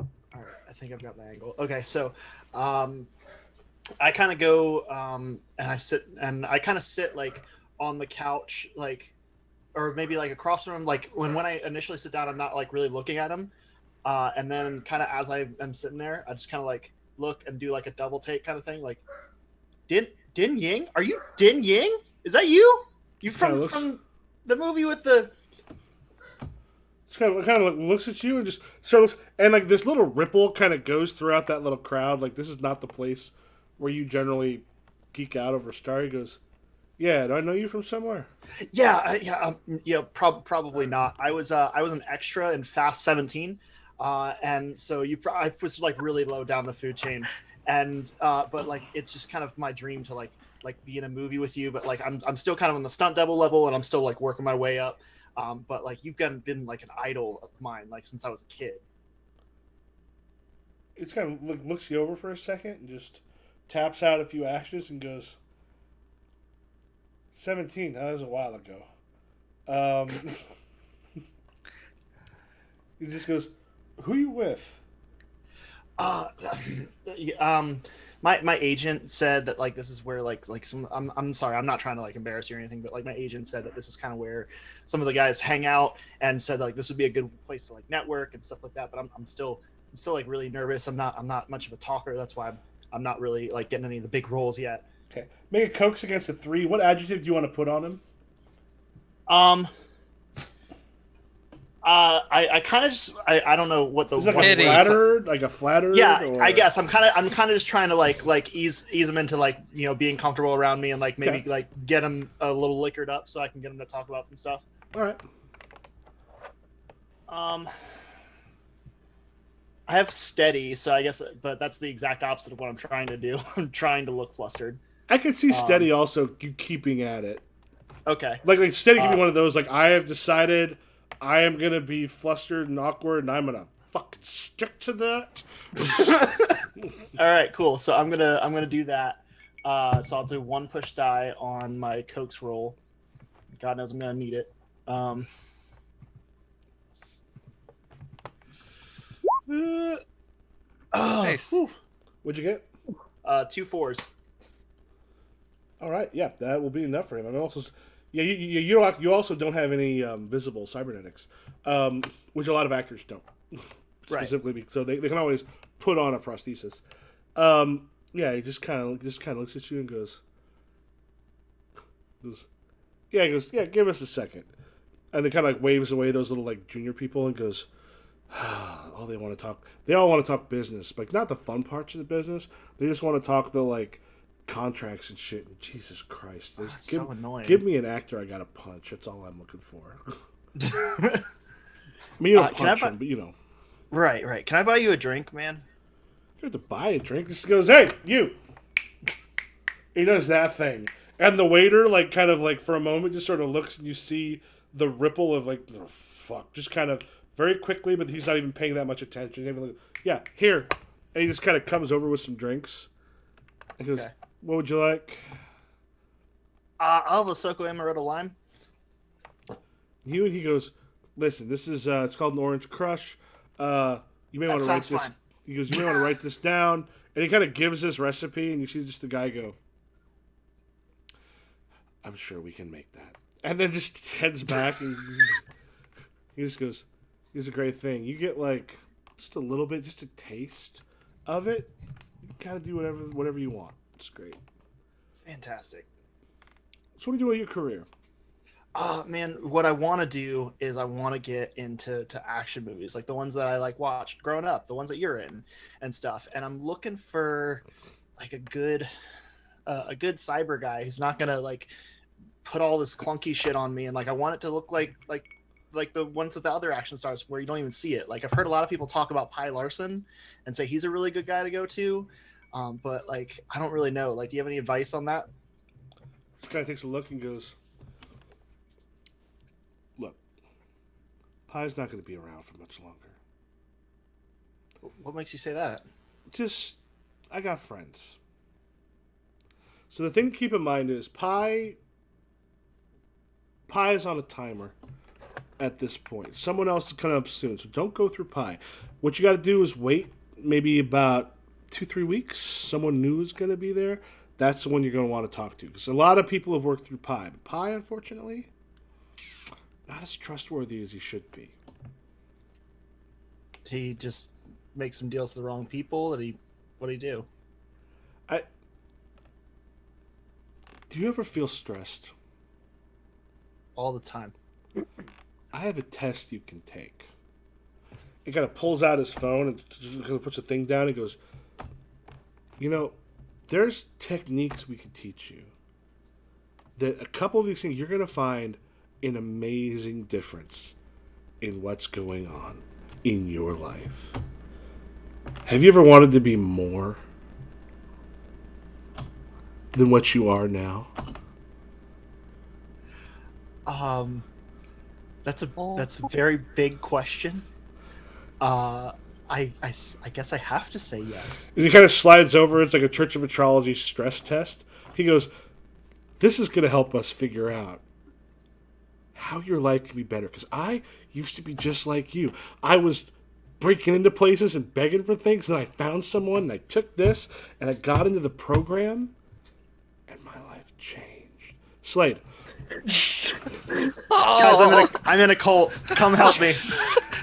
All right, I think I've got the angle. Okay, so I kind of go and I kind of sit like on the couch, like, or maybe like across from him. Like when I initially sit down, I'm not like really looking at him. And then kind of as I am sitting there, I just kind of like look and do like a double take kind of thing. Like, Din Ying? Are you Din Ying? Is that you? You from the movie with the...
Just kind of looks at you and just sort of, and like this little ripple kind of goes throughout that little crowd. Like, this is not the place where you generally geek out over Star. He goes, "Yeah, do I know you from somewhere?"
Probably not. I was an extra in Fast 17, and so I was like really low down the food chain, and but like it's just kind of my dream to like be in a movie with you. But like I'm still kind of on the stunt double level, and I'm still like working my way up. But like you've been like an idol of mine like since I was a kid.
It's kind of looks you over for a second and just taps out a few ashes and goes, 17, that was a while ago. He just goes, "Who you with?"
My agent said that like this is where like some I'm sorry, I'm not trying to like embarrass you or anything, but like my agent said that this is kind of where some of the guys hang out, and said like this would be a good place to like network and stuff like that. But I'm still like really nervous. I'm not much of a talker. That's why I'm not really like getting any of the big roles yet.
Okay, make a coax against a 3. What adjective do you want to put on him?
I kind of just I don't know what the
like a flattered.
Yeah,
or...
I guess I'm kind of just trying to like ease him into like being comfortable around me, and like maybe like get him a little liquored up so I can get him to talk about some stuff.
All right.
I have steady, so I guess, but that's the exact opposite of what I'm trying to do. I'm trying to look flustered.
I could see steady also you keeping at it.
Okay.
Like steady can be one of those like, I have decided I am gonna be flustered and awkward, and I'm gonna fucking stick to that.
All right, cool. So I'm gonna do that. So I'll do 1 push die on my coax roll. God knows I'm gonna need it.
Nice.
What'd you get?
2 4s.
All right, yeah, that will be enough for him. I'm also, you also don't have any visible cybernetics, which a lot of actors don't. Specifically, so they can always put on a prosthesis. Yeah, he just kind of looks at you and goes, yeah, give us a second, and then kind of like waves away those little like junior people and goes, oh, they all want to talk business, like not the fun parts of the business. They just want to talk the like contracts and shit. And Jesus Christ,
so annoying.
Give me an actor I got to punch. That's all I'm looking for. I mean, you don't punch him, but
Right. Can I buy you a drink, man?
You have to buy a drink. Just goes, hey, you. He does that thing, and the waiter like kind of like for a moment just sort of looks, and you see the ripple of like, oh, fuck, just kind of very quickly, but he's not even paying that much attention. Even like, yeah, here, and he just kind of comes over with some drinks. He goes, okay. What would you like?
I'll have a Soco Amaretto Lime.
He goes, listen, this is it's called an Orange Crush. You may want to write this.
Fine.
He goes, you may want to write this down, and he kind of gives this recipe, and you see just the guy go, I'm sure we can make that, and then just heads back, and he just goes, here's a great thing. You get like just a little bit, just a taste of it. You kind of do whatever you want. It's great.
Fantastic.
So what do you do with your career?
Man, what I want to do is I want to get into action movies, like the ones that I like watched growing up, the ones that you're in and stuff. And I'm looking for like a good cyber guy who's not gonna like put all this clunky shit on me. And like I want it to look like the ones with the other action stars where you don't even see it. Like I've heard a lot of people talk about Pye Larson and say he's a really good guy to go to, but like I don't really know. Like, do you have any advice on that?
This guy takes a look and goes, look, Pye's not going to be around for much longer.
What makes you say that?
Just, I got friends. So the thing to keep in mind is Pi is on a timer at this point. Someone else is coming up soon, so don't go through Pi. What you got to do is wait maybe about 2-3 weeks. Someone new is going to be there. That's the one you're going to want to talk to, because a lot of people have worked through Pi. But Pi, unfortunately, not as trustworthy as he should be.
He just makes some deals with the wrong people. What do he do?
Do you ever feel stressed?
All the time.
I have a test you can take. He kind of pulls out his phone and just puts the thing down and goes, there's techniques we can teach you. That a couple of these things, you're going to find an amazing difference in what's going on in your life. Have you ever wanted to be more than what you are now?
That's a very big question. I guess I have to say yes.
As he kind of slides over, it's like a Church of Astrology stress test. He goes, this is going to help us figure out how your life can be better. Because I used to be just like you. I was breaking into places and begging for things, and I found someone, and I took this, and I got into the program, and my life changed. Slade.
Guys, I'm in a cult. Come help me.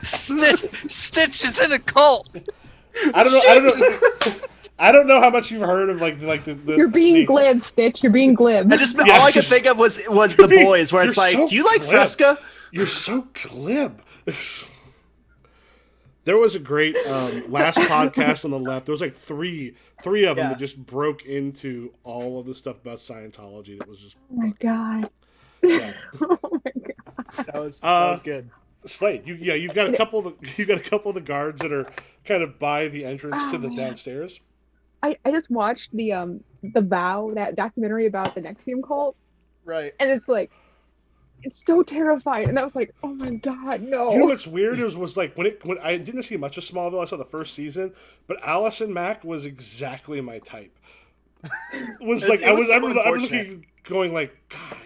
Stitch is in a cult.
I don't know how much you've heard of like the
You're being glib, Stitch. You're being glib.
All I could think of was the boys, where it's like,
so
do you like
glib.
Fresca?
You're so glib. There was a great last podcast on the left. There was like three of them that just broke into all of the stuff about Scientology. That was just.
Oh my god.
Yeah.
Oh my god.
That was good.
Slade, you've got a couple of the guards that are kind of by the entrance to the downstairs.
I just watched the Vow, that documentary about the Nexium cult.
Right.
And it's like, it's so terrifying. And I was like, oh my god, no.
You know what's weird was like when I didn't see much of Smallville. I saw the first season, but Allison Mack was exactly my type. I was looking, going like, God,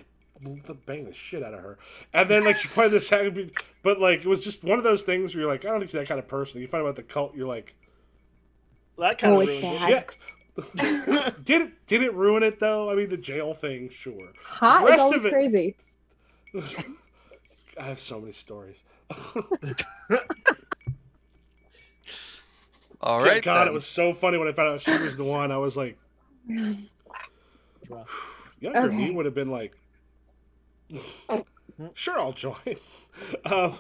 bang the shit out of her. And then like you find this, but like it was just one of those things where you're like, I don't think she's that kind of person. You find out about the cult, you're like,
that kind of ruined
shit. Did it ruin it though? I mean, the jail thing, sure.
Hot is always crazy.
I have so many stories.
All right.
God,
then.
it was so funny when I found out she was the one. I was like, younger me would have been like, sure, I'll join.
Oh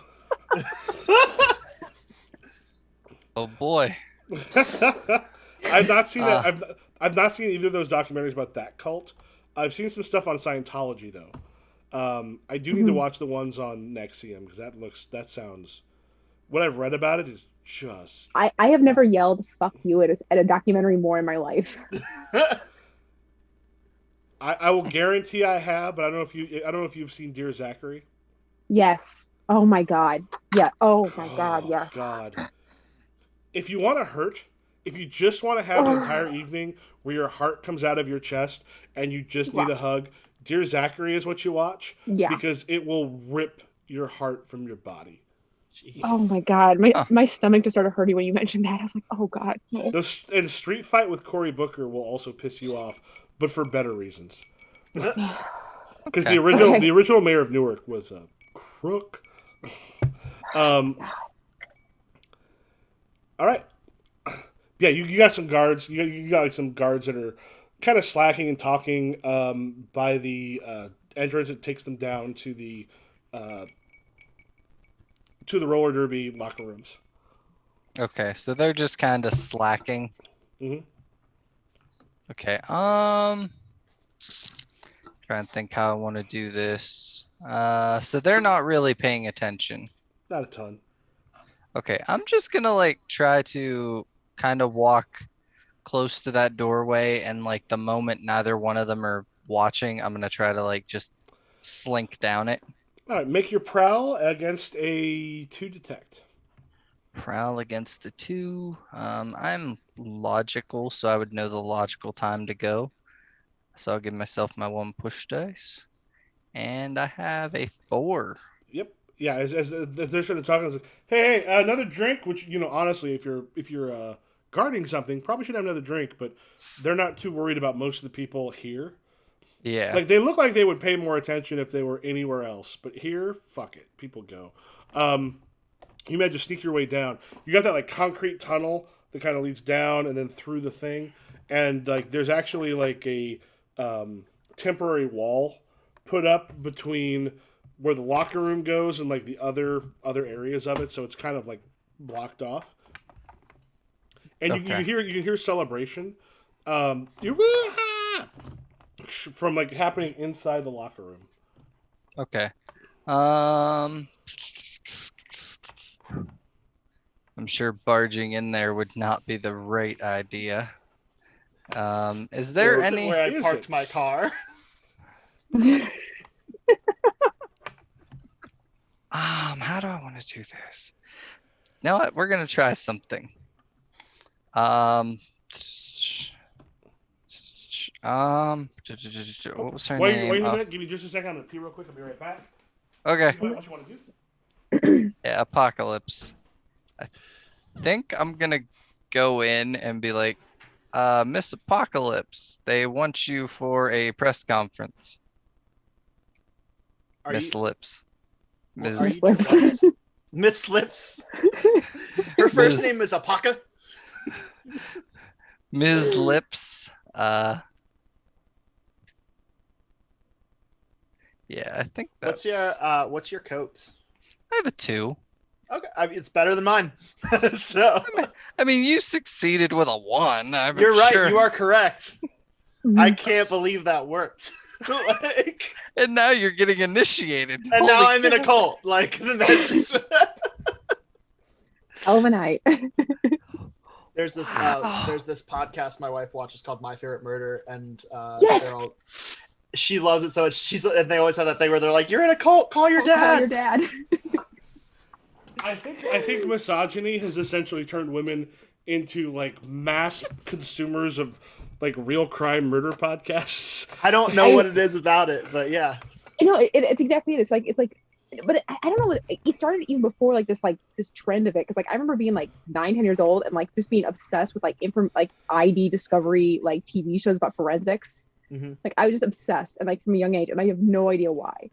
boy.
I've not seen that. I've not seen either of those documentaries about that cult. I've seen some stuff on Scientology though. I do need to watch the ones on Nexium because that sounds. What I've read about it is just.
I have never yelled "fuck you" at a documentary more in my life.
I will guarantee I have, but I don't know if you've seen Dear Zachary.
Yes. Oh my god. Yeah. Oh my god. Yes.
God. If you want to hurt, if you just want to have an entire evening where your heart comes out of your chest and you just need a hug, Dear Zachary is what you watch. Yeah. Because it will rip your heart from your body.
Jeez.
Oh my god. My stomach just started hurting when you mentioned that. I was like, oh god. No.
And Street Fight with Cory Booker will also piss you off, but for better reasons. Because the original mayor of Newark was a crook. All right. Yeah, you got some guards. You got like some guards that are kind of slacking and talking by the entrance. It takes them down to the roller derby locker rooms.
Okay, so they're just kind of slacking.
Mm-hmm.
Okay. Trying to think how I want to do this. So they're not really paying attention.
Not a ton.
Okay, I'm just gonna like try to kind of walk close to that doorway, and like the moment neither one of them are watching, I'm gonna try to like just slink down it.
All right, make your prowl against a 2 detect.
Prowl against a 2. I'm logical, so I would know the logical time to go. So I'll give myself my 1 push dice. And I have a 4.
Yep. Yeah. As they're sort of talking, it's like, hey, another drink. Which honestly, if you're guarding something, probably should have another drink. But they're not too worried about most of the people here.
Yeah.
Like they look like they would pay more attention if they were anywhere else. But here, fuck it, people go. You might just sneak your way down. You got that like concrete tunnel that kind of leads down and then through the thing, and like there's actually like a temporary wall put up between where the locker room goes and like the other areas of it, so it's kind of like blocked off. And you can hear celebration, from like happening inside the locker room.
Okay. I'm sure barging in there would not be the right idea. Is there
This
any?
isn't where I parked my car.
How do I want to do this? You know what? We're gonna try something. What was her
Why
name?
you doing that? Give me just a second. I'm gonna pee real quick. I'll be right back.
Okay.
What you want to do?
Yeah, Apocalypse. I think I'm gonna go in and be like, Miss Apocalypse, they want you for a press conference. Miss Lips.
Miss Lips. Miss Lips. Her first name is Apoca.
Ms. Lips. Yeah, I think that's.
What's your coats?
I have a 2.
Okay, it's better than mine. So
I mean, you succeeded with a 1.
You're right.
Sure.
You are correct. I can't believe that worked. Like,
and now you're getting initiated.
and now I'm in a cult. Like, that's just...
Hell of a night.
There's this podcast my wife watches called My Favorite Murder, and
Yes!
she loves it so much. And they always have that thing where they're like, "You're in a cult. Call your dad."
Call your dad.
I think misogyny has essentially turned women into like mass consumers of like real crime murder podcasts.
I don't know what it is about it, but yeah.
It's exactly it. It's like, but I don't know. It started even before like this trend of it. Cause like, I remember being like 9, 10 years old and like just being obsessed with like ID discovery, like TV shows about forensics.
Mm-hmm.
Like I was just obsessed and like from a young age and I have no idea why.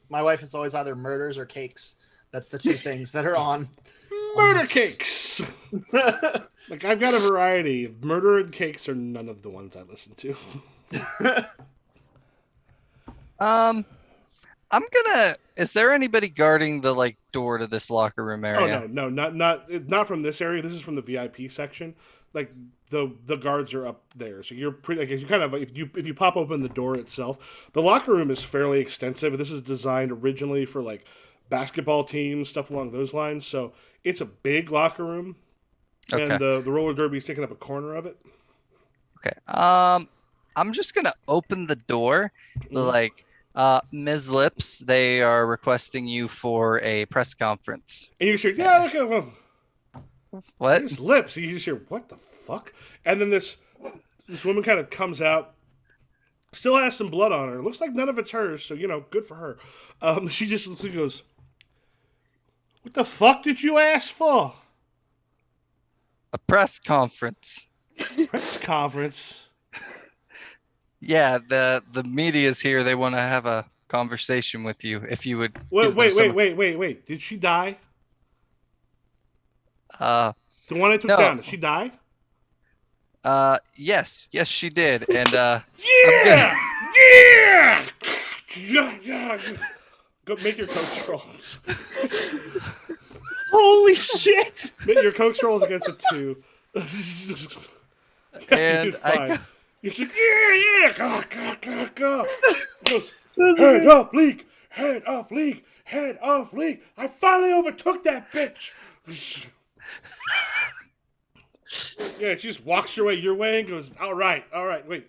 My wife is always either murders or cakes. That's the 2 things that are on.
Murder cakes! Like, I've got a variety. Murder and cakes are none of the ones I listen to.
Is there anybody guarding the like door to this locker room area?
Oh no, not from this area. This is from the VIP section. Like the guards are up there, so you're pretty. Like, you kind of if you pop open the door itself, the locker room is fairly extensive. This is designed originally for like basketball teams, stuff along those lines. So it's a big locker room, and the roller derby is taking up a corner of it.
Okay. I'm just gonna open the door, like. Ms. Lips, they are requesting you for a press conference.
And you hear, yeah, okay, well.
What?
Ms. Lips, and you just hear, what the fuck? And then this woman kind of comes out, still has some blood on her. Looks like none of it's hers, so, good for her. She just goes, what the fuck did you ask for?
A press conference.
Press conference?
Yeah, the media's here. They want to have a conversation with you. If you would.
Wait. Did she die? The one I took down. Did she die?
Yes, she did. And
yeah. Go make your coach rolls.
Holy shit!
Make your coach rolls against a 2.
And
You're like, yeah, go. Goes, head off, leak. I finally overtook that bitch. Yeah, she just walks your way and goes, all right, wait.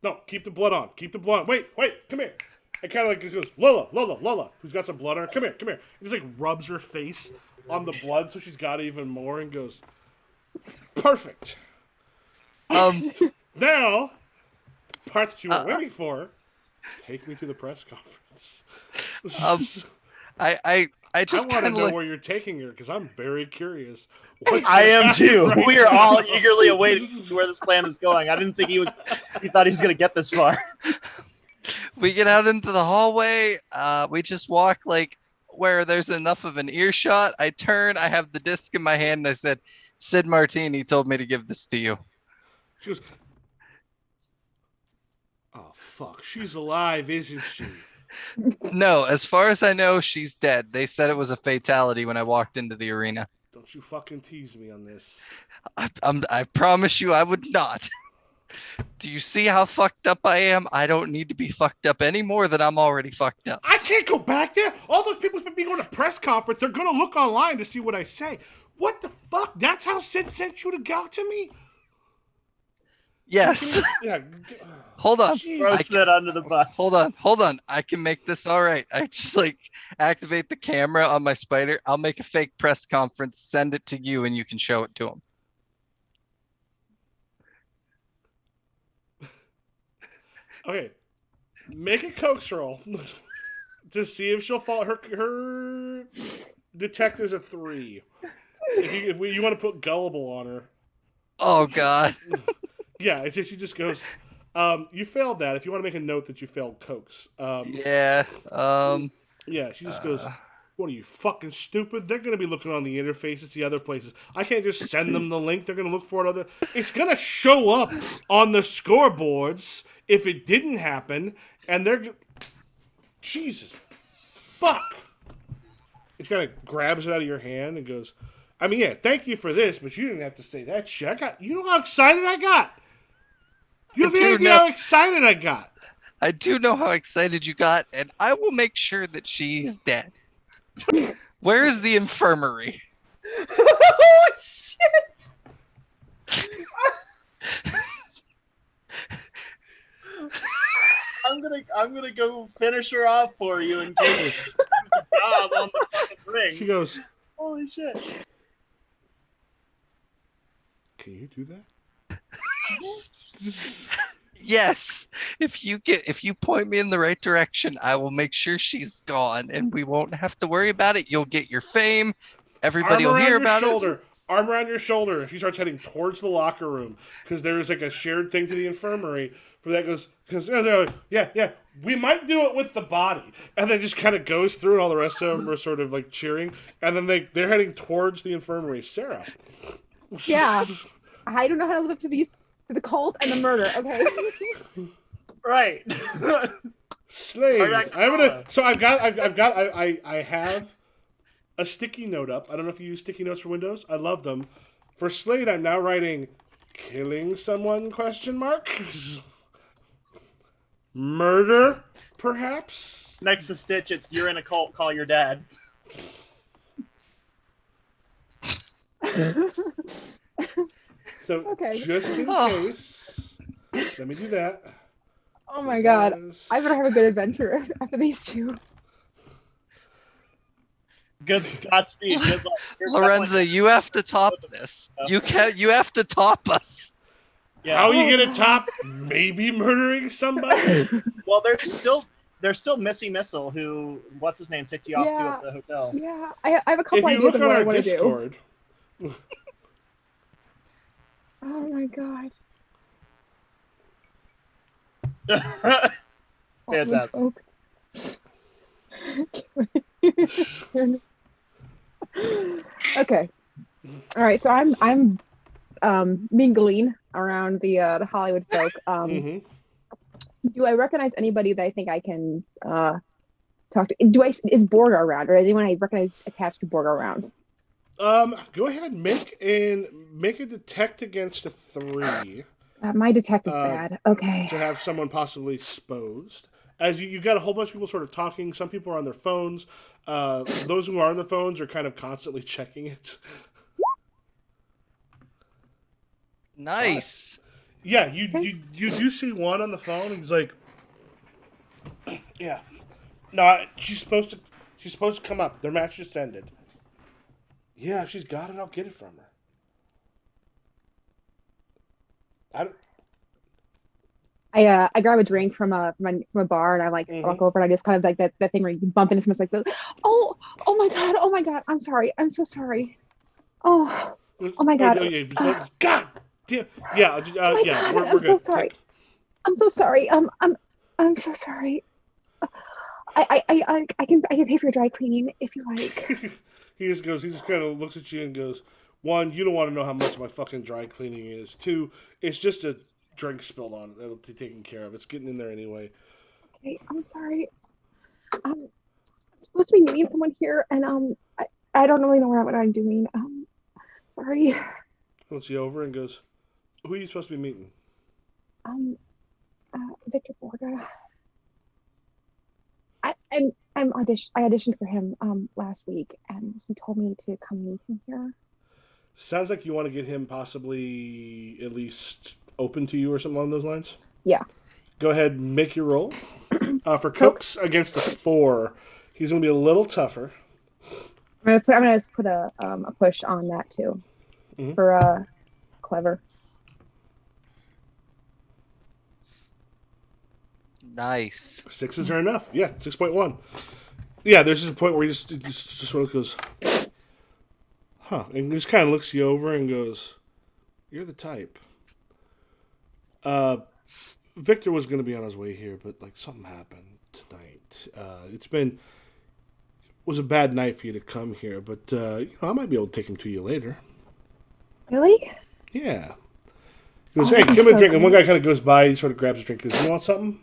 No, keep the blood on. Wait, come here. And kind of like goes, Lola, who's got some blood on her. Come here. And just like rubs her face on the blood, so she's got even more, and goes, "Perfect. Now, part that you were waiting for. Take me to the press conference."
I just
want to
kind
know
of
where you're taking her because I'm very curious.
I am too.
Right
we are
now.
all eagerly awaiting to see where this plan is going. I didn't think he thought he was going to get this far.
We get out into the hallway. We just walk like where there's enough of an earshot. I turn. I have the disc in my hand, and I said, "Sid Martini told me to give this to you."
She goes, "Oh fuck, she's alive, isn't she?"
No, as far as I know, she's dead. They said it was a fatality when I walked into the arena.
Don't you fucking tease me on this.
I promise you I would not. Do you see how fucked up I am? I don't need to be fucked up any more than I'm already fucked up.
I can't go back there. All those people's been going to press conference. They're going to look online to see what I say. What the fuck? That's how Cyn sent you to go to me?
Yes.
Yeah.
Hold on.
Throw Sid under the bus.
Hold on. I can make this all right. I just activate the camera on my spider. I'll make a fake press conference, send it to you, and you can show it to him.
Okay. Make a coax roll to see if she'll fall. Her detect is a 3. If you want to put gullible on her.
Oh, God.
Yeah, she just goes, you failed that. If you want to make a note that you failed coax.
Yeah.
Yeah, she just goes, "What are you, fucking stupid? They're going to be looking on the interface to see other places. I can't just send them the link. They're going to look for it. It's going to show up on the scoreboards if it didn't happen, and they're... Jesus. Fuck." He kind of grabs it out of your hand and goes, "I mean, yeah, thank you for this, but you didn't have to say that shit. You know how excited I got? You have any idea how excited I got?"
I do know how excited you got, and I will make sure that she's dead. Where is the infirmary?
Holy shit! I'm gonna go finish her off for you and give you the job on the fucking ring.
She goes,
"Holy shit!
"Can you do that?"
Yes. If you point me in the right direction, I will make sure she's gone, and we won't have to worry about it. You'll get your fame. Everybody will hear about it.
Arm around your shoulder. And she starts heading towards the locker room because there's like a shared thing to the infirmary. For that goes, yeah, we might do it with the body, and then just kind of goes through, and all the rest of them are sort of like cheering, and then they're heading towards the infirmary. Sarah.
Yeah, I don't know how to live up to the cult and the murder. Okay.
Right.
Slade. I have a sticky note up. I don't know if you use sticky notes for Windows. I love them. For Slade, I'm now writing "killing someone?" ? Murder, perhaps?
Next to Stitch, it's "You're in a cult, call your dad."
So,
Okay.
just in case, let me do that.
Oh my god. I better have a good adventure after these two.
Good Godspeed. Good luck.
Lorenza, you have to top this. You have to top us.
Yeah.
How are you gonna top maybe murdering somebody?
Well, there's still Missy Missile, who what's his name ticked you off to at the hotel.
Yeah, I have a couple
If you
ideas
look
of
on
what I
our
want to do.
Discord,
Oh my god.
Fantastic.
Okay. All right. So I'm mingling around the Hollywood folk. Do I recognize anybody that I think I can talk to? Is Borga around, or is anyone I recognize attached to Borga around?
go ahead and make a detect against a 3.
My detect is bad. Okay.
To have someone possibly exposed. As you've got a whole bunch of people sort of talking. Some people are on their phones. Those who are on their phones are kind of constantly checking it.
Nice.
Yeah, you do see one on the phone, and he's like, "Yeah, no, she's supposed to come up. Their match just ended." Yeah, if she's got it, I'll get it from her.
I grab a drink from a bar and I like walk over and I just kind of like that thing where you bump into someone's like, oh oh my god, I'm sorry, I'm so sorry. Oh my god.
God damn. Yeah,
Oh my god,
we're
I'm so
good.
sorry. I'm so sorry. I'm so sorry. I can pay for your dry cleaning if you like.
He just kind of looks at you and goes, one, you don't want to know how much my fucking dry cleaning is. Two, it's just a drink spilled on it that'll be taken care of. It's getting in there anyway.
Okay, I'm sorry. I'm supposed to be meeting someone here, and I don't really know what I'm doing. Sorry.
He looks you over and goes, who are you supposed to be meeting?
Victor Borga. I auditioned for him last week, and he told me to come meet him here.
Sounds like you want to get him possibly at least open to you or something along those lines.
Yeah.
Go ahead and make your roll. For Cooks against a 4, he's going to be a little tougher.
I'm gonna put a push on that too, for clever.
Nice.
6s are enough. Yeah, 6.1. Yeah, there's just a point where he just sort of goes, huh, and just kind of looks you over and goes, "You're the type." Victor was going to be on his way here, but like something happened tonight. It was a bad night for you to come here, but I might be able to take him to you later.
Really?
Yeah. He goes, hey, give me a drink. And one guy kind of goes by, he sort of grabs a drink. He goes, you want something?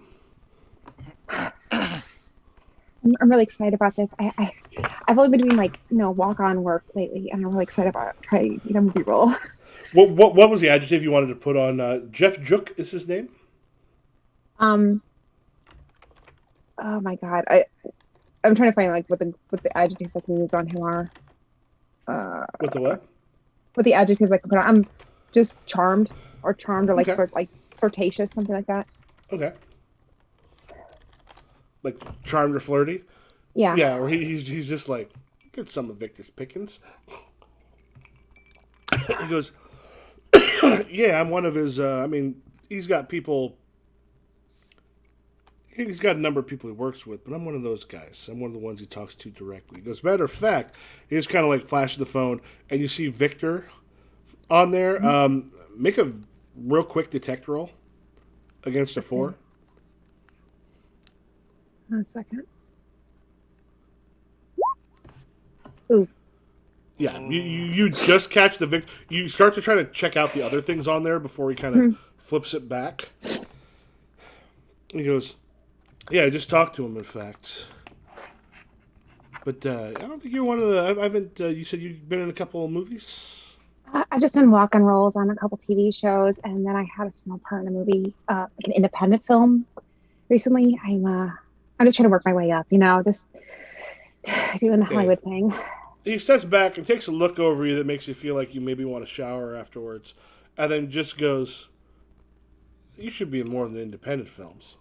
I'm really excited about this. I've only been doing walk-on work lately, and I'm really excited about trying to get a movie role.
What was the adjective you wanted to put on? Jeff Jook is his name.
Oh my god, I'm trying to find what the adjectives I can use on him are.
What the what?
What the adjectives I can put on? I'm just charmed or
Okay.
Flirtatious, something like that.
Okay. Like charmed or flirty?
Yeah.
Yeah, or he's just like, get some of Victor's pickings. He goes, yeah, I'm one of his, he's got people, he's got a number of people he works with, but I'm one of those guys. I'm one of the ones he talks to directly. He goes, matter of fact, he just kind of like flashes the phone, and you see Victor on there. Make a real quick detect roll against a 4.
1 second. Ooh.
Yeah, you just catch the Victor. You start to try to check out the other things on there before he kind of flips it back. He goes, yeah, I just talked to him, in fact. But I don't think you're one of the... I haven't... you said you've been in a couple of movies?
I've just done walk-on roles on a couple TV shows, and then I had a small part in a movie, like an independent film recently. I'm just trying to work my way up, just doing the Hollywood thing.
He steps back and takes a look over you that makes you feel like you maybe want to shower afterwards, and then just goes, you should be in more than independent films.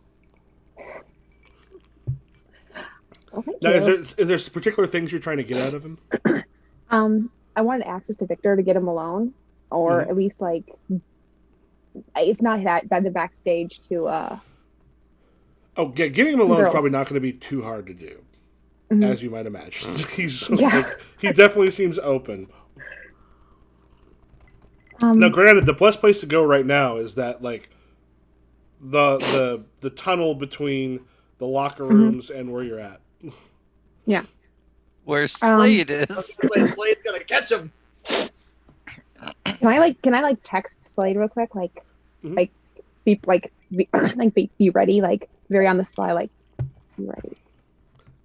Well, thank
now,
you.
is there particular things you're trying to get out of him?
I wanted access to Victor to get him alone, or at least if not that, the backstage to.
Getting him alone is probably not going to be too hard to do, as you might imagine. He definitely seems open. Now, granted, the best place to go right now is that the tunnel between the locker rooms and where you're at.
Yeah.
Where Slade is.
Slade's gonna catch him.
Can I text Slade real quick? Be ready, very on the sly, be ready.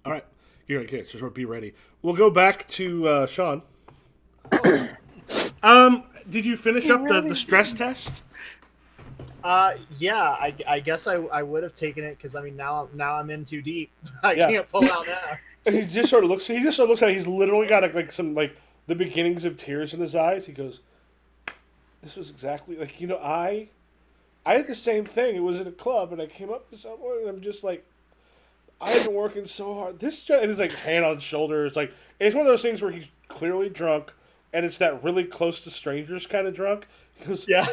All right. You're okay, so be ready. We'll go back to Sean. Did you finish up the stress test?
Yeah, I guess I would have taken it because now I'm in too deep. I can't pull out now.
And he just sort of looks at it. He's literally got the beginnings of tears in his eyes. He goes, "This was exactly I had the same thing. It was at a club, and I came up to someone, and I'm just like, I've been working so hard. And he's hand on his shoulder. It's one of those things where he's clearly drunk, and it's that really close to strangers kind of drunk. Because
Yeah.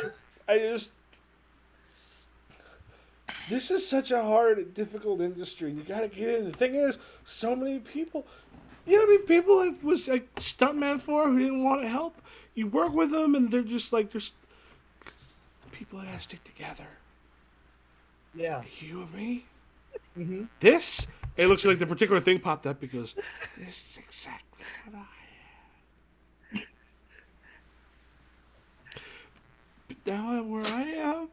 This is such a hard, difficult industry. You got to get in. The thing is, so many people. You know what I mean? People I was like stuntman for who didn't want to help. You work with them, and they're just like, there's people that gotta stick together.
Yeah.
You and me.
Mm-hmm.
This. It looks like the particular thing popped up because this is exactly what I had. But now I'm where I am.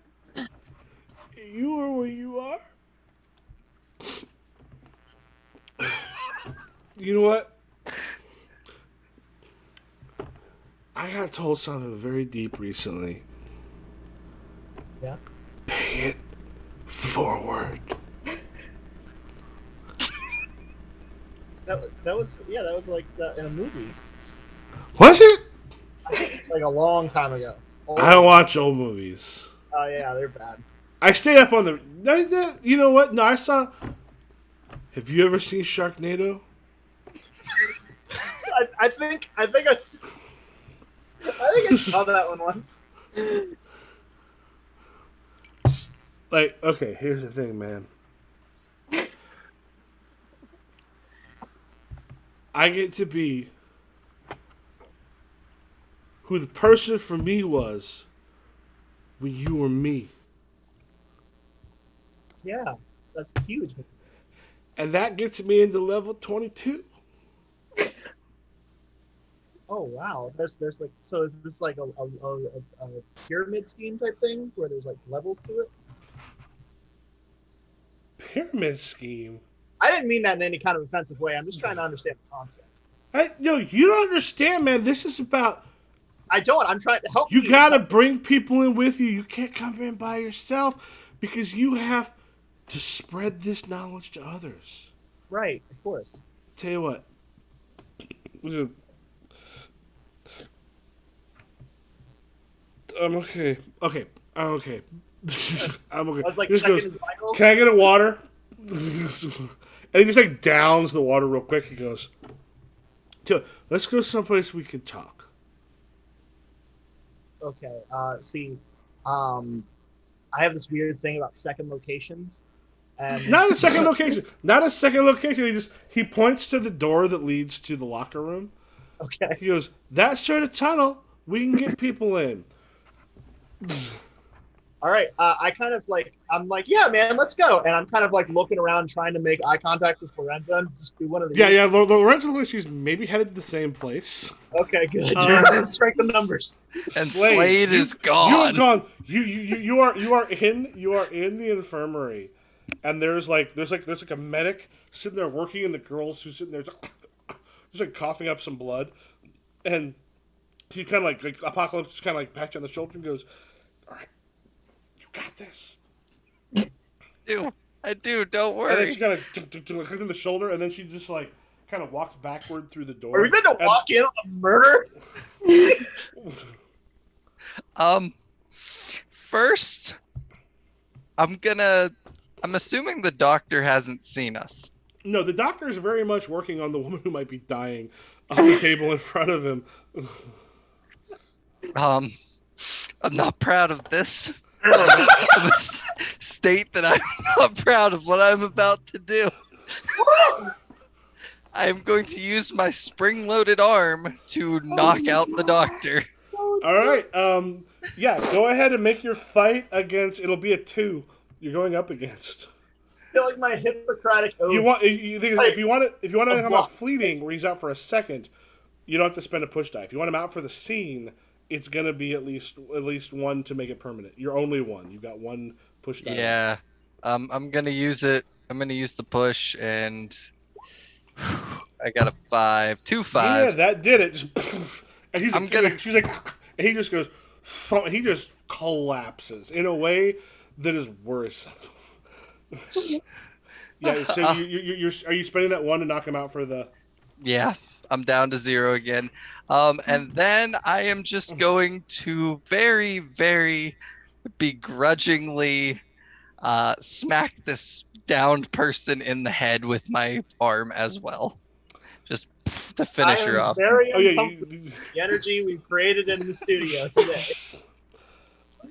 You are where you are. You know what? I got told something very deep recently.
Yeah.
Pay it forward.
That was like in a movie.
Was it?
I think like a long time ago.
I don't watch old movies.
Oh yeah, they're bad.
I stay up on the. You know what? No, I saw. Have you ever seen Sharknado?
I think I saw that one once.
Like, okay, here's the thing, man. I get to be who the person for me was when you were me.
Yeah, that's huge.
And that gets me into level 22.
Oh wow, there's like, so is this like a pyramid scheme type thing where there's like levels to it?
Pyramid scheme?
I didn't mean that in any kind of offensive way. I'm just trying to understand the concept.
No, you don't understand, man. This is about.
I don't. I'm trying to help
You gotta bring people in with you. You can't come in by yourself because you have to spread this knowledge to others.
Right, of course.
Tell you what. I'm okay. Okay. I'm okay. I'm okay.
I was like
He just
checking
goes,
his vitals.
can I get a water? And he just like downs the water real quick. He goes, let's go someplace we can talk.
Okay. I have this weird thing about second locations. And
Not a second location. Not a second location. He points to the door that leads to the locker room.
Okay.
He goes, that sort of tunnel, we can get people in.
All right. I'm like, yeah, man, let's go. And I'm kind of like looking around, trying to make eye contact with Lorenza and just do one of these.
Yeah. Lorenzo looks like she's maybe headed to the same place.
Okay, good. Strength of numbers.
And Slade is gone.
You have gone. You are in the infirmary, and there's like a medic sitting there working, and the girls who's sitting there just like coughing up some blood, and he kind of like Apocalypse just kind of like pats you on the shoulder and goes, "All right, you got this."
I do. Don't worry.
And then she kind of clicked in the shoulder, and then she just like kind of walks backward through the door.
Are we going to walk in on a murder?
First, I'm assuming the doctor hasn't seen us.
No, the doctor is very much working on the woman who might be dying on the table in front of him.
I'm not proud of this. The state that I'm not proud of what I'm about to do. I am going to use my spring-loaded arm to knock out the doctor.
All right. Yeah. Go ahead and make your fight against. It'll be a 2. You're going up against.
I feel like my Hippocratic oath.
If you want to come out fleeting, where he's out for a second, you don't have to spend a push die. If you want him out for the scene, it's gonna be at least 1 to make it permanent. You're only 1. You've got 1 push die.
Yeah. I'm gonna use it. I'm gonna use the push, and I got a 5. 2 5s.
Yeah, that did it. Just, and she's like, and he just goes. He just collapses in a way that is worse. Yeah. So are you spending that 1 to knock him out for the?
Yeah, I'm down to 0 again. And then I am just going to very, very begrudgingly smack this downed person in the head with my arm as well. just to finish her
I am
off.
very
Oh yeah,
uncomfortable with the energy we've created in the studio today.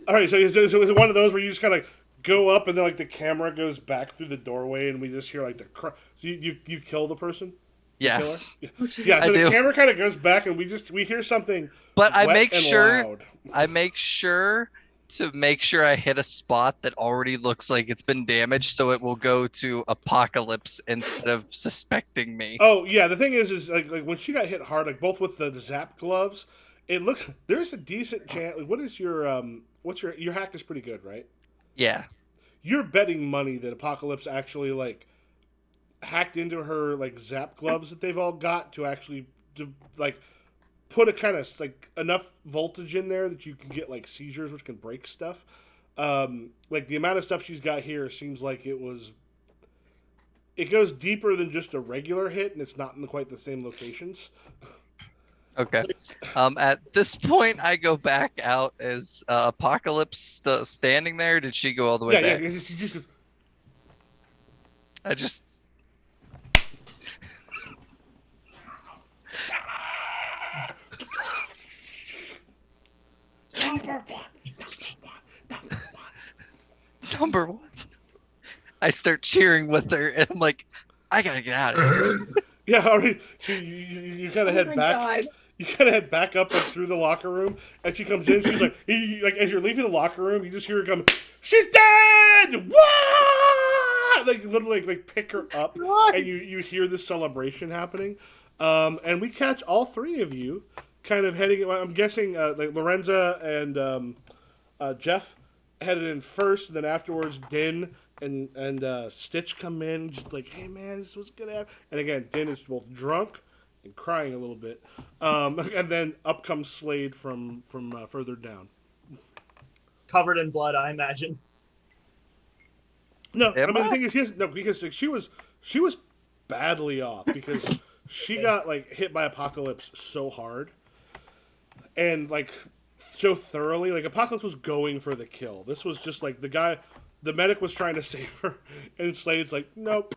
All right, so is it one of those where you just kind of go up and then like the camera goes back through the doorway and we just hear like the so you kill the person? You
Yeah.
kill her?
Oh, Jesus.
Yeah, so
I
the
do.
camera kind of goes back and we hear something
But I
wet
make
and
sure
loud.
I make sure I hit a spot that already looks like it's been damaged, so it will go to Apocalypse instead of suspecting me.
Oh yeah, the thing is like when she got hit hard, like both with the zap gloves, it looks there's a decent chance. Like, what is your what's your hack is pretty good, right?
Yeah.
You're betting money that Apocalypse actually like hacked into her like zap gloves that they've all got to actually like put a kind of like enough voltage in there that you can get like seizures, which can break stuff. Like the amount of stuff she's got here seems like it goes deeper than just a regular hit, and it's not in quite the same locations.
Okay. At this point, I go back out. Is Apocalypse standing there? Did she go all the way back?
Yeah. She just goes,
I just. Number one. I start cheering with her, and I'm like, I gotta get out of here.
yeah, all right. So you kind of head back. You kind of head back up like, through the locker room, and she comes in. She's like, like as you're leaving the locker room, you just hear her come. She's dead! Wah! Like literally, like pick her up, and you hear this celebration happening, and we catch all three of you kind of heading. I'm guessing like Lorenza and Jeff headed in first, and then afterwards Din and Stitch come in, just like, hey man, this was gonna happen. And again, Din is both drunk and crying a little bit, and then up comes Slade from further down,
Covered in blood, I imagine.
No, I mean the thing is, because like, she was badly off because she got like hit by Apocalypse so hard, and like so thoroughly. Like Apocalypse was going for the kill. This was just like the medic was trying to save her, and Slade's like, nope.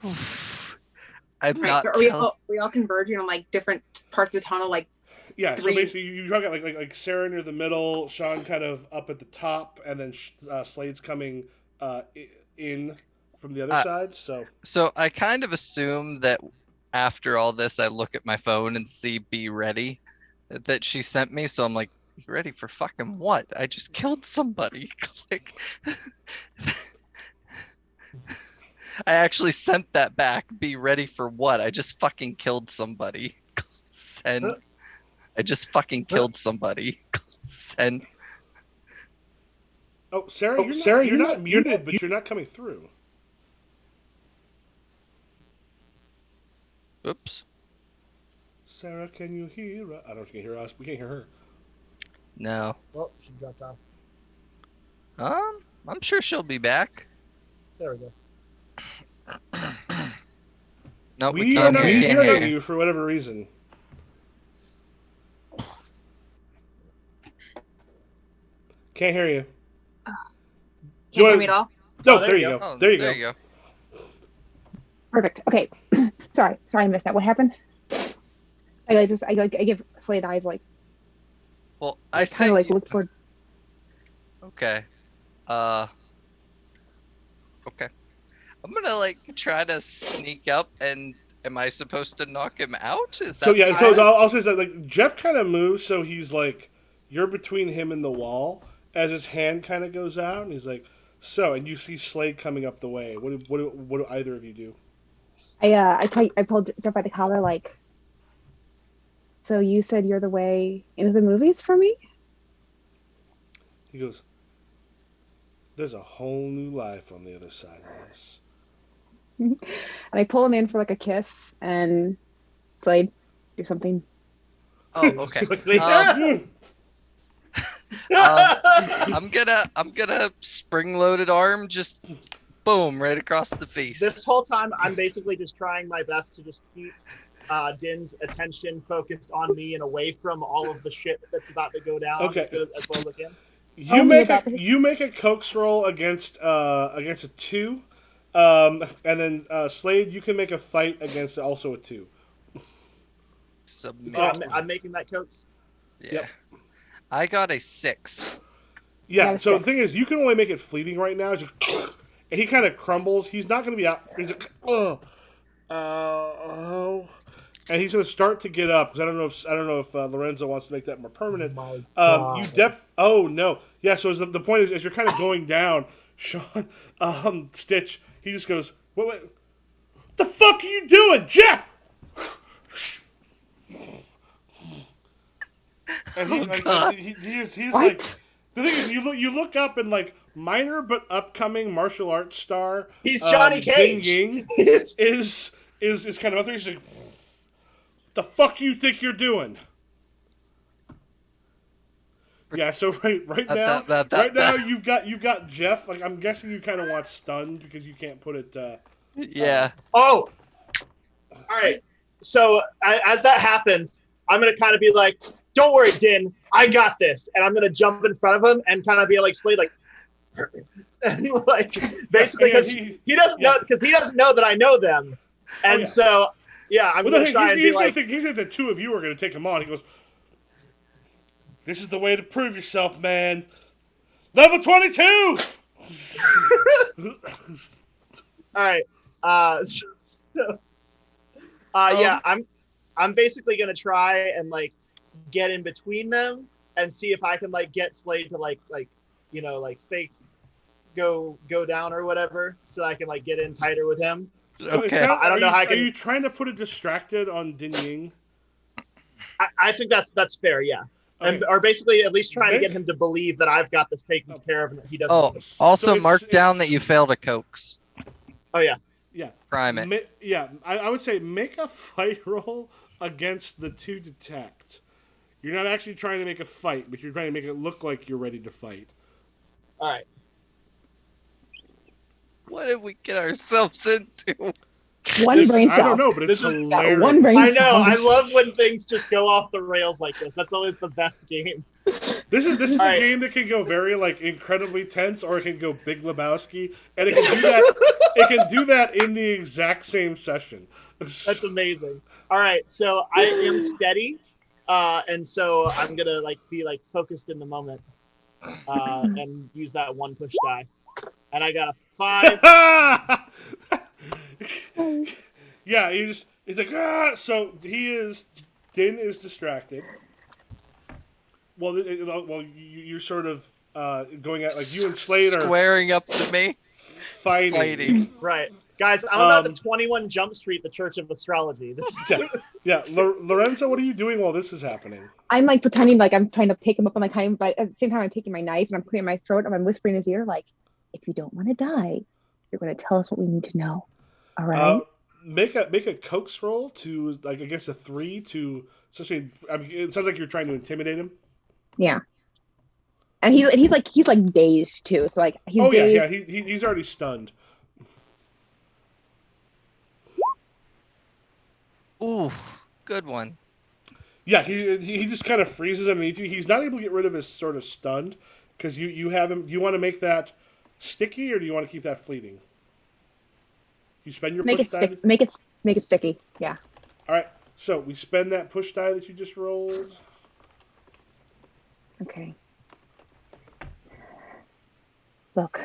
I'm
Right,
not.
so are we all converging on like different parts of the tunnel, like
Yeah,
three.
so basically you got like Sarah near the middle, Sean kind of up at the top, and then Slade's coming in from the other side.
So I kind of assume that after all this, I look at my phone and see "Be ready" that she sent me. So I'm like, "You ready for fucking what? I just killed somebody." Like, I actually sent that back. Be ready for what? I just fucking killed somebody. Send. I just fucking killed somebody. Send.
Oh, Sarah, you're not muted, but you're not coming through.
Oops.
Sarah, can you hear us? I don't know if you can hear us. We can't hear her.
No.
Well, she dropped off.
I'm sure she'll be back.
There we go.
No,
we are
can't
not
hear
hearing
you.
you for whatever reason. Can't hear you.
Can't hear me at all?
No,
Oh,
there you go.
Oh,
There you go.
Perfect. Okay. Sorry, I missed that. What happened? I give Slade eyes like
Well, I
kind
say
of like look towards.
okay. Okay. I'm gonna like try to sneak up, and am I supposed to knock him out? Is that
So yeah,
the
so
plan?
I'll say that like Jeff kind of moves, so he's like you're between him and the wall as his hand kind of goes out, and he's like, so, and you see Slade coming up the way. What do either of you do?
I pulled Jeff by the collar like. So you said you're the way into the movies for me?
He goes, there's a whole new life on the other side of this.
And I pull him in for like a kiss, and Slade, do something.
Oh, okay.
Quickly.
I'm gonna spring-loaded arm, just boom, right across the face.
This whole time, I'm basically just trying my best to just keep Din's attention focused on me and away from all of the shit that's about to go down.
Okay.
As well as I can.
You make a coax roll against a 2. And then Slade, you can make a fight against also a 2.
Submit.
So I'm making that coax.
Yeah.
Yep.
I got a 6.
Yeah.
Yeah,
So
6.
the thing is, you can only make it fleeting right now. Just, and he kind of crumbles. He's not going to be out. He's like, and he's going to start to get up because I don't know if Lorenzo wants to make that more permanent. Oh no, yeah. So the point is, as you're kind of going down, Sean, Stitch, he just goes, what the fuck are you doing, Jeff? And he's
What?
like, the thing is, you look up and like minor but upcoming martial arts star.
He's Johnny
Ding
Cage.
Ying is kind of up there. He's like, the fuck you think you're doing? Yeah, so right now you've got Jeff. Like I'm guessing you kind of want stunned because you can't put it.
Yeah.
Oh, all right. So as that happens, I'm gonna kind of be like, "Don't worry, Din, I got this," and I'm gonna jump in front of him and kind of be like Slade, like, and like basically because he doesn't know that I know them, and so yeah, I'm gonna try and be like,
he's gonna think the 2 of you are gonna take him on. He goes, "This is the way to prove yourself, man. Level 22."
all right. Yeah, I'm basically gonna try and like get in between them and see if I can like get Slade to like fake go down or whatever, so I can like get in tighter with him.
Okay.
I don't know how I can.
Are you trying to put it distracted on Din Ying?
I think that's fair, yeah.
Okay.
Or basically at least trying to get him to believe that I've got this taken care of and that he doesn't.
Oh, also
So
mark down that you failed a coax.
Oh yeah.
Yeah.
Prime it.
I would say make a fight roll against the 2 detect. You're not actually trying to make a fight, but you're trying to make it look like you're ready to fight.
All right.
What did we get ourselves into?
One brain
I
cell.
don't know, but it's
This is-
hilarious.
One brain
I know.
cell.
I love when things just go off the rails like this. That's always the best game.
This is a
Alright.
game that can go very like incredibly tense, or it can go Big Lebowski, and it can do that. It can do that in the exact same session.
That's amazing. All right, so I am steady, and so I'm gonna like be like focused in the moment, and use that 1 push die, and I got a 5.
Yeah, he's like So Din is distracted. Well, you're sort of going at like you and Slade are
squaring up to me,
fighting.
Right, guys, I'm about to 21 Jump Street, the Church of Astrology. This is
Lorenzo, what are you doing while this is happening?
I'm like pretending like I'm trying to pick him up on my kind, but at the same time I'm taking my knife and I'm putting it in my throat and I'm whispering in his ear like, if you don't want to die, you're going to tell us what we need to know. All right.
Make a coax roll to like I guess a 3 to especially. I mean, it sounds like you're trying to intimidate him.
Yeah. And he's like dazed too. So like he's dazed.
Yeah. He's already stunned.
Ooh, good one.
Yeah, he just kind of freezes underneath you. He's not able to get rid of his sort of stunned because you have him. Do you want to make that sticky or do you want to keep that fleeting? You spend your
Make
push
it
die.
stick. Make it sticky. Yeah.
All right. So we spend that push die that you just rolled.
Okay. Look.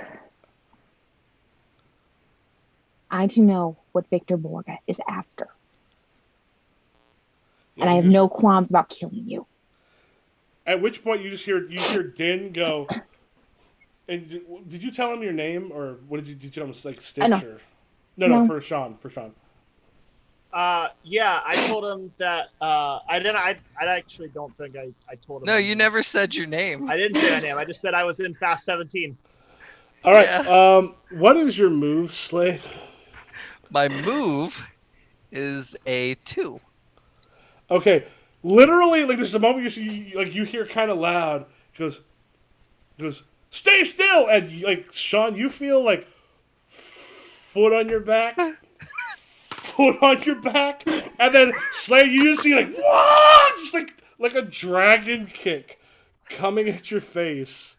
I do know what Victor Borga is after.
Yeah,
and I have no qualms about killing you.
At which point you hear Din go. And did you tell him your name or what did you tell him? Like Stitch or no, for Sean.
Yeah, I told him that I actually don't think I told him.
No, you never said your name.
I didn't say my name. I just said I was in Fast 17.
All right.
Yeah.
What is your move, Slade?
My move is a 2.
Okay. Literally, like there's a moment you hear kind of loud. Goes, stay still, and like Sean, you feel like foot on your back, and then Slade, you just see like what, just like a dragon kick coming at your face.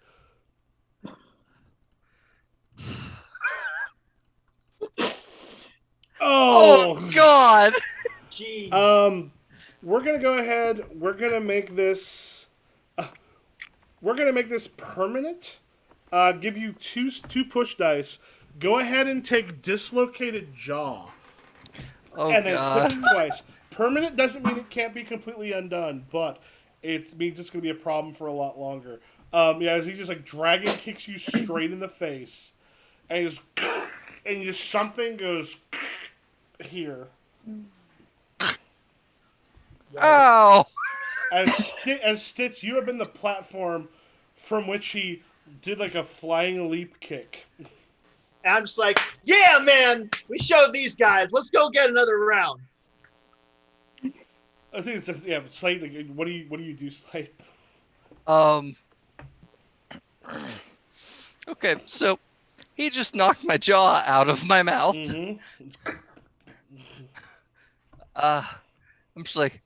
Oh,
God!
Jeez.
We're gonna go ahead. We're gonna make this. We're gonna make this permanent. Give you two push dice. Go ahead and take dislocated jaw,
Oh
and then
God!
click it twice. Permanent doesn't mean it can't be completely undone, but it means it's gonna be a problem for a lot longer. Yeah, as he just like dragon kicks you straight in the face, and just and just something goes here.
Ow!
As Stitch, you have been the platform from which he did like a flying leap kick.
And I'm just like, yeah, man, we showed these guys. Let's go get another round.
I think it's just, yeah, Slate. Like, what do you do, Slate?
Okay, so he just knocked my jaw out of my mouth.
Mm-hmm.
I'm just like,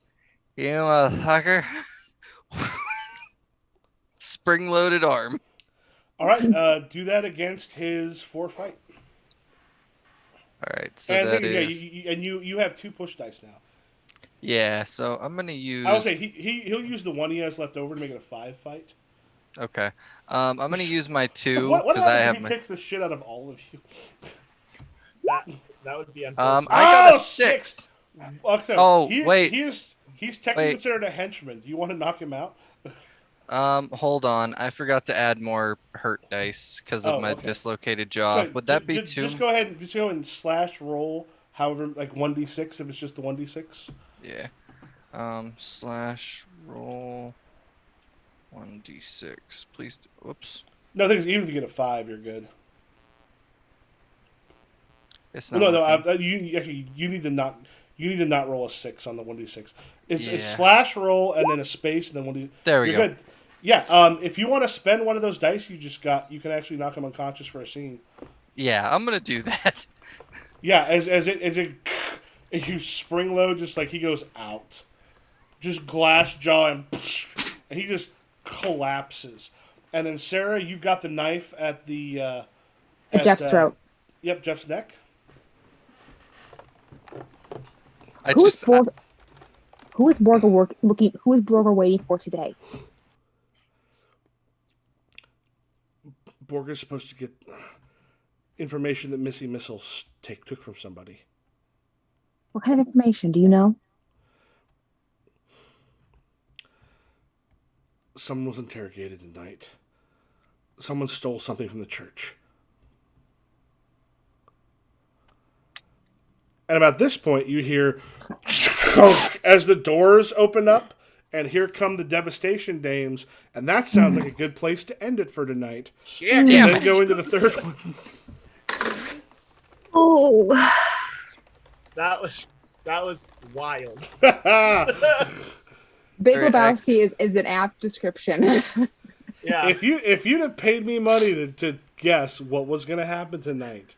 you motherfucker. Spring-loaded arm.
All right, do that against his 4 fight.
All right, so
And
that
yeah,
is
you have 2 push dice now.
yeah. So I'm gonna use.
I would say he'll use the 1 he has left over to make it a 5 fight.
Okay. I'm gonna use my 2
What
because I
happens
have
if he
my.
kicks the shit out of all of you?
That would be unfortunate.
I got a
6.
6.
Okay,
Oh, wait.
He's technically
Wait.
considered a henchman. Do you want to knock him out?
Hold on. I forgot to add more hurt dice because of my
okay.
dislocated jaw.
So,
Would that be 2?
Just go ahead and slash roll. However, like 1d6 if it's just the 1d6.
Yeah. Slash roll 1d6. Please. Whoops.
No, I think even if you get a 5, you're good.
It's
Well,
not.
no, you need to not roll a 6 on the 1d6. It's
Yeah.
slash roll and then a space and then 1d.
There we
You're
go.
good. Yeah. If you want to spend one of those dice you can actually knock him unconscious for a scene.
Yeah, I'm gonna do that.
Yeah, as you spring load, just like he goes out, just glass jaw and he just collapses. And then Sarah, you got the knife at the
At Jeff's throat.
Yep, Jeff's neck.
Who is Borger waiting for today?
Borger's supposed to get information that Missy Missiles took from somebody.
What kind of information do you know?
Someone was interrogated tonight. Someone stole something from the church. And about this point, you hear as the doors open up, and here come the Devastation Dames, and that sounds like a good place to end it for tonight.
Shit.
And
Damn
then
it.
go into the third one.
Oh,
That was wild.
Big
Very
Lebowski is an apt description.
Yeah.
If you'd have paid me money to guess what was going to happen tonight,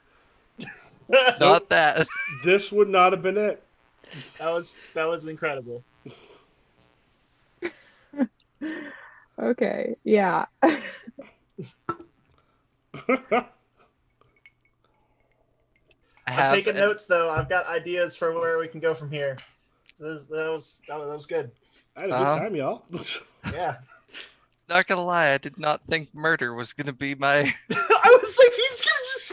Not that.
this would not have been it.
that was incredible.
Okay, yeah.
I'm taking notes though. I've got ideas for where we can go from here. That was good.
I had a good time, y'all.
Yeah.
Not gonna lie, I did not think murder was gonna be my.
I was like, he's gonna just.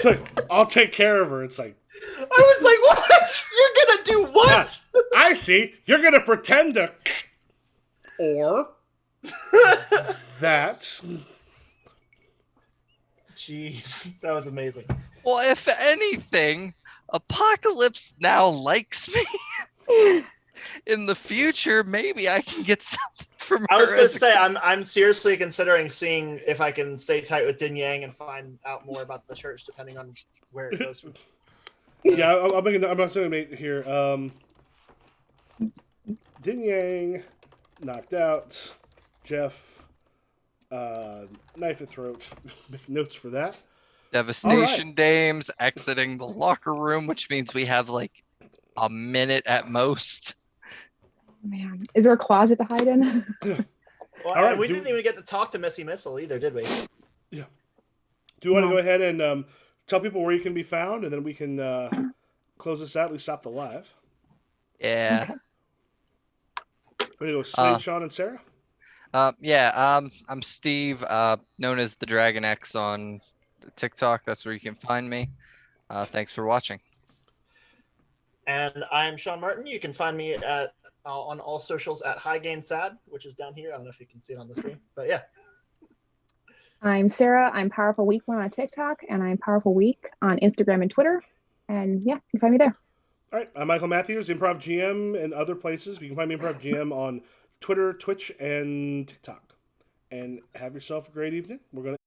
Like, I'll take care of her. It's like,
I was like, what? You're gonna do what?
I see. You're going to pretend to. Or. That.
Jeez, that was amazing.
Well, if anything, Apocalypse now likes me. In the future, maybe I can get something from her.
I was gonna
as a-
say I'm seriously considering seeing if I can stay tight with Din Yang and find out more about the church, depending on where it goes.
Yeah, I'm not saying mate here. Din Yang knocked out. Jeff knife at throat. Make notes for that.
Devastation Dames exiting the locker room, which means we have like a minute at most.
Man, is there a closet to hide in?
Well,
All right,
we didn't even get to talk to Missy Missile either, did we?
Yeah. Do you want to go ahead and tell people where you can be found, and then we can close this out. At least stop the live.
Yeah.
Okay.
We're gonna go Slade, Sean, and Sarah.
I'm Steve, known as the Dragon X on TikTok. That's where you can find me. Thanks for watching.
And I'm Sean Martin. You can find me at on all socials at HighGainSad, which is down here. I don't know if you can see it on the screen, but yeah.
I'm Sarah. I'm Powerful Week One on TikTok, and I'm Powerful Week on Instagram and Twitter. And yeah, you can find me there.
All right, I'm Michael Matthews, Improv GM, and other places. You can find me Improv GM on Twitter, Twitch, and TikTok. And have yourself a great evening. We're gonna.